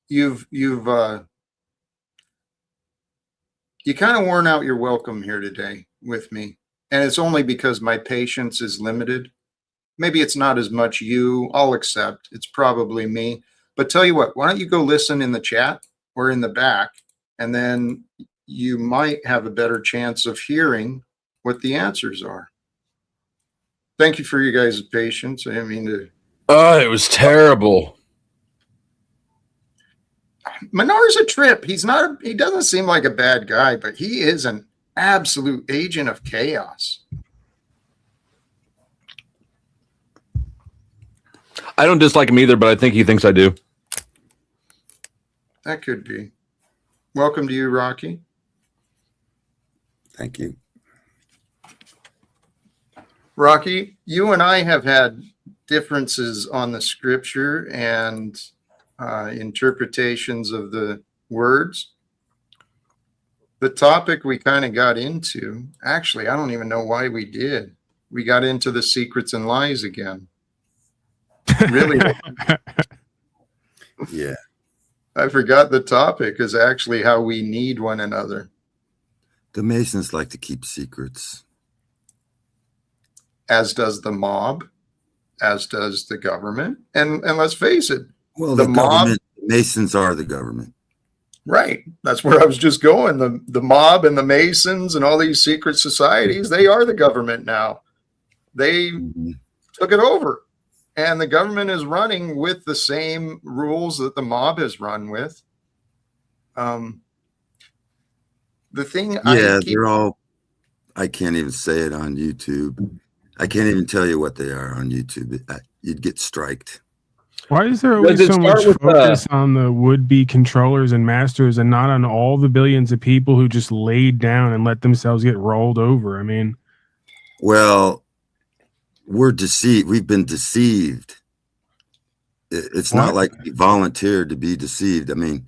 Speaker 1: You kind of worn out your welcome here today with me. And it's only because my patience is limited. Maybe it's not as much you. I'll accept. It's probably me. But tell you what, why don't you go listen in the chat or in the back, and then you might have a better chance of hearing what the answers are. Thank you for you guys' patience. I didn't mean to.
Speaker 7: Oh, it was terrible.
Speaker 1: Menar's a trip. He doesn't seem like a bad guy, but he is an absolute agent of chaos.
Speaker 7: I don't dislike him either, but I think he thinks I do.
Speaker 1: That could be. Welcome to you, Rocky.
Speaker 8: Thank you.
Speaker 1: Rocky, you and I have had differences on the scripture and interpretations of the words. The topic we kind of got into, actually, I don't even know why we did. We got into the secrets and lies again. Really?
Speaker 8: Yeah.
Speaker 1: I forgot the topic is actually how we need one another.
Speaker 8: The Masons like to keep secrets.
Speaker 1: As does the mob, as does the government. And let's face it,
Speaker 8: Well,
Speaker 1: the
Speaker 8: the
Speaker 1: mob,
Speaker 8: government, Masons are the government.
Speaker 1: right? That's where I was just going. The mob and the Masons and all these secret societies, they are the government now. They took it over. And the government is running with the same rules that the mob has run with. The thing
Speaker 8: They're all, I can't even say it on YouTube. I can't even tell you what they are on YouTube. You'd get striked.
Speaker 4: Why is there
Speaker 7: Does
Speaker 4: always
Speaker 7: it
Speaker 4: so much
Speaker 7: start with,
Speaker 4: focus on the would-be controllers and masters and not on all the billions of people who just laid down and let themselves get rolled over? I mean,
Speaker 8: Well, we're deceived. We've been deceived. It's not
Speaker 4: What?
Speaker 8: like we volunteered to be deceived. I mean,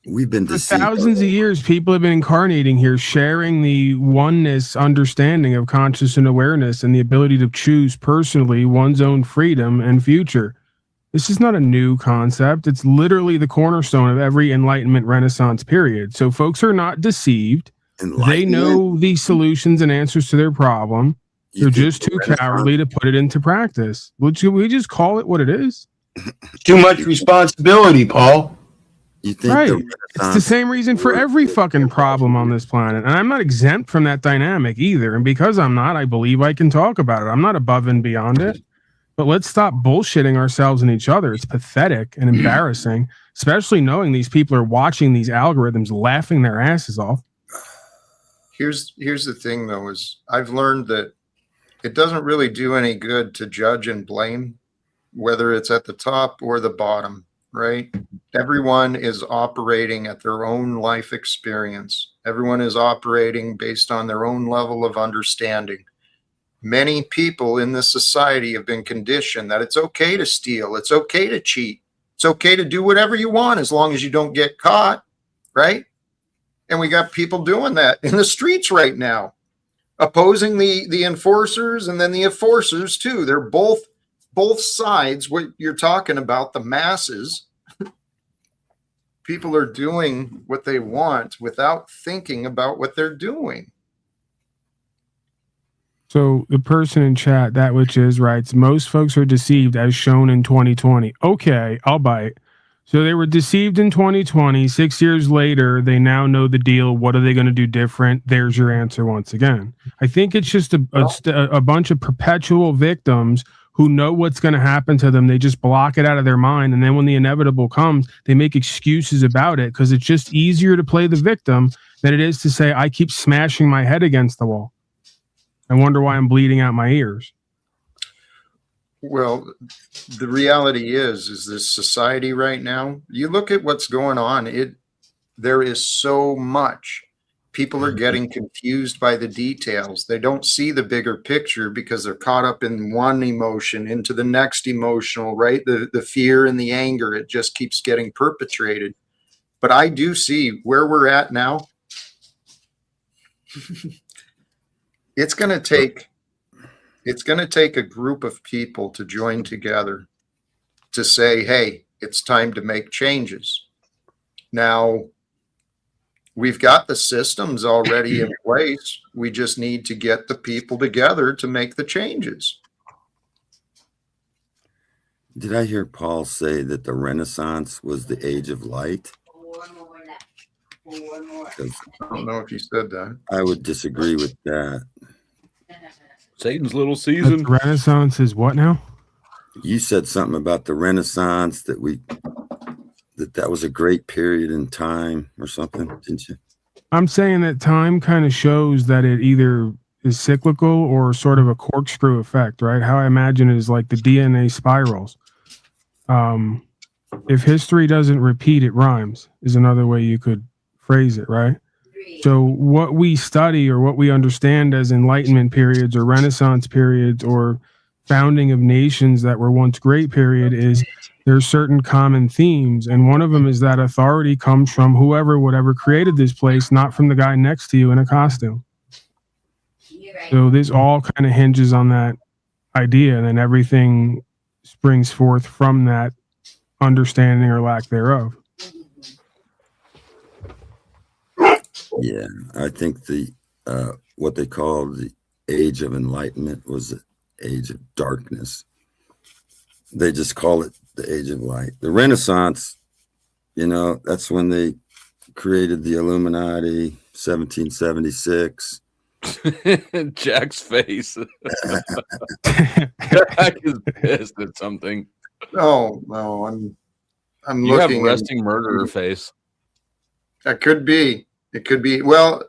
Speaker 8: We've been
Speaker 4: For
Speaker 8: deceived.
Speaker 4: thousands of years, people have been incarnating here, sharing the oneness understanding of conscious and awareness and the ability to choose personally one's own freedom and future. This is not a new concept. It's literally the cornerstone of every Enlightenment Renaissance period. So folks are not deceived. They know the solutions and answers to their problem. They're just too cowardly to put it into practice. Should we just call it what it is?
Speaker 6: Too much responsibility, Paul.
Speaker 8: You think
Speaker 4: Right. It's the same reason for every fucking problem on this planet. And I'm not exempt from that dynamic either. And because I'm not, I believe I can talk about it. I'm not above and beyond it. But let's stop bullshitting ourselves and each other. It's pathetic and embarrassing, especially knowing these people are watching these algorithms laughing their asses off.
Speaker 1: Here's the thing, though, is I've learned that it doesn't really do any good to judge and blame, whether it's at the top or the bottom, right? Everyone is operating at their own life experience. Everyone is operating based on their own level of understanding. Many people in this society have been conditioned that it's okay to steal. It's okay to cheat. It's okay to do whatever you want as long as you don't get caught, right? And we got people doing that in the streets right now, opposing the enforcers and then the enforcers too. They're both sides. What you're talking about, the masses, people are doing what they want without thinking about what they're doing.
Speaker 4: So the person in chat, that which is, writes, most folks are deceived as shown in 2020. Okay, I'll bite. So they were deceived in 2020. 6 years later, they now know the deal. What are they going to do different? There's your answer once again. I think it's just a bunch of perpetual victims who know what's going to happen to them. They just block it out of their mind. And then when the inevitable comes, they make excuses about it because it's just easier to play the victim than it is to say, I keep smashing my head against the wall. I wonder why I'm bleeding out my ears.
Speaker 1: Well, the reality is this society right now, you look at what's going on, there is so much. People are getting confused by the details. They don't see the bigger picture because they're caught up in one emotion into the next emotional, right? The fear and the anger, it just keeps getting perpetrated. But I do see where we're at now. It's going to take a group of people to join together to say, hey, it's time to make changes. Now, we've got the systems already in place. We just need to get the people together to make the changes.
Speaker 8: Did I hear Paul say that the Renaissance was the age of light?
Speaker 1: I don't know if you said that.
Speaker 8: I would disagree with that.
Speaker 7: Satan's little season.
Speaker 4: The Renaissance is what now?
Speaker 8: You said something about the Renaissance that was a great period in time or something, didn't you?
Speaker 4: I'm saying that time kind of shows that it either is cyclical or sort of a corkscrew effect, right? How I imagine it is like the DNA spirals. If history doesn't repeat, it rhymes, is another way you could phrase it, right? So what we study or what we understand as Enlightenment periods or Renaissance periods or founding of nations that were once great period is there's certain common themes. And one of them is that authority comes from whatever created this place, not from the guy next to you in a costume. So this all kind of hinges on that idea, and then everything springs forth from that understanding or lack thereof.
Speaker 8: Yeah, I think the what they call the age of enlightenment was the age of darkness. They just call it the age of light. The Renaissance, that's when they created the Illuminati, 1776.
Speaker 7: Jack's face. Jack is pissed at something.
Speaker 1: No, I'm
Speaker 7: You have
Speaker 1: looking.
Speaker 7: resting murderer face.
Speaker 1: That could be. It could be. Well,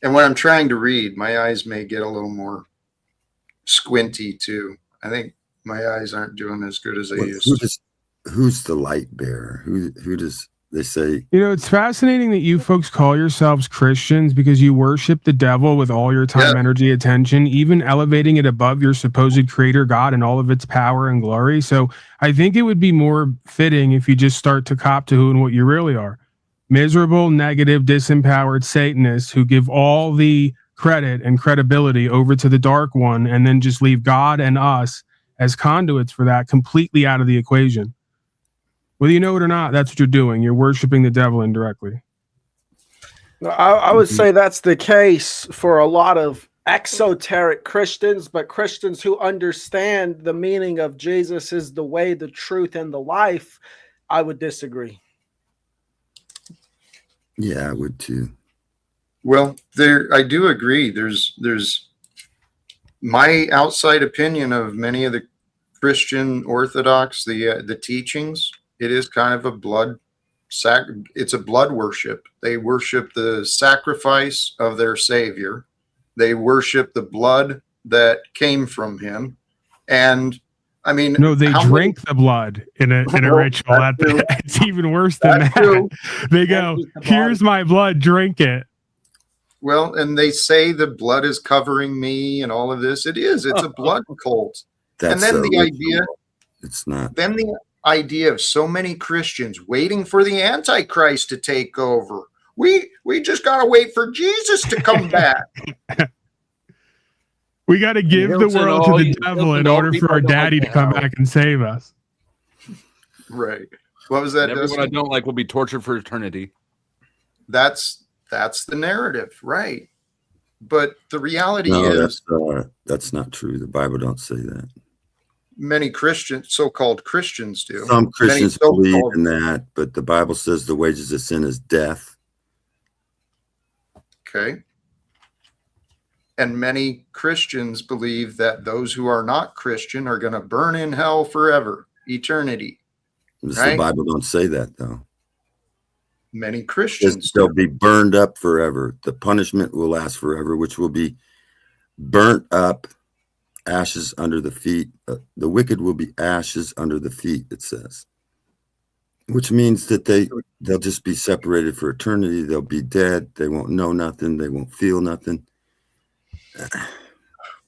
Speaker 1: and when I'm trying to read, my eyes may get a little more squinty too. I think my eyes aren't doing as good as they used to.
Speaker 8: Who's the light bearer? Who does they say?
Speaker 4: It's fascinating that you folks call yourselves Christians because you worship the devil with all your time, energy, attention, even elevating it above your supposed creator God and all of its power and glory. So I think it would be more fitting if you just start to cop to who and what you really are. miserable, negative, disempowered Satanists who give all the credit and credibility over to the dark one and then just leave God and us as conduits for that completely out of the equation. Whether you know it or not, that's what you're doing. You're worshiping the devil indirectly.
Speaker 3: I would say that's the case for a lot of exoteric Christians, but Christians who understand the meaning of Jesus is the way, the truth, and the life, I would disagree.
Speaker 8: Yeah, I would too.
Speaker 1: Well, I do agree. There's my outside opinion of many of the Christian Orthodox, the teachings. It is kind of a it's a blood worship. They worship the sacrifice of their Savior. They worship the blood that came from him. And I mean,
Speaker 4: no, they drink the blood in a ritual. It's even worse than that. True. They go, here's my blood, drink it.
Speaker 1: Well, and they say the blood is covering me and all of this. It's a blood cult. And then the idea,
Speaker 8: it's not.
Speaker 1: Then the idea of so many Christians waiting for the Antichrist to take over. We just got to wait for Jesus to come back.
Speaker 4: We got to give the world to the devil in order for our daddy to come back and save us.
Speaker 1: Right. What was that?
Speaker 7: Everyone I don't like will be tortured for eternity.
Speaker 1: That's the narrative, right? But the reality is
Speaker 8: that's not true. The Bible don't say that.
Speaker 1: Many Christians, so-called Christians, do.
Speaker 8: Some Christians believe in that, but the Bible says the wages of sin is death.
Speaker 1: Okay. And many Christians believe that those who are not Christian are going to burn in hell forever, eternity.
Speaker 8: Right? The Bible don't say that, though.
Speaker 1: Many Christians.
Speaker 8: They'll be burned up forever. The punishment will last forever, which will be burnt up, ashes under the feet. The wicked will be ashes under the feet, it says. Which means that they'll just be separated for eternity. They'll be dead. They won't know nothing. They won't feel nothing.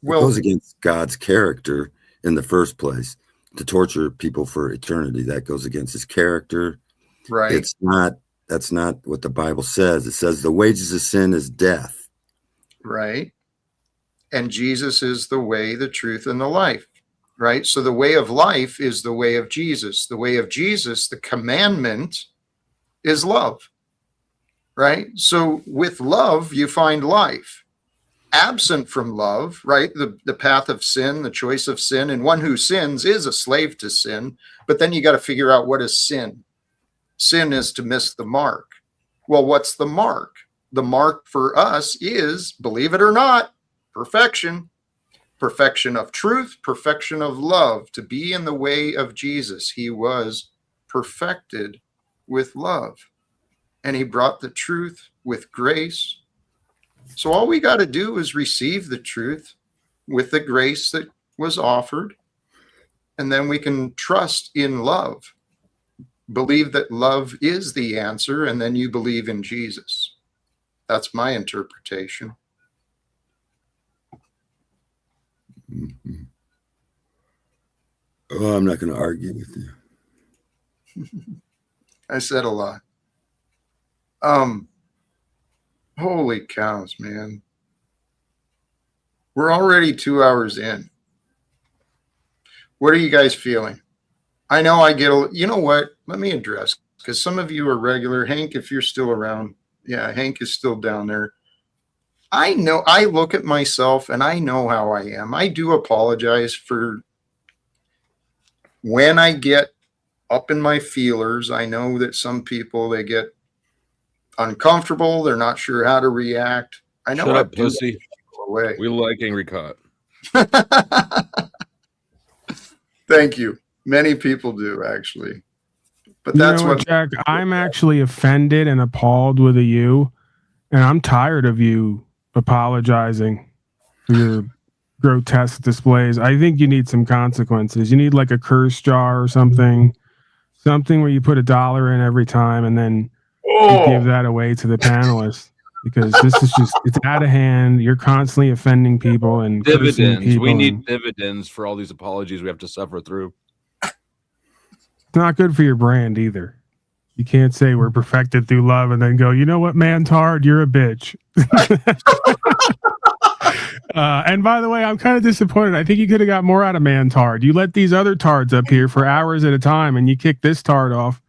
Speaker 8: Well, it goes against God's character in the first place to torture people for eternity. That goes against his character.
Speaker 1: Right.
Speaker 8: That's not what the Bible says. It says the wages of sin is death.
Speaker 1: Right. And Jesus is the way, the truth, and the life. Right. So the way of life is the way of Jesus. The way of Jesus, the commandment, is love. Right. So with love, you find life. Absent from love, right? The path of sin, the choice of sin, and one who sins is a slave to sin. But then you got to figure out, what is sin? Sin is to miss the mark. Well, what's the mark? The mark for us is, believe it or not, perfection. Perfection of truth, perfection of love. To be in the way of Jesus, he was perfected with love. And he brought the truth with grace. So all we got to do is receive the truth with the grace that was offered. And then we can trust in love. Believe that love is the answer, and then you believe in Jesus. That's my interpretation.
Speaker 8: Mm-hmm. Oh, I'm not going to argue with you.
Speaker 1: I said a lot. Holy cows, man. We're already 2 hours in. What are you guys feeling? I know I get you know what? Let me address, because some of you are regular. Hank, if you're still around. Yeah, Hank is still down there. I know, I look at myself and I know how I am. I do apologize for when I get up in my feelers. I know that some people, they get uncomfortable. They're not sure how to react. I know.
Speaker 7: Shut up, pussy.
Speaker 1: Away.
Speaker 7: We like angry caught.
Speaker 1: Thank you. Many people do, actually. But that's what,
Speaker 4: Jack, I'm actually offended and appalled with you, and I'm tired of you apologizing for your grotesque displays. I think you need some consequences. You need like a curse jar or something where you put $1 in every time and then you give that away to the panelists, because this is just, it's out of hand. You're constantly offending people and
Speaker 7: dividends.
Speaker 4: People,
Speaker 7: we need dividends for all these apologies we have to suffer through.
Speaker 4: It's not good for your brand either. You can't say we're perfected through love and then go, you know what, man, Tard, you're a bitch. And by the way, I'm kind of disappointed. I think you could have got more out of man Tard. You let these other tards up here for hours at a time, and you kicked this tard off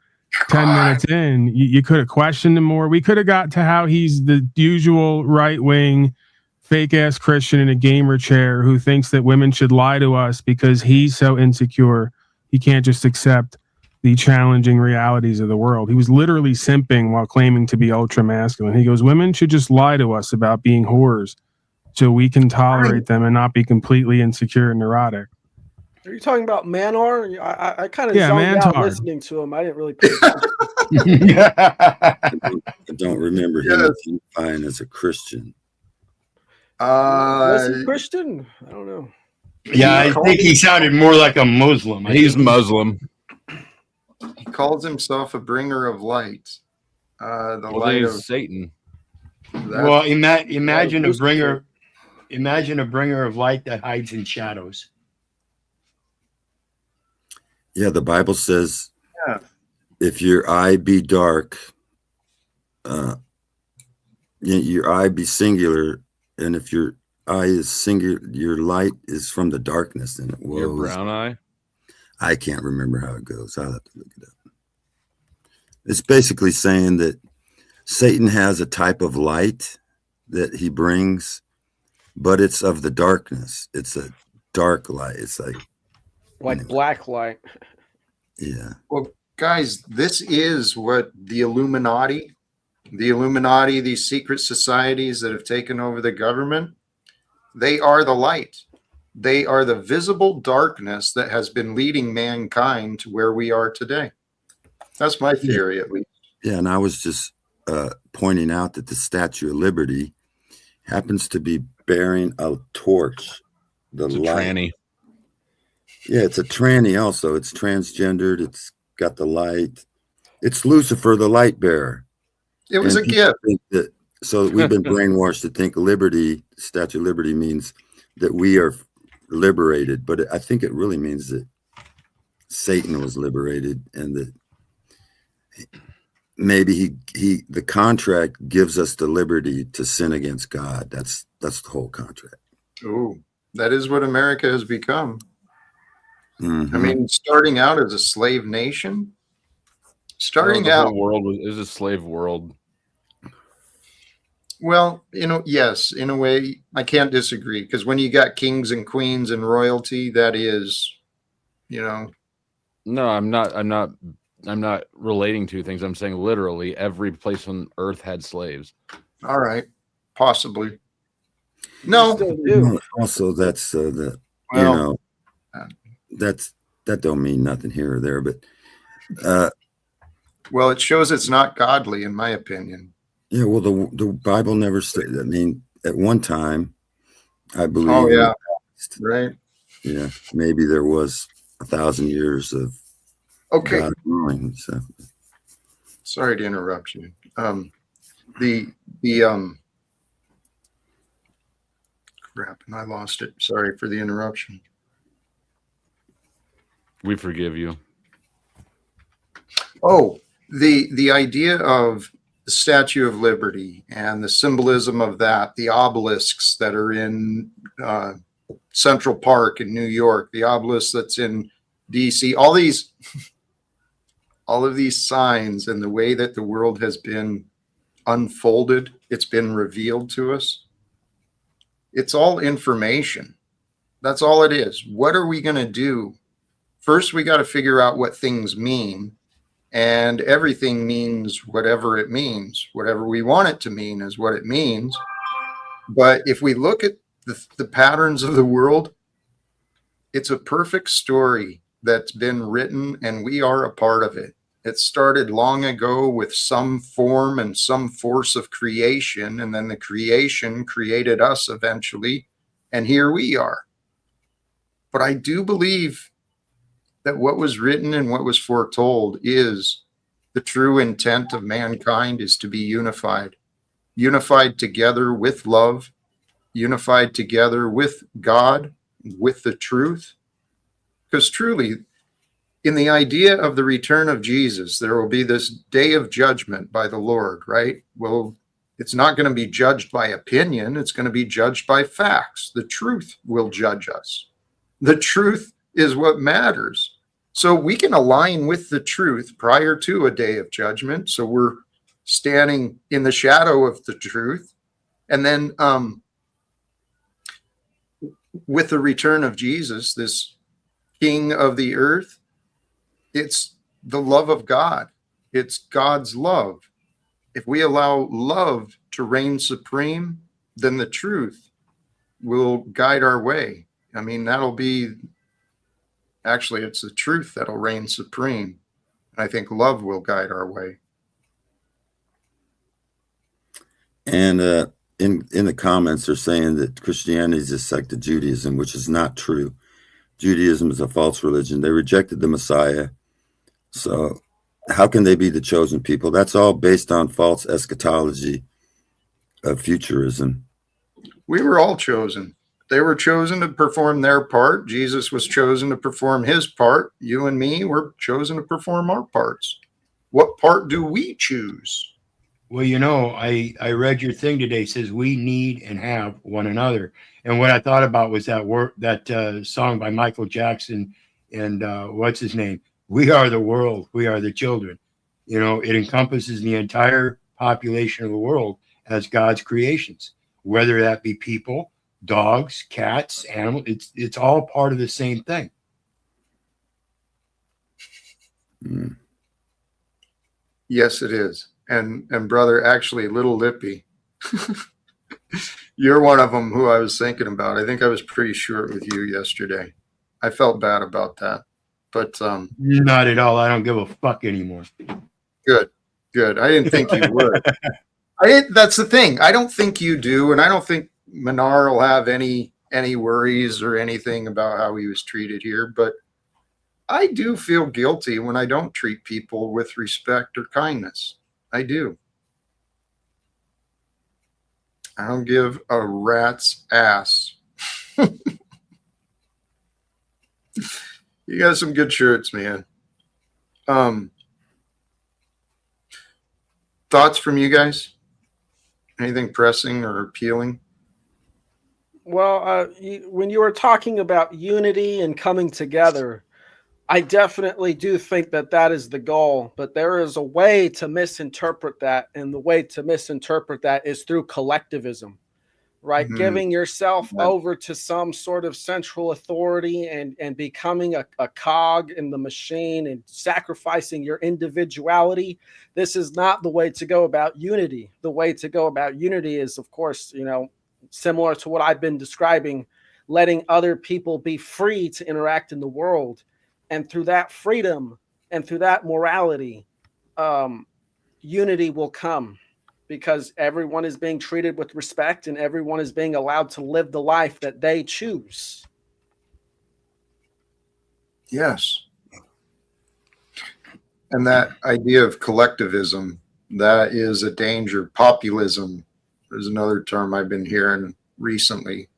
Speaker 4: 10 minutes in. You could have questioned him more. We could have got to how he's the usual right-wing, fake-ass Christian in a gamer chair who thinks that women should lie to us because he's so insecure he can't just accept the challenging realities of the world. He was literally simping while claiming to be ultra masculine. He goes, women should just lie to us about being whores so we can tolerate them and not be completely insecure and neurotic.
Speaker 3: Are you talking about Manor? I kind of
Speaker 4: Yeah,
Speaker 3: zoned out
Speaker 4: Mantard.
Speaker 3: listening to him. I didn't really pay attention.
Speaker 8: I don't remember him identifying as a Christian.
Speaker 3: Was he Christian? I don't know.
Speaker 6: Yeah, I think he sounded more like a Muslim.
Speaker 7: He's Muslim.
Speaker 1: He calls himself a bringer of light. The
Speaker 7: Well,
Speaker 1: light
Speaker 7: he's
Speaker 1: of
Speaker 7: Satan.
Speaker 6: Well, imagine a bringer. Imagine a bringer of light that hides in shadows.
Speaker 8: Yeah, the Bible says,
Speaker 1: Yeah.
Speaker 8: if your eye be dark, your eye be singular, and if your eye is singular, your light is from the darkness. And
Speaker 7: Your brown eye.
Speaker 8: I can't remember how it goes. I'll have to look it up. It's basically saying that Satan has a type of light that he brings, but it's of the darkness. It's a dark light. It's like
Speaker 3: black light.
Speaker 8: Yeah.
Speaker 1: Well, guys, this is what the Illuminati, these secret societies that have taken over the government, they are the light. They are the visible darkness that has been leading mankind to where we are today. That's my theory, at least.
Speaker 8: Yeah, and I was just pointing out that the Statue of Liberty happens to be bearing a torch.
Speaker 7: It's a tranny.
Speaker 8: Yeah, it's a tranny also. It's transgendered. It's got the light. It's Lucifer, the light bearer.
Speaker 1: It was a gift.
Speaker 8: So we've been brainwashed to think liberty, Statue of Liberty, means that we are liberated. But I think it really means that Satan was liberated, and that maybe the contract gives us the liberty to sin against God. That's the whole contract.
Speaker 1: Oh, that is what America has become.
Speaker 8: Mm-hmm.
Speaker 1: I mean, starting out as a slave nation,
Speaker 7: The whole world is a slave world.
Speaker 1: Well, yes, in a way, I can't disagree, because when you got kings and queens and royalty, that is,
Speaker 7: No, I'm not relating to things. I'm saying literally every place on earth had slaves.
Speaker 1: All right, possibly. No.
Speaker 8: Also, that's that don't mean nothing here or there, but
Speaker 1: well, it shows it's not godly, in my opinion.
Speaker 8: Yeah, well, the Bible never said. I mean, at one time, I believe.
Speaker 1: Oh yeah, right.
Speaker 8: Yeah, maybe there was 1,000 years of God ruling. So,
Speaker 1: sorry to interrupt you. Crap, and I lost it. Sorry for the interruption.
Speaker 7: We forgive you.
Speaker 1: Oh, the idea of the Statue of Liberty and the symbolism of that, the obelisks that are in Central Park in New York, the obelisk that's in DC, all of these signs, and the way that the world has been unfolded, it's been revealed to us. It's all information. That's all it is. What are we going to do? First, we got to figure out what things mean. And everything means whatever it means. Whatever we want it to mean is what it means. But if we look at the patterns of the world, it's a perfect story that's been written, and we are a part of it. It started long ago with some form and some force of creation, and then the creation created us eventually, and here we are. But I do believe that what was written and what was foretold is the true intent of mankind, is to be unified together with love, unified together with God, with the truth. Because truly, in the idea of the return of Jesus, there will be this day of judgment by the Lord, right? Well, it's not going to be judged by opinion. It's going to be judged by facts. The truth will judge us. The truth is what matters. So we can align with the truth prior to a day of judgment. So we're standing in the shadow of the truth. And then with the return of Jesus, this King of the earth, it's the love of God. It's God's love. If we allow love to reign supreme, then the truth will guide our way. I mean, actually, it's the truth that'll reign supreme. I think love will guide our way.
Speaker 8: And in the comments, they're saying that Christianity is a sect of Judaism, which is not true. Judaism is a false religion. They rejected the Messiah. So how can they be the chosen people? That's all based on false eschatology of futurism.
Speaker 1: We were all chosen. They were chosen to perform their part. Jesus was chosen to perform his part. You and me were chosen to perform our parts. What part do we choose?
Speaker 6: Well, you know, I read your thing today. It says we need and have one another. And what I thought about was that song by Michael Jackson and what's his name? We are the world. We are the children. You know, it encompasses the entire population of the world as God's creations, whether that be people, dogs, cats, animals. It's all part of the same thing.
Speaker 8: Mm.
Speaker 1: Yes, it is. And brother, actually, Little Lippy, you're one of them who I was thinking about. I think I was pretty short with you yesterday. I felt bad about that, but
Speaker 6: Not at all. I don't give a fuck anymore.
Speaker 1: Good. I didn't think you would. That's the thing. I don't think you do, and I don't think Minar will have any worries or anything about how he was treated here. But I do feel guilty when I don't treat people with respect or kindness. I do. I don't give a rat's ass. You got some good shirts, man. Thoughts from you guys? Anything pressing or appealing?
Speaker 3: Well, when you were talking about unity and coming together, I definitely do think that that is the goal, but there is a way to misinterpret that, and the way to misinterpret that is through collectivism, right?
Speaker 1: Mhm.
Speaker 3: Giving yourself
Speaker 1: Right.
Speaker 3: over to some sort of central authority and becoming a cog in the machine and sacrificing your individuality. This is not the way to go about unity. The way to go about unity is, of course, similar to what I've been describing, letting other people be free to interact in the world. And through that freedom and through that morality, unity will come, because everyone is being treated with respect and everyone is being allowed to live the life that they choose.
Speaker 1: Yes. And that idea of collectivism, that is a danger. Populism is another term I've been hearing recently.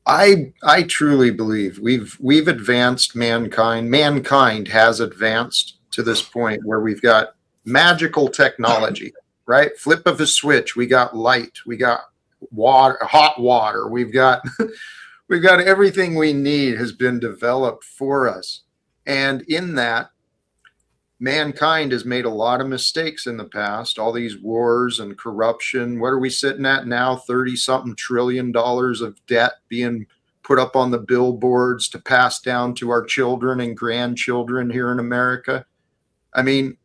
Speaker 1: I truly believe we've advanced mankind. Mankind has advanced to this point where we've got magical technology, right? Flip of a switch, we got light, we got water, hot water, we've got everything we need has been developed for us. And in that, mankind has made a lot of mistakes in the past, all these wars and corruption. What are we sitting at now? 30-something trillion of debt being put up on the billboards to pass down to our children and grandchildren here in America. I mean,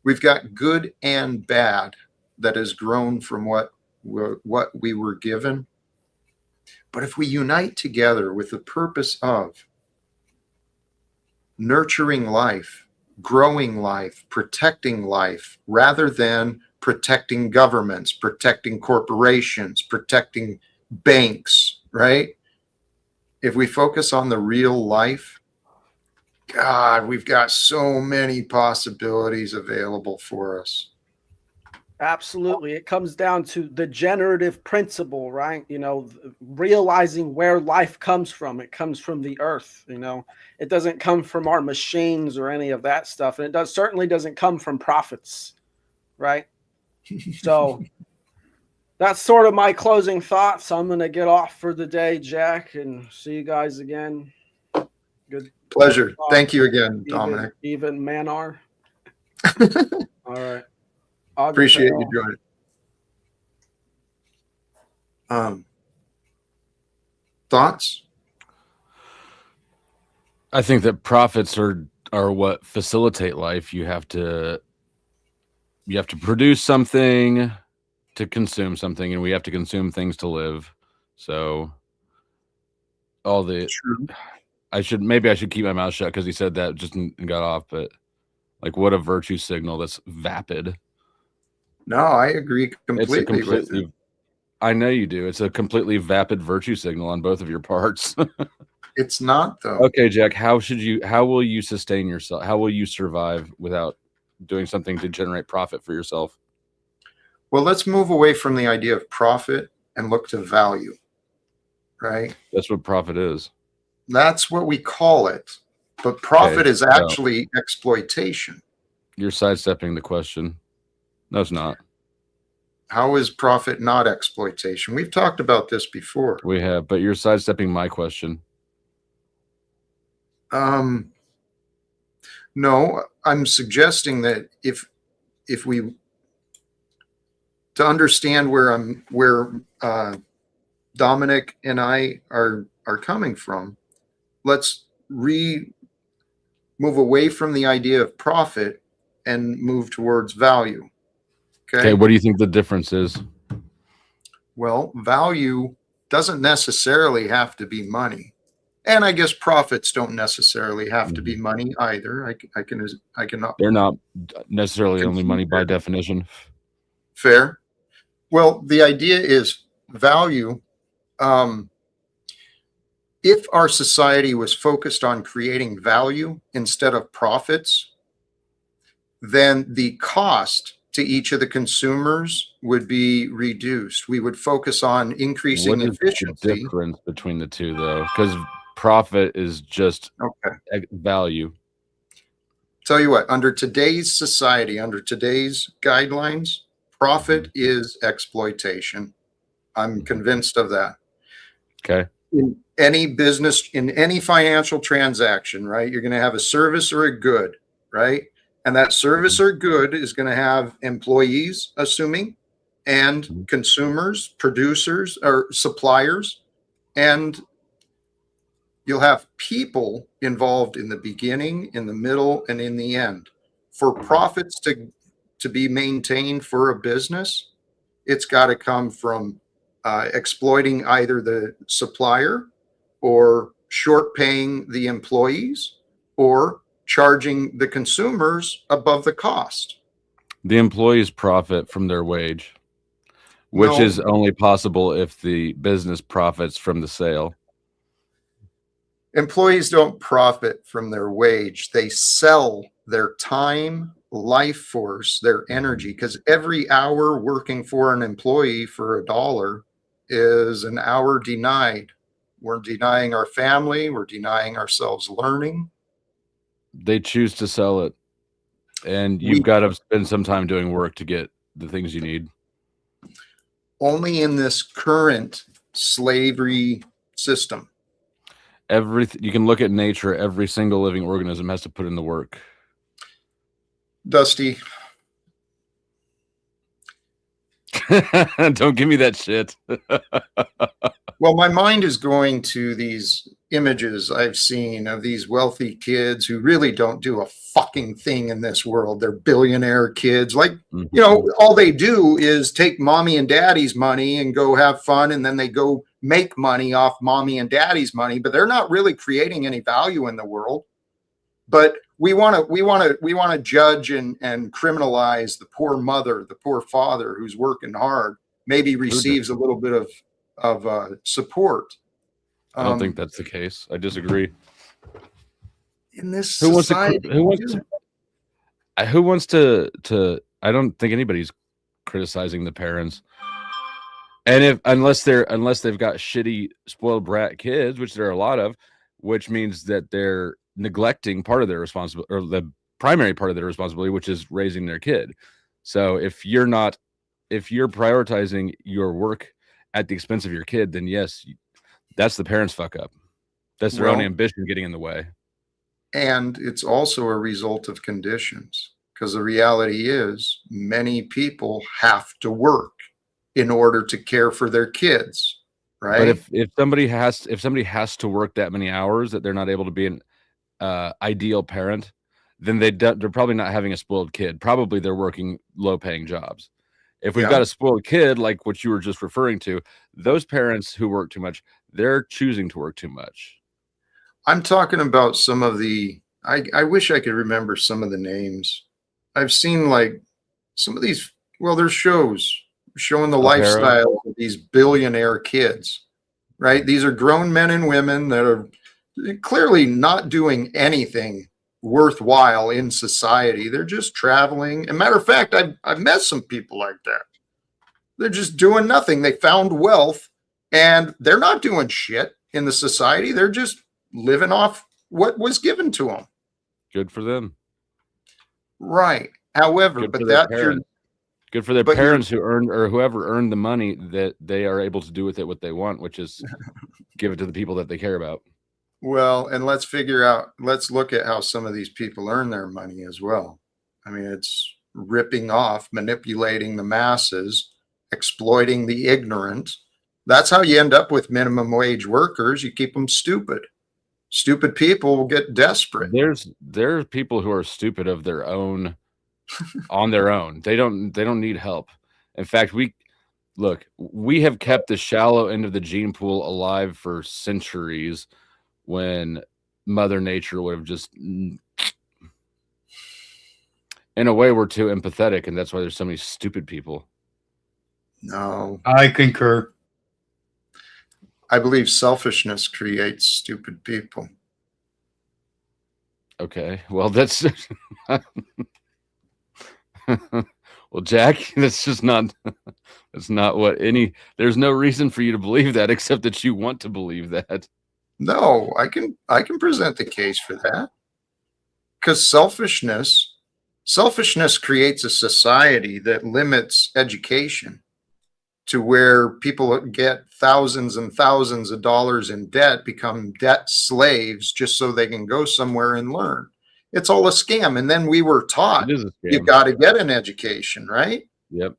Speaker 1: we've got good and bad that has grown from what we were given. But if we unite together with the purpose of nurturing life, growing life, protecting life, rather than protecting governments, protecting corporations, protecting banks, right? If we focus on the real life, God, we've got so many possibilities available for us.
Speaker 3: Absolutely. It comes down to the generative principle, right? Realizing where life comes from. It comes from the earth, It doesn't come from our machines or any of that stuff. And it certainly doesn't come from prophets, right? So that's sort of my closing thoughts. I'm going to get off for the day, Jack, and see you guys again. Good
Speaker 1: Pleasure. Thank you again, Dominic.
Speaker 3: Even Manar. All right.
Speaker 1: Appreciate you joining. Thoughts?
Speaker 7: I think that profits are what facilitate life. You have to produce something to consume something, and we have to consume things to live. So
Speaker 1: True.
Speaker 7: I should keep my mouth shut because he said that just and got off, but like, what a virtue signal that's vapid.
Speaker 1: No, I agree completely with you.
Speaker 7: I know you do. It's a completely vapid virtue signal on both of your parts.
Speaker 1: It's not, though.
Speaker 7: Okay, Jack, how will you sustain yourself? How will you survive without doing something to generate profit for yourself?
Speaker 1: Well, let's move away from the idea of profit and look to value, right?
Speaker 7: That's what profit is.
Speaker 1: That's what we call it. But profit is actually exploitation.
Speaker 7: You're sidestepping the question. No, it's not.
Speaker 1: How is profit not exploitation? We've talked about this before.
Speaker 7: We have, but you're sidestepping my question.
Speaker 1: No, I'm suggesting that if we, to understand where Dominic and I are coming from, let's move away from the idea of profit and move towards value.
Speaker 7: Okay, what do you think the difference is?
Speaker 1: Well, value doesn't necessarily have to be money. And I guess profits don't necessarily have to be money either. I can.
Speaker 7: They're not necessarily only money by definition.
Speaker 1: Fair. Well, the idea is value. If our society was focused on creating value instead of profits, then the cost to each of the consumers would be reduced. We would focus on increasing efficiency.
Speaker 7: What's the difference between the two, though? Because profit is just value.
Speaker 1: Tell you what, under today's society, under today's guidelines, profit is exploitation. I'm convinced of that.
Speaker 7: Okay.
Speaker 1: In any business, in any financial transaction, right, you're going to have a service or a good, right? And that service or good is going to have employees, assuming, and consumers, producers, or suppliers, and you'll have people involved in the beginning, in the middle, and in the end. For profits to be maintained for a business, it's got to come from exploiting either the supplier or short paying the employees or charging the consumers above the cost.
Speaker 7: The employees profit from their wage, which is only possible if the business profits from the sale.
Speaker 1: Employees don't profit from their wage. They sell their time, life force, their energy, because every hour working for an employee for $1 is an hour denied. We're denying our family. We're denying ourselves learning.
Speaker 7: They choose to sell it. And you've got to spend some time doing work to get the things you need.
Speaker 1: Only in this current slavery system.
Speaker 7: Everything you can look at nature, every single living organism has to put in the work.
Speaker 1: Dusty.
Speaker 7: Don't give me that shit.
Speaker 1: Well, my mind is going to these images I've seen of these wealthy kids who really don't do a fucking thing in this world. They're billionaire kids. Like, you know, all they do is take mommy and daddy's money and go have fun. And then they go make money off mommy and daddy's money, but they're not really creating any value in the world. But we want to judge and criminalize the poor mother, the poor father who's working hard, maybe receives a little bit of support.
Speaker 7: I don't think that's the case. I disagree.
Speaker 1: In this society,
Speaker 7: who wants to I don't think anybody's criticizing the parents. And unless they've got shitty spoiled brat kids, which there are a lot of, which means that they're neglecting part of their responsibility, or the primary part of their responsibility, which is raising their kid. So if you're prioritizing your work at the expense of your kid, then yes, that's the parents' fuck up. That's their own ambition getting in the way.
Speaker 1: And it's also a result of conditions, because the reality is many people have to work in order to care for their kids, right?
Speaker 7: But if somebody has to work that many hours that they're not able to be an ideal parent, then they're probably not having a spoiled kid. Probably they're working low-paying jobs. If we've got a spoiled kid, like what you were just referring to, those parents who work too much, they're choosing to work too much.
Speaker 1: I'm talking about some of the, I wish I could remember some of the names. I've seen like some of these, well, there's shows showing the lifestyle of these billionaire kids, right? These are grown men and women that are clearly not doing anything worthwhile in society. They're just traveling. As a matter of fact, I've met some people like that. They're just doing nothing. They found wealth and they're not doing shit in the society. They're just living off what was given to them.
Speaker 7: Good for them.
Speaker 1: Right. However, but that's your
Speaker 7: good for their parents who earned, or whoever earned the money, that they are able to do with it what they want, which is give it to the people that they care about.
Speaker 1: Well, and let's look at how some of these people earn their money as well. I mean, it's ripping off, manipulating the masses, exploiting the ignorant. That's how you end up with minimum wage workers. You keep them stupid. Stupid people will get desperate.
Speaker 7: There are people who are stupid of their own, on their own. They don't need help. In fact, we have kept the shallow end of the gene pool alive for centuries, when Mother Nature would have just, in a way, we're too empathetic, and that's why there's so many stupid people.
Speaker 1: No,
Speaker 6: I concur.
Speaker 1: I believe selfishness creates stupid people.
Speaker 7: Okay, well, that's well, Jack, that's not what there's no reason for you to believe that, except that you want to believe that.
Speaker 1: No, I can present the case for that. Because selfishness creates a society that limits education to where people get thousands and thousands of dollars in debt, become debt slaves just so they can go somewhere and learn. It's all a scam. And then we were taught you got to get an education, right?
Speaker 7: Yep.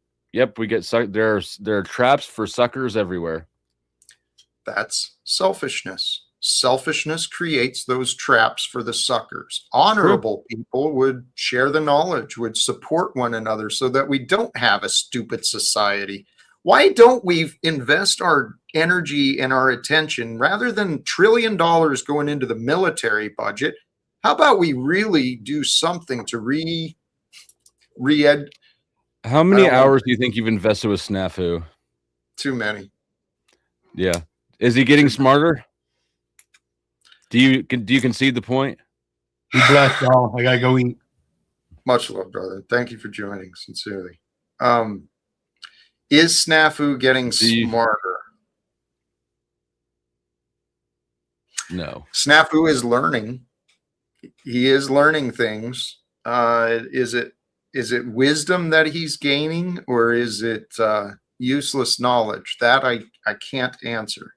Speaker 7: We get there are traps for suckers everywhere.
Speaker 1: That's selfishness. Selfishness creates those traps for the suckers. Honorable people would share the knowledge, would support one another so that we don't have a stupid society. Why don't we invest our energy and our attention, rather than $1 trillion going into the military budget? How about we really do something to
Speaker 7: How many hours do you think you've invested with Snafu?
Speaker 1: Too many.
Speaker 7: Yeah. Is he getting smarter? Do you concede the point?
Speaker 6: Be blessed, all. I gotta go eat.
Speaker 1: Much love, brother. Thank you for joining, sincerely. Is Snafu getting smarter?
Speaker 7: No.
Speaker 1: Snafu is learning. He is learning things. Is it wisdom that he's gaining, or is it useless knowledge? That I can't answer.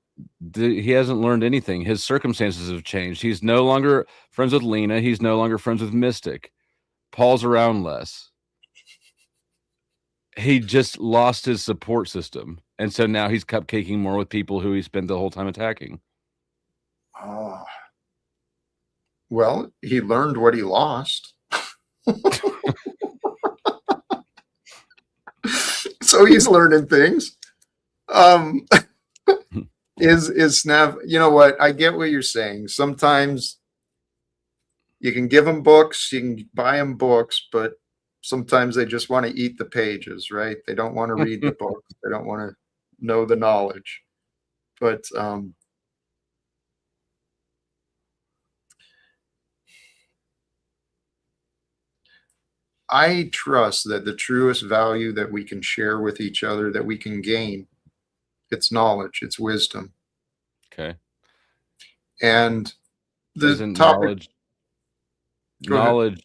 Speaker 7: He hasn't learned anything. His circumstances have changed. He's no longer friends with Lena. He's no longer friends with Mystic. Paul's around less. He just lost his support system. And so now he's cupcaking more with people who he spent the whole time attacking.
Speaker 1: Oh. Well, he learned what he lost. So he's learning things. Is Snav, you know what? I get what you're saying. Sometimes you can give them books, you can buy them books, but sometimes they just want to eat the pages, right? They don't want to read the book. They don't want to know the knowledge. But I trust that the truest value that we can share with each other, that we can gain, it's knowledge, it's wisdom.
Speaker 7: Okay.
Speaker 1: And the
Speaker 7: Isn't
Speaker 1: topic. Go ahead.
Speaker 7: knowledge,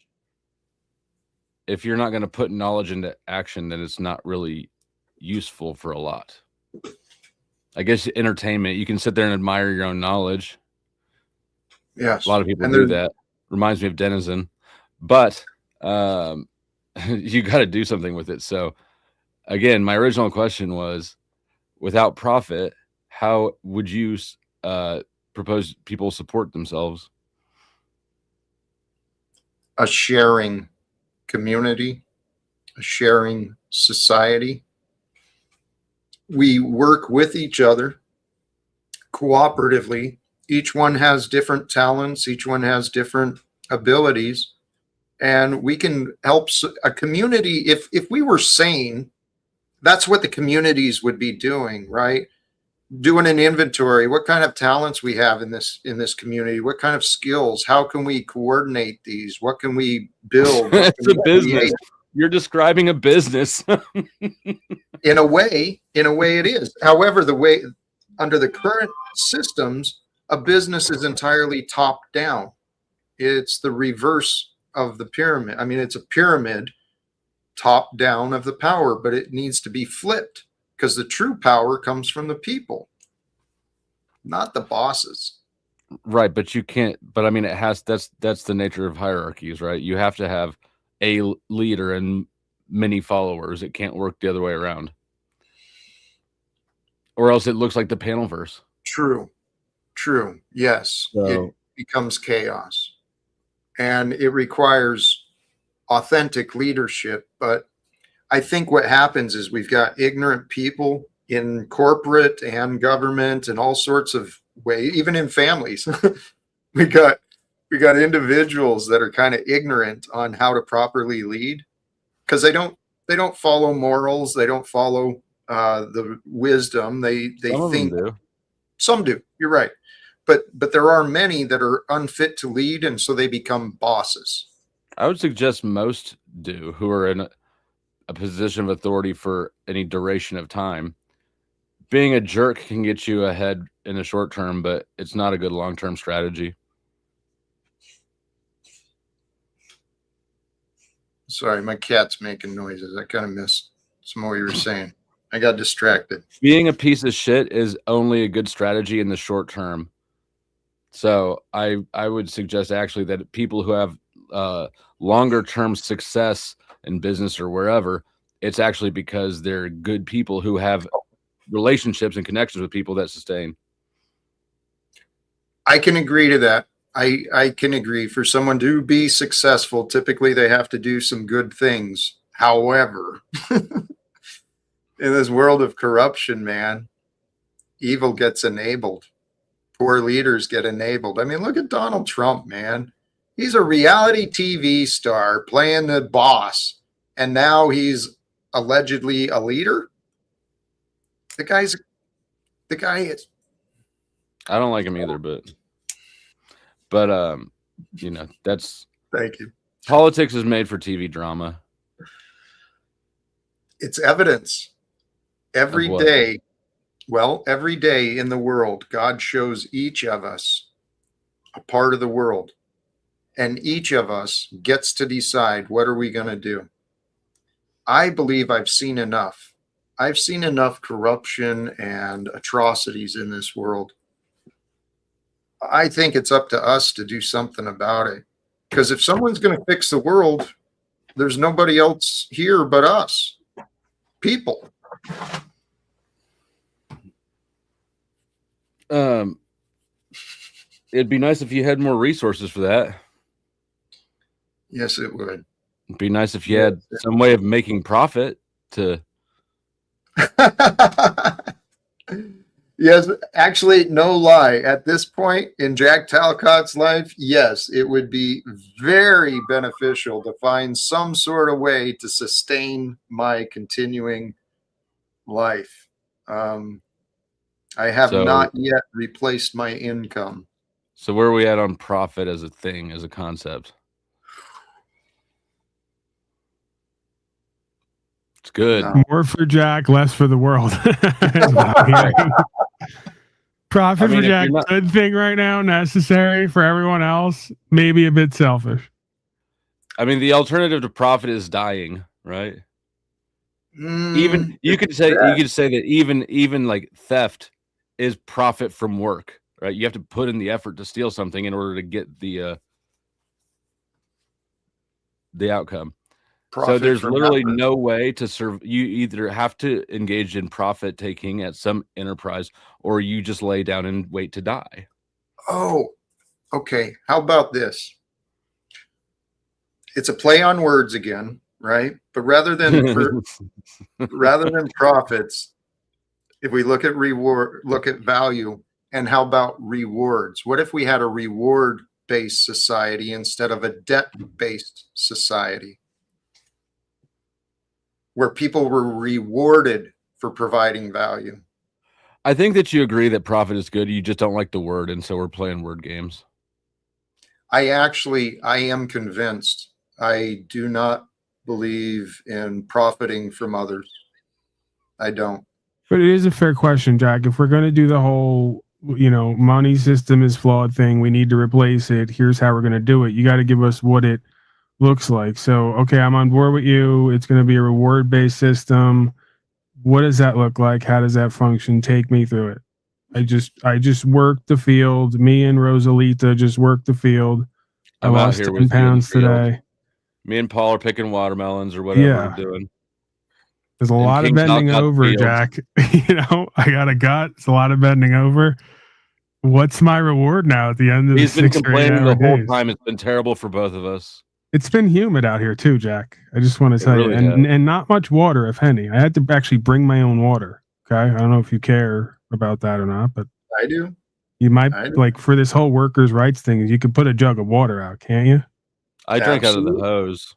Speaker 7: if you're not going to put knowledge into action, then it's not really useful for a lot. I guess entertainment, you can sit there and admire your own knowledge.
Speaker 1: Yes.
Speaker 7: A lot of people
Speaker 1: And
Speaker 7: do
Speaker 1: there's-
Speaker 7: that. Reminds me of Denizen. But you got to do something with it. So again, my original question was, without profit, how would you propose people support themselves?
Speaker 1: a sharing community, a sharing society. We work with each other cooperatively. Each one has different talents, each one has different abilities, and we can help a community. If we were sane, that's what the communities would be doing, right? Doing an inventory, what kind of talents we have in this community, what kind of skills, how can we coordinate these, what can we build?
Speaker 7: It's a business. You're describing a business.
Speaker 1: In a way it is. However, the way under the current systems, a business is entirely top down. It's the reverse of the pyramid. I mean, it's a pyramid top down of the power, but it needs to be flipped, because the true power comes from the people, not the bosses.
Speaker 7: Right, but you can't. But I mean, it has. That's the nature of hierarchies, right? You have to have a leader and many followers. It can't work the other way around, or else it looks like the Panelverse.
Speaker 1: True. Yes,
Speaker 7: So,
Speaker 1: it becomes chaos, and it requires authentic leadership. But I think what happens is we've got ignorant people in corporate and government and all sorts of ways, even in families. we got individuals that are kind of ignorant on how to properly lead, because they don't follow morals, they don't follow the wisdom. They
Speaker 7: some
Speaker 1: think
Speaker 7: of them do.
Speaker 1: Some do. You're right, but there are many that are unfit to lead, and so they become bosses.
Speaker 7: I would suggest most do, who are in a position of authority for any duration of time. Being a jerk can get you ahead in the short term, but it's not a good long-term strategy.
Speaker 1: Sorry, my cat's making noises. I kind of missed some of what you were saying. I got distracted.
Speaker 7: Being a piece of shit is only a good strategy in the short term. So I would suggest actually that people who have longer term success in business or wherever, it's actually because they're good people who have relationships and connections with people that sustain.
Speaker 1: I can agree to that. I can agree. For someone to be successful, typically they have to do some good things. However, in this world of corruption, man, evil gets enabled. Poor leaders get enabled. I mean, look at Donald Trump, man. He's a reality TV star playing the boss, and now he's allegedly a leader. The guy is.
Speaker 7: I don't like him either, but you know, that's
Speaker 1: Thank you.
Speaker 7: politics is made for TV drama.
Speaker 1: It's evidence. Every
Speaker 7: Of what?
Speaker 1: day, every day in the world, God shows each of us a part of the world, and each of us gets to decide, what are we going to do? I believe I've seen enough. I've seen enough corruption and atrocities in this world. I think it's up to us to do something about it. Because if someone's going to fix the world, there's nobody else here but us, people.
Speaker 7: It'd be nice if you had more resources for that.
Speaker 1: Yes, it would.
Speaker 7: It'd be nice if you had some way of making profit to.
Speaker 1: Yes, actually, no lie. At this point in Jack Talcott's life, yes, it would be very beneficial to find some sort of way to sustain my continuing life. I have not yet replaced my income.
Speaker 7: So where are we at on profit as a thing, as a concept? It's good.
Speaker 1: No.
Speaker 4: More for Jack, less for the world. Is what I'm hearing. Profit
Speaker 7: I mean,
Speaker 4: for
Speaker 7: if
Speaker 4: Jack,
Speaker 7: you're not-
Speaker 4: good thing right now, necessary for everyone else, maybe a bit selfish.
Speaker 7: I mean, the alternative to profit is dying, right?
Speaker 1: Mm,
Speaker 7: Even you could say that even like theft is profit from work, right? You have to put in the effort to steal something in order to get the outcome. So
Speaker 1: profit
Speaker 7: there's
Speaker 1: from
Speaker 7: literally
Speaker 1: effort.
Speaker 7: no way to serve. You either have to engage in profit taking at some enterprise, or you just lay down and wait to die.
Speaker 1: Oh, okay. How about this? It's a play on words again, right? But rather than profits, if we look at value, and how about rewards? What if we had a reward-based society instead of a debt-based society, where people were rewarded for providing value?
Speaker 7: I think that you agree that profit is good. You just don't like the word, and so we're playing word games.
Speaker 1: I am convinced. I do not believe in profiting from others. I don't.
Speaker 4: But it is a fair question, Jack. If we're going to do the whole, money system is flawed thing, we need to replace it. Here's how we're going to do it. You got to give us what it looks like. So, okay, I'm on board with you. It's going to be a reward-based system. What does that look like? How does that function? Take me through it. I just worked the field. Me and Rosalita just worked the field. I
Speaker 7: I'm out
Speaker 4: lost
Speaker 7: here
Speaker 4: 10
Speaker 7: with you in the
Speaker 4: pounds
Speaker 7: field.
Speaker 4: today.
Speaker 7: Me and Paul are picking watermelons or whatever
Speaker 4: Yeah.
Speaker 7: we're doing.
Speaker 4: There's a
Speaker 7: In
Speaker 4: lot of
Speaker 7: King
Speaker 4: bending
Speaker 7: Talcott
Speaker 4: over,
Speaker 7: field.
Speaker 4: Jack. I got a gut. It's a lot of bending over. What's my reward now at the end of
Speaker 7: He's
Speaker 4: the
Speaker 7: been
Speaker 4: 6 or 8
Speaker 7: complaining
Speaker 4: hour
Speaker 7: the whole
Speaker 4: days?
Speaker 7: time. It's been terrible for both of us.
Speaker 4: It's been humid out here too, Jack. I just want to tell
Speaker 7: really
Speaker 4: you,
Speaker 7: has.
Speaker 4: and not much water, if any. I had to actually bring my own water. Okay, I don't know if you care about that or not, but
Speaker 1: I do.
Speaker 4: you might
Speaker 1: I do.
Speaker 4: like for this whole workers' rights thing. You could put a jug of water out, can't you?
Speaker 7: I drank out of the
Speaker 1: Absolutely.
Speaker 7: hose.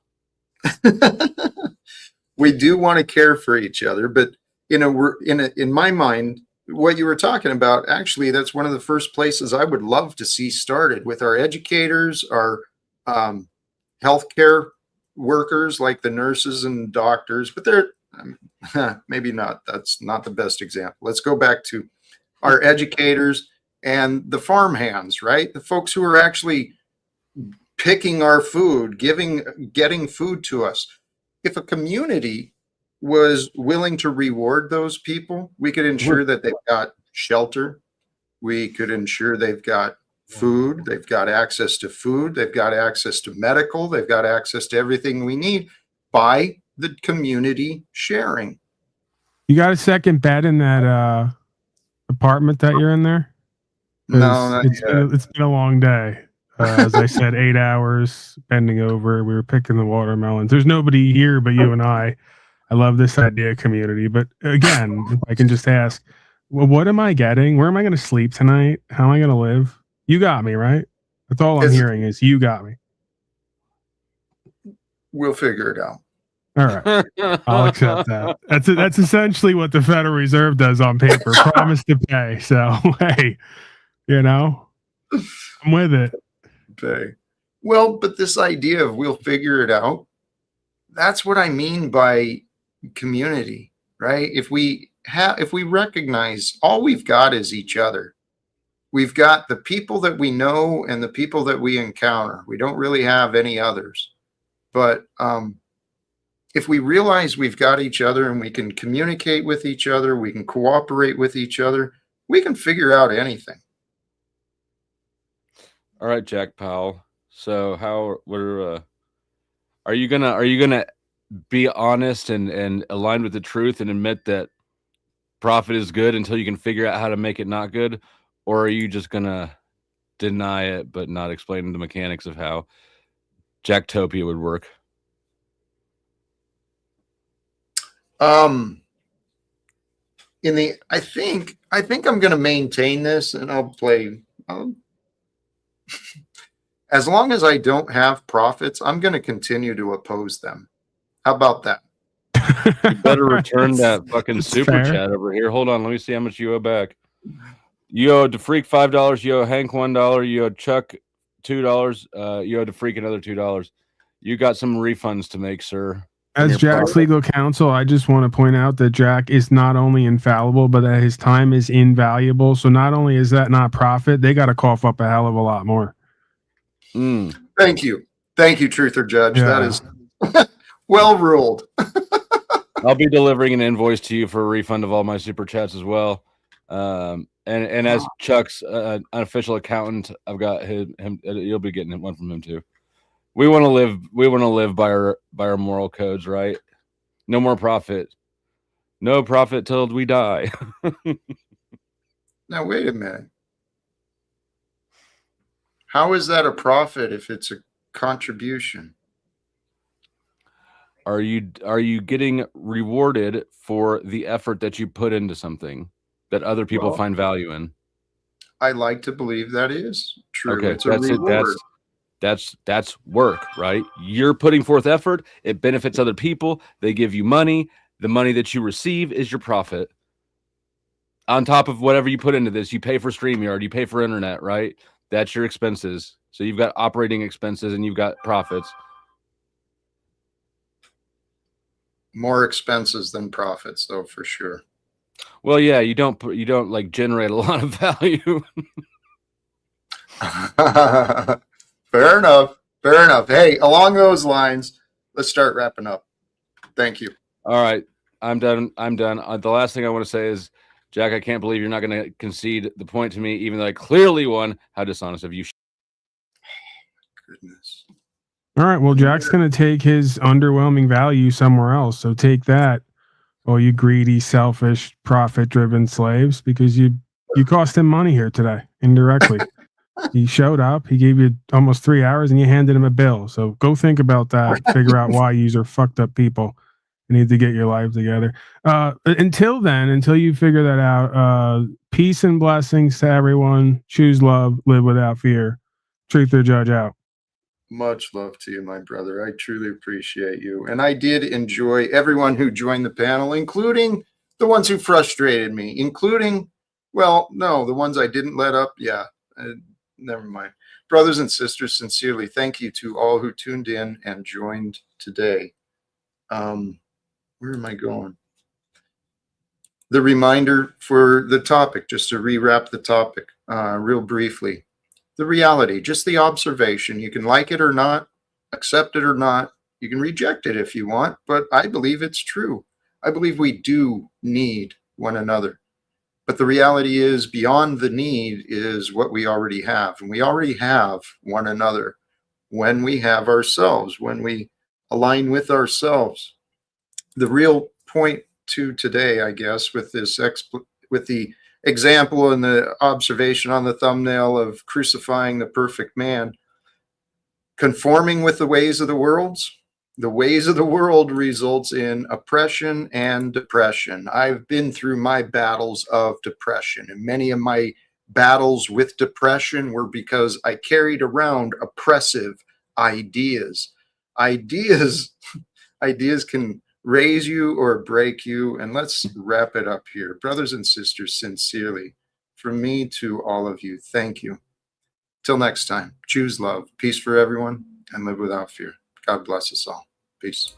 Speaker 1: We do want to care for each other, but we're in my mind, what you were talking about, actually, that's one of the first places I would love to see started with our educators, our healthcare workers like the nurses and doctors, but they're maybe not. That's not the best example. Let's go back to our educators and the farm hands, right? The folks who are actually picking our food, getting food to us. If a community was willing to reward those people, we could ensure that they've got shelter. We could ensure they've got food. They've got access to food. They've got access to medical. They've got access to everything we need by the community sharing.
Speaker 4: You got a second bed in that apartment that you're in there?
Speaker 1: No, not yet.
Speaker 4: It's been a long day. As I said, 8 hours bending over. We were picking the watermelons. There's nobody here but you and I. I love this idea of community. But again, if I can just ask, well, what am I getting? Where am I going to sleep tonight? How am I going to live? You got me, right? That's all I'm hearing is you got me.
Speaker 1: We'll figure it out.
Speaker 4: All right. I'll accept that. That's essentially what the Federal Reserve does on paper. Promise to pay. So, hey, I'm with it.
Speaker 1: Okay. Well, but this idea of we'll figure it out, that's what I mean by community, right? If we recognize all we've got is each other. We've got the people that we know and the people that we encounter. We don't really have any others. But if we realize we've got each other and we can communicate with each other, we can cooperate with each other, we can figure out anything.
Speaker 7: All right, Jack Powell. So are you gonna be honest and aligned with the truth and admit that profit is good until you can figure out how to make it not good? Or are you just gonna deny it but not explain the mechanics of how Jacktopia would work?
Speaker 1: I think I'm going to maintain this, and I'll play. As long as I don't have profits, I'm going to continue to oppose them. How about that?
Speaker 7: You better return that fucking
Speaker 4: It's
Speaker 7: super
Speaker 4: fair.
Speaker 7: chat over here. Hold on, let me see how much you owe back. You owe DeFreak $5. You owe Hank $1. You owe Chuck $2. You owe DeFreak another $2. You got some refunds to make, sir.
Speaker 4: As
Speaker 8: your
Speaker 4: Jack's
Speaker 8: profit.
Speaker 4: legal counsel, I just want to point out that Jack is not only infallible, but that his time is invaluable. So not only is that not profit, they got to cough up a hell of a lot more.
Speaker 7: Mm.
Speaker 1: Thank you. Thank you, Truther Judge. That
Speaker 4: Yeah.
Speaker 1: is well ruled.
Speaker 7: I'll be delivering an invoice to you for a refund of all my super chats as well. And as Chuck's unofficial accountant, I've got him. You'll be getting one from him too. We want to live. We want to live by our moral codes, right? No more profit. No profit till we die.
Speaker 1: Now, wait a minute. How is that a profit if it's a contribution?
Speaker 7: Are you getting rewarded for the effort that you put into something that other people
Speaker 1: Well,
Speaker 7: find value in?
Speaker 1: I like to believe that is true.
Speaker 7: Okay,
Speaker 1: It's a
Speaker 7: that's it.
Speaker 1: reward.
Speaker 7: That's work, right? You're putting forth effort. It benefits other people. They give you money. The money that you receive is your profit. On top of whatever you put into this, you pay for StreamYard, you pay for internet, right? That's your expenses. So you've got operating expenses and you've got profits.
Speaker 1: More expenses than profits, though, for sure.
Speaker 7: Well, yeah, you don't like generate a lot of value.
Speaker 1: Fair enough. Fair enough. Hey, along those lines, let's start wrapping up. Thank you.
Speaker 7: All right, I'm done. The last thing I want to say is, Jack, I can't believe you're not going to concede the point to me, even though I clearly won. How dishonest of you.
Speaker 1: Goodness.
Speaker 4: All right. Well, Jack's going to take his underwhelming value somewhere else. So take that, all you greedy, selfish, profit-driven slaves, because you cost him money here today indirectly. He showed up. He gave you almost 3 hours, and you handed him a bill. So go think about that. Figure out why you are fucked up people. You need to get your life together. Until then, until you figure that out, peace and blessings to everyone. Choose love. Live without fear. Truth or Judge out.
Speaker 1: Much love to you, my brother. I truly appreciate you. And I did enjoy everyone who joined the panel, including the ones who frustrated me, including, well, no, the ones I didn't let up. Yeah, never mind. Brothers and sisters, sincerely, thank you to all who tuned in and joined today. Where am I going? The reminder for the topic, just to rewrap the topic real briefly. The reality, just the observation. You can like it or not, accept it or not. You can reject it if you want, but I believe it's true. I believe we do need one another. But the reality is, beyond the need is what we already have. And we already have one another when we have ourselves, when we align with ourselves. The real point to today, I guess, with this with the example and the observation on the thumbnail of crucifying the perfect man, conforming with the ways of the world results in oppression and depression. I've been through my battles of depression, and many of my battles with depression were because I carried around oppressive ideas. Ideas can raise you or break you. And let's wrap it up here. Brothers and sisters, sincerely, from me to all of you, thank you. Till next time, choose love, peace for everyone, and live without fear. God bless us all. Peace.